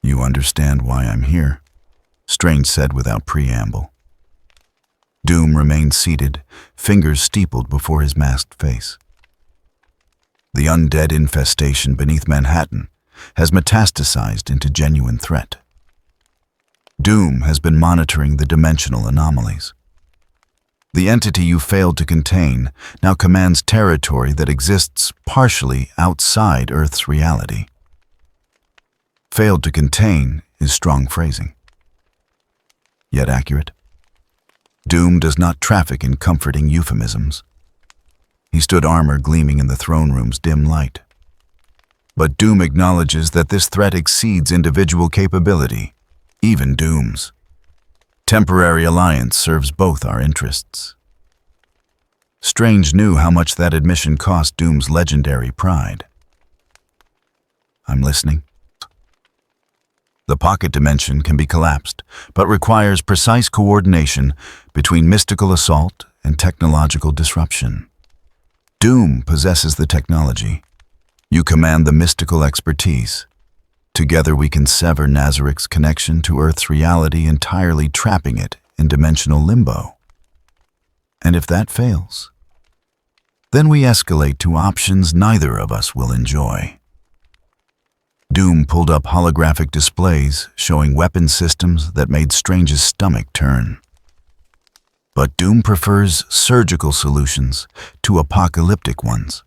You understand why I'm here, Strange said without preamble. Doom remained seated, fingers steepled before his masked face. The undead infestation beneath Manhattan has metastasized into genuine threat. Doom has been monitoring the dimensional anomalies. The entity you failed to contain now commands territory that exists partially outside Earth's reality. Failed to contain is strong phrasing, yet accurate. Doom does not traffic in comforting euphemisms. He stood armor gleaming in the throne room's dim light. But Doom acknowledges that this threat exceeds individual capability, even Doom's. Temporary alliance serves both our interests. Strange knew how much that admission cost Doom's legendary pride. I'm listening. The pocket dimension can be collapsed, but requires precise coordination between mystical assault and technological disruption. Doom possesses the technology. You command the mystical expertise. Together we can sever Nazaric's connection to Earth's reality, entirely trapping it in dimensional limbo. And if that fails, then we escalate to options neither of us will enjoy. Doom pulled up holographic displays showing weapon systems that made Strange's stomach turn. But Doom prefers surgical solutions to apocalyptic ones.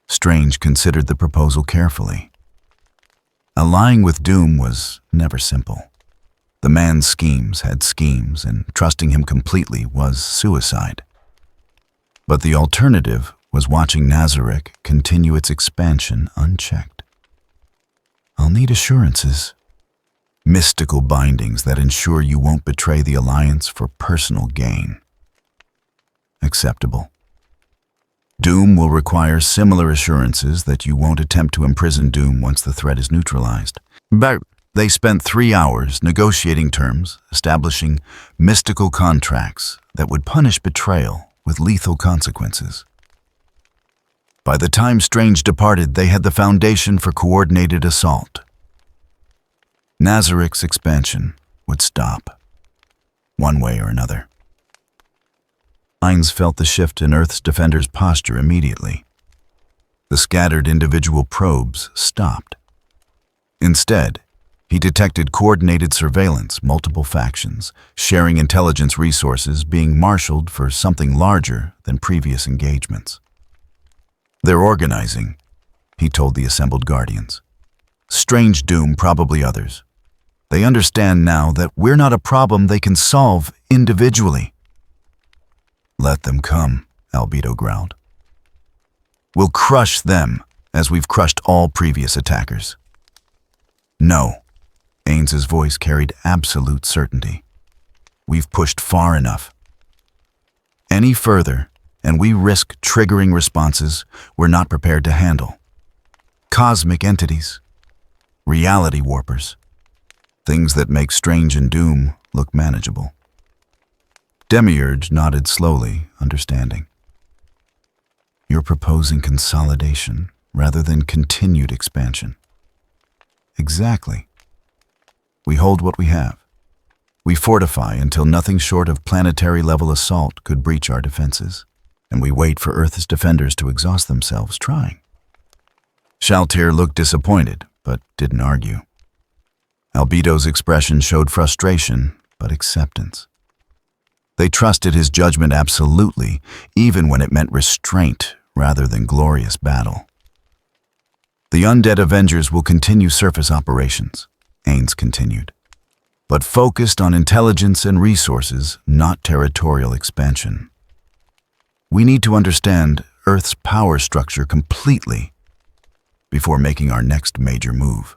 Strange considered the proposal carefully. Allying with Doom was never simple. The man's schemes had schemes, and trusting him completely was suicide. But the alternative was watching Nazarick continue its expansion unchecked. I'll need assurances. Mystical bindings that ensure you won't betray the Alliance for personal gain. Acceptable. Doom will require similar assurances that you won't attempt to imprison Doom once the threat is neutralized. But they spent 3 hours negotiating terms, establishing mystical contracts that would punish betrayal with lethal consequences. By the time Strange departed, they had the foundation for coordinated assault. Nazarick's expansion would stop, one way or another. Ainz felt the shift in Earth's defenders' posture immediately. The scattered individual probes stopped. Instead, he detected coordinated surveillance, multiple factions, sharing intelligence resources being marshaled for something larger than previous engagements. "They're organizing," he told the assembled Guardians. "Strange doom, probably others. They understand now that we're not a problem they can solve individually." "Let them come," Albedo growled. "We'll crush them as we've crushed all previous attackers." "No," Ainz's voice carried absolute certainty. "We've pushed far enough. Any further, and we risk triggering responses we're not prepared to handle. Cosmic entities, reality warpers, things that make Strange and Doom look manageable." Demiurge nodded slowly, understanding. "You're proposing consolidation rather than continued expansion." "Exactly. We hold what we have. We fortify until nothing short of planetary-level assault could breach our defenses, and we wait for Earth's defenders to exhaust themselves trying." Shaltir looked disappointed, but didn't argue. Albedo's expression showed frustration, but acceptance. They trusted his judgment absolutely, even when it meant restraint rather than glorious battle. "The Undead Avengers will continue surface operations," Ainz continued, "but focused on intelligence and resources, not territorial expansion. We need to understand Earth's power structure completely before making our next major move."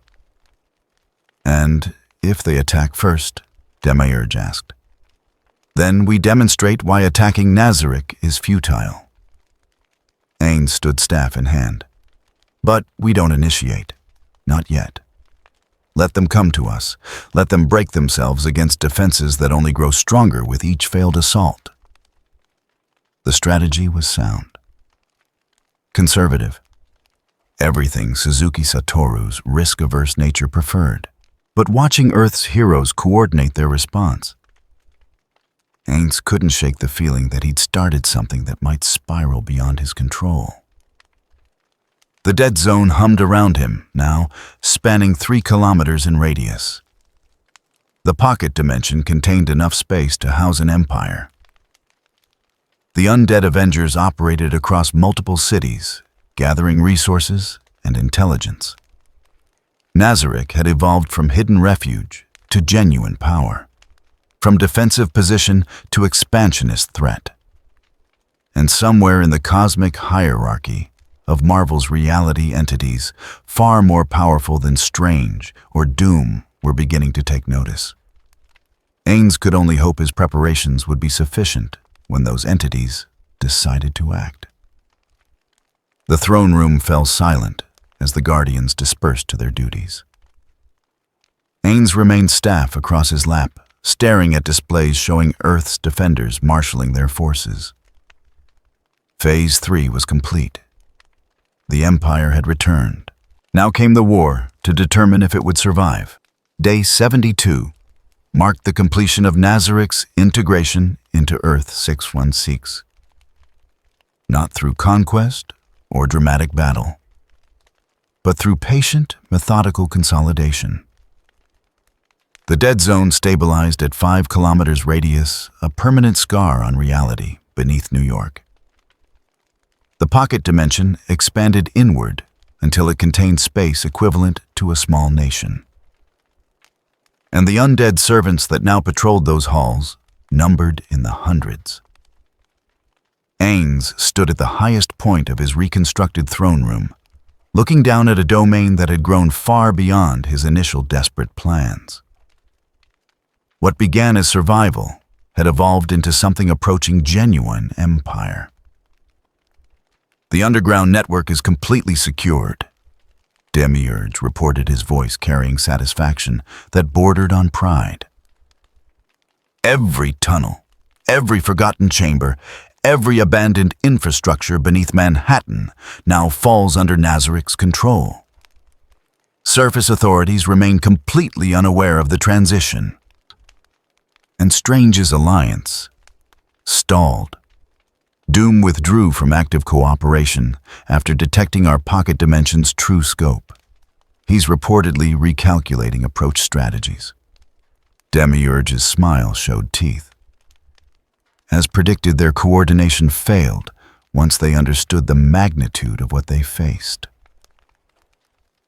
"And if they attack first?" Demiurge asked. "Then we demonstrate why attacking Nazarick is futile." Ainz stood staff in hand. "But we don't initiate. Not yet. Let them come to us. Let them break themselves against defenses that only grow stronger with each failed assault." The strategy was sound. Conservative. Everything Suzuki Satoru's risk-averse nature preferred. But watching Earth's heroes coordinate their response, Ainz couldn't shake the feeling that he'd started something that might spiral beyond his control. The dead zone hummed around him, now spanning 3 kilometers in radius. The pocket dimension contained enough space to house an empire. The Undead Avengers operated across multiple cities, gathering resources and intelligence. Nazarick had evolved from hidden refuge to genuine power, from defensive position to expansionist threat. And somewhere in the cosmic hierarchy of Marvel's reality entities, far more powerful than Strange or Doom were beginning to take notice. Ainz could only hope his preparations would be sufficient when those entities decided to act. The throne room fell silent as the Guardians dispersed to their duties. Ainz remained staff across his lap, staring at displays showing Earth's defenders marshaling their forces. Phase 3 was complete. The Empire had returned. Now came the war to determine if it would survive. Day 72 marked the completion of Nazarick's integration into Earth 616. Not through conquest or dramatic battle, but through patient, methodical consolidation. The dead zone stabilized at 5 kilometers radius, a permanent scar on reality beneath New York. The pocket dimension expanded inward until it contained space equivalent to a small nation. And the undead servants that now patrolled those halls numbered in the hundreds. Ainz stood at the highest point of his reconstructed throne room, looking down at a domain that had grown far beyond his initial desperate plans. What began as survival had evolved into something approaching genuine empire. "The underground network is completely secured," Demiurge reported, his voice carrying satisfaction that bordered on pride. "Every tunnel, every forgotten chamber, every abandoned infrastructure beneath Manhattan now falls under Nazarick's control. Surface authorities remain completely unaware of the transition. And Strange's alliance stalled Doom withdrew from active cooperation after detecting our pocket dimension's true scope. He's reportedly recalculating approach strategies. Demiurge's smile showed teeth. As predicted, their coordination failed once they understood the magnitude of what they faced.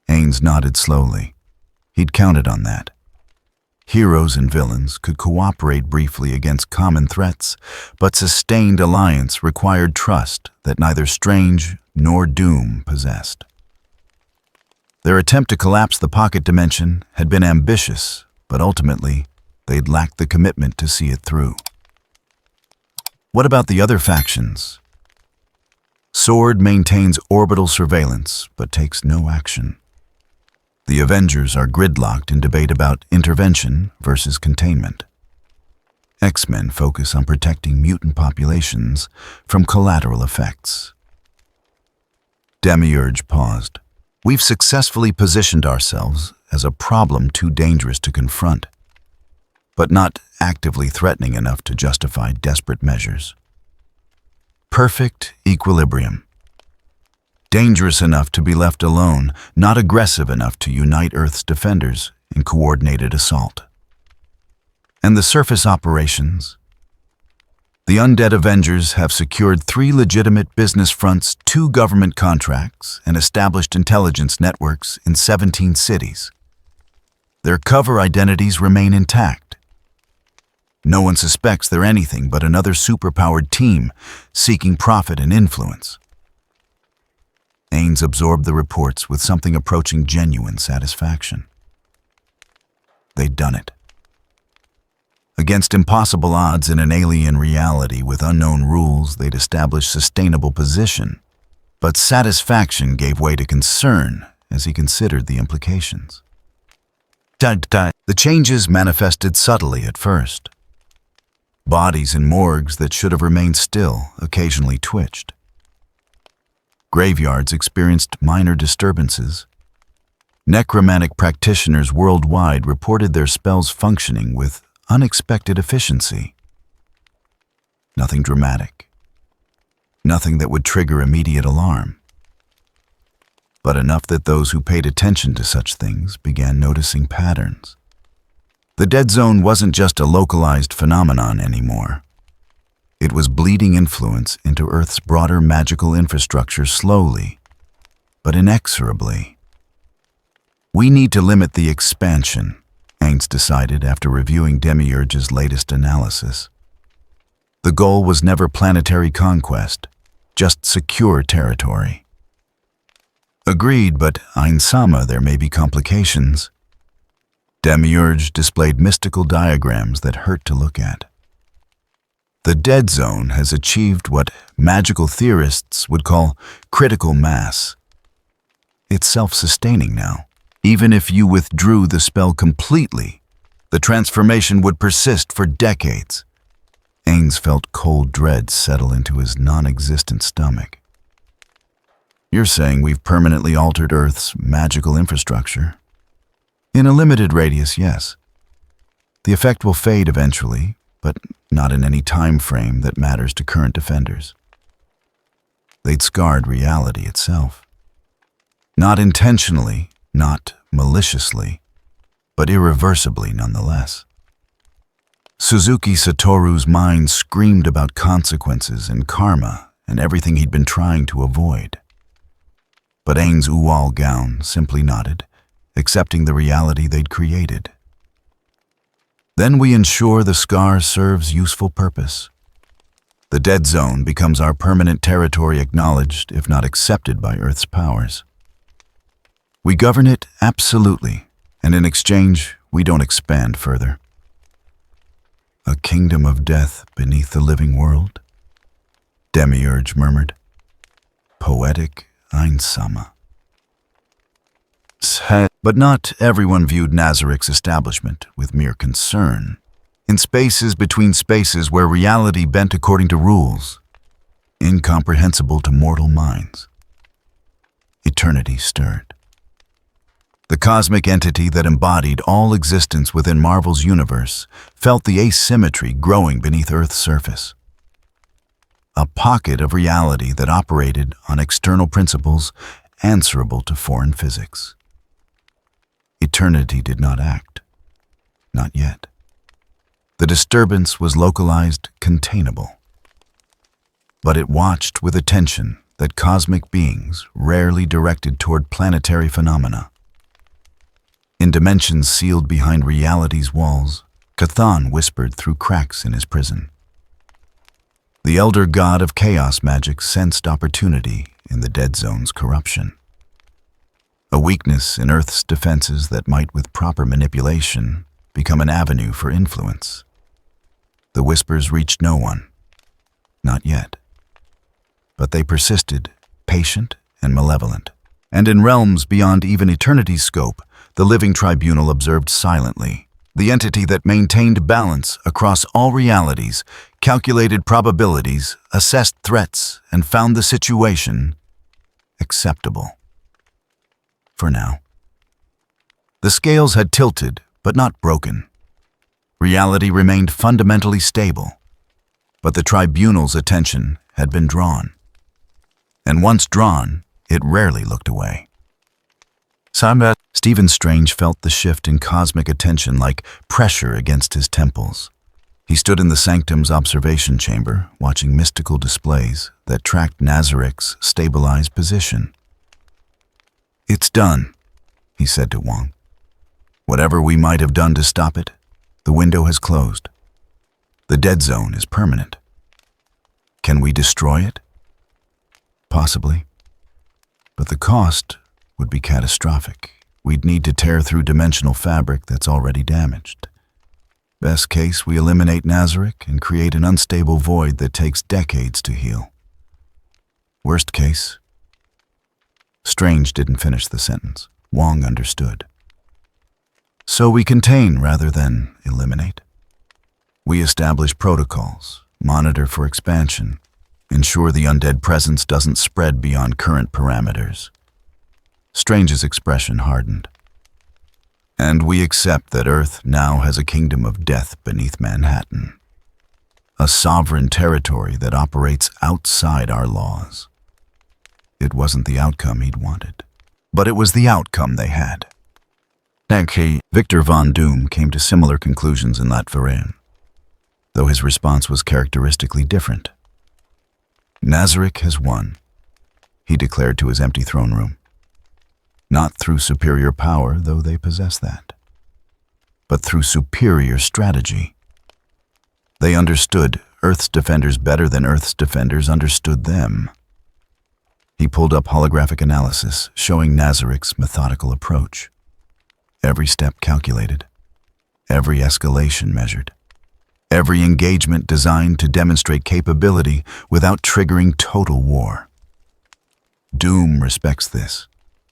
Ainz nodded slowly. He'd counted on that. Heroes and villains could cooperate briefly against common threats, but sustained alliance required trust that neither Strange nor Doom possessed. Their attempt to collapse the pocket dimension had been ambitious, but ultimately, they'd lacked the commitment to see it through. What about the other factions? Sword maintains orbital surveillance, but takes no action. The Avengers are gridlocked in debate about intervention versus containment. X-Men focus on protecting mutant populations from collateral effects. Demiurge paused. We've successfully positioned ourselves as a problem too dangerous to confront, but not actively threatening enough to justify desperate measures. Perfect equilibrium. Dangerous enough to be left alone, not aggressive enough to unite Earth's defenders in coordinated assault. And the surface operations? The Undead Avengers have secured 3 legitimate business fronts, 2 government contracts, and established intelligence networks in 17 cities. Their cover identities remain intact. No one suspects they're anything but another superpowered team seeking profit and influence. Ainz absorbed the reports with something approaching genuine satisfaction. They'd done it. Against impossible odds in an alien reality with unknown rules, they'd established sustainable position. But satisfaction gave way to concern as he considered the implications. The changes manifested subtly at first. Bodies in morgues that should have remained still occasionally twitched. Graveyards experienced minor disturbances. Necromantic practitioners worldwide reported their spells functioning with unexpected efficiency. Nothing dramatic. Nothing that would trigger immediate alarm. But enough that those who paid attention to such things began noticing patterns. The dead zone wasn't just a localized phenomenon anymore. It was bleeding influence into Earth's broader magical infrastructure slowly, but inexorably. We need to limit the expansion, Ainz decided after reviewing Demiurge's latest analysis. The goal was never planetary conquest, just secure territory. Agreed, but Ainz-sama, there may be complications. Demiurge displayed mystical diagrams that hurt to look at. The dead zone has achieved what magical theorists would call critical mass. It's self-sustaining now. Even if you withdrew the spell completely, the transformation would persist for decades. Ainz felt cold dread settle into his non-existent stomach. You're saying we've permanently altered Earth's magical infrastructure? In a limited radius, yes. The effect will fade eventually, but not in any time frame that matters to current defenders. They'd scarred reality itself. Not intentionally, not maliciously, but irreversibly nonetheless. Suzuki Satoru's mind screamed about consequences and karma and everything he'd been trying to avoid. But Ainz's Ooal gown simply nodded, accepting the reality they'd created. Then we ensure the scar serves useful purpose. The dead zone becomes our permanent territory, acknowledged, if not accepted, by Earth's powers. We govern it absolutely, and in exchange, we don't expand further. A kingdom of death beneath the living world? Demiurge murmured. Poetic Ainz-sama. But not everyone viewed Nazarik's establishment with mere concern. In spaces between spaces where reality bent according to rules, incomprehensible to mortal minds, eternity stirred. The cosmic entity that embodied all existence within Marvel's universe felt the asymmetry growing beneath Earth's surface. a pocket of reality that operated on external principles answerable to foreign physics. Eternity did not act. Not yet. The disturbance was localized, containable. But it watched with attention that cosmic beings rarely directed toward planetary phenomena. In dimensions sealed behind reality's walls, Cthon whispered through cracks in his prison. The elder god of chaos magic sensed opportunity in the dead zone's corruption. A weakness in Earth's defenses that might, with proper manipulation, become an avenue for influence. The whispers reached no one. Not yet. But they persisted, patient and malevolent. And in realms beyond even eternity's scope, the living tribunal observed silently. The entity that maintained balance across all realities, calculated probabilities, assessed threats, and found the situation acceptable. For now. The scales had tilted, but not broken. Reality remained fundamentally stable, but the tribunal's attention had been drawn. And once drawn, it rarely looked away. Stephen Strange felt the shift in cosmic attention like pressure against his temples. He stood in the sanctum's observation chamber, watching mystical displays that tracked Nazarik's stabilized position. "It's done," he said to Wong. "Whatever we might have done to stop it, the window has closed. The dead zone is permanent. Can we destroy it? Possibly. But the cost would be catastrophic. We'd need to tear through dimensional fabric that's already damaged. Best case, we eliminate Nazarik and create an unstable void that takes decades to heal. Worst case..." Strange didn't finish the sentence. Wong understood. "So we contain rather than eliminate. We establish protocols, monitor for expansion, ensure the undead presence doesn't spread beyond current parameters." Strange's expression hardened. "And we accept that Earth now has a kingdom of death beneath Manhattan. A sovereign territory that operates outside our laws." It wasn't the outcome he'd wanted, but it was the outcome they had. Victor Von Doom came to similar conclusions in Latveran, though his response was characteristically different. "Nazarik has won," he declared to his empty throne room. "Not through superior power, though they possess that, but through superior strategy. They understood Earth's defenders better than Earth's defenders understood them." He pulled up holographic analysis, showing Nazarik's methodical approach. Every step calculated, every escalation measured, every engagement designed to demonstrate capability without triggering total war. "Doom respects this,"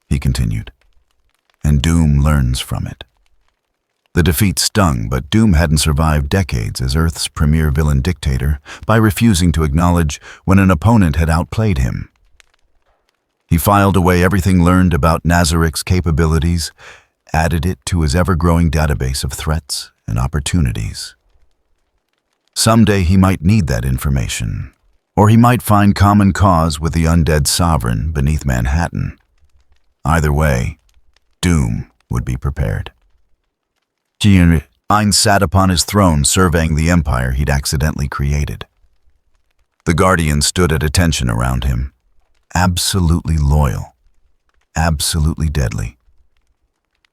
he continued, "and Doom learns from it." The defeat stung, but Doom hadn't survived decades as Earth's premier villain dictator by refusing to acknowledge when an opponent had outplayed him. He filed away everything learned about Nazarik's capabilities, added it to his ever-growing database of threats and opportunities. Someday he might need that information, or he might find common cause with the undead sovereign beneath Manhattan. Either way, Doom would be prepared. Ainz sat upon his throne surveying the empire he'd accidentally created. The Guardian stood at attention around him, absolutely loyal, absolutely deadly,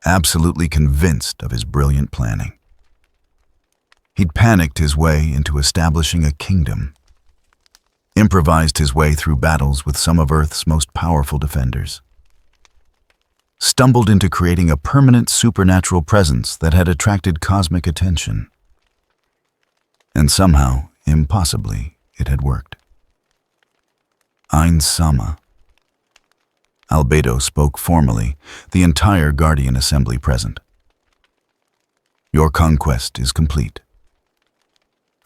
absolutely convinced of his brilliant planning. He'd panicked his way into establishing a kingdom, improvised his way through battles with some of Earth's most powerful defenders, stumbled into creating a permanent supernatural presence that had attracted cosmic attention. And somehow, impossibly, it had worked. Ainz Sama. Albedo spoke formally, the entire Guardian Assembly present. "Your conquest is complete.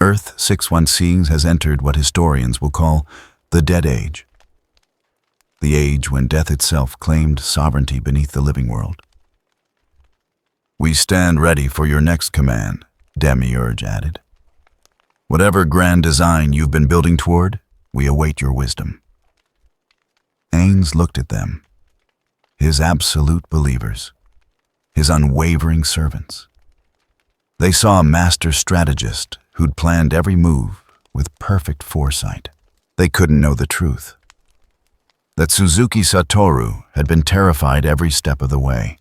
Earth 616 has entered what historians will call the Dead Age. The age when death itself claimed sovereignty beneath the living world. We stand ready for your next command," Demiurge added. "Whatever grand design you've been building toward, We await your wisdom." Ainz looked at them, his absolute believers, his unwavering servants. They saw a master strategist who'd planned every move with perfect foresight. They couldn't know the truth, that Suzuki Satoru had been terrified every step of the way,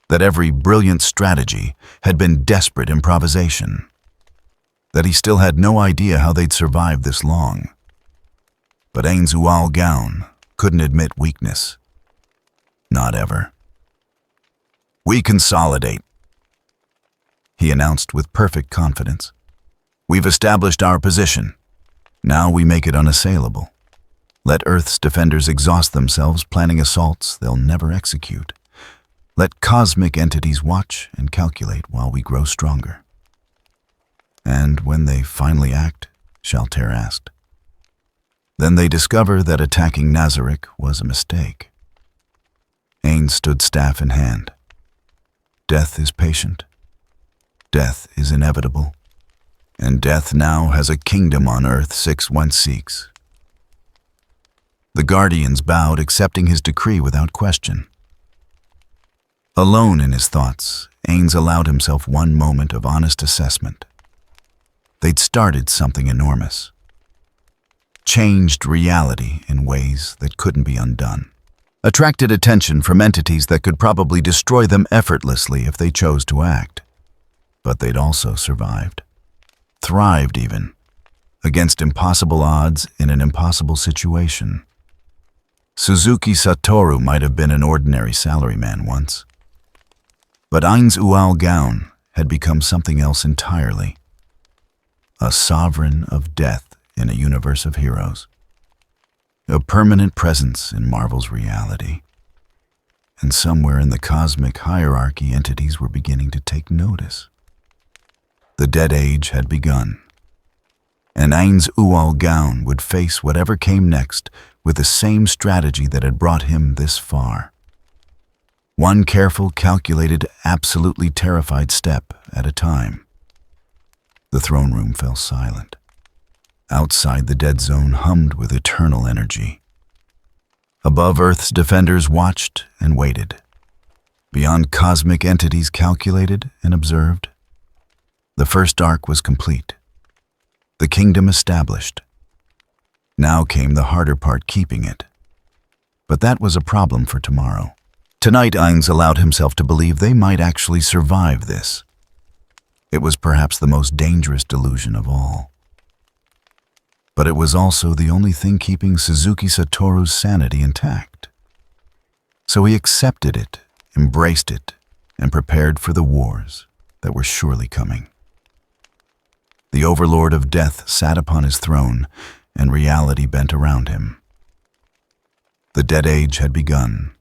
that every brilliant strategy had been desperate improvisation, that he still had no idea how they'd survived this long. But Ainz Ooal couldn't admit weakness. Not ever. "We consolidate," he announced with perfect confidence. "We've established our position. Now we make it unassailable. Let Earth's defenders exhaust themselves planning assaults they'll never execute. Let cosmic entities watch and calculate while we grow stronger." "And when they finally act?" Shaltair asked. "Then they discover that attacking Nazarick was a mistake." Ainz stood staff in hand. Death is patient. Death is inevitable. And death now has a kingdom on Earth 616. The Guardians bowed, accepting his decree without question. Alone in his thoughts, Ainz allowed himself one moment of honest assessment. They'd started something enormous. Changed reality in ways that couldn't be undone. Attracted attention from entities that could probably destroy them effortlessly if they chose to act. But they'd also survived. Thrived even, against impossible odds in an impossible situation. Suzuki Satoru might have been an ordinary salaryman once. But Ainz Ooal had become something else entirely. A sovereign of death in a universe of heroes. A permanent presence in Marvel's reality. And somewhere in the cosmic hierarchy, entities were beginning to take notice. The Dead Age had begun. And Ainz Ooal would face whatever came next with the same strategy that had brought him this far. One careful, calculated, absolutely terrified step at a time. The throne room fell silent. Outside, the dead zone hummed with eternal energy. Above, Earth's defenders watched and waited. Beyond, cosmic entities calculated and observed. The first arc was complete. The kingdom established. Now came the harder part, keeping it. But that was a problem for tomorrow. Tonight, Ainz allowed himself to believe they might actually survive this. It was perhaps the most dangerous delusion of all. But it was also the only thing keeping Suzuki Satoru's sanity intact. So he accepted it, embraced it, and prepared for the wars that were surely coming. The overlord of death sat upon his throne, and reality bent around him. The Dead Age had begun,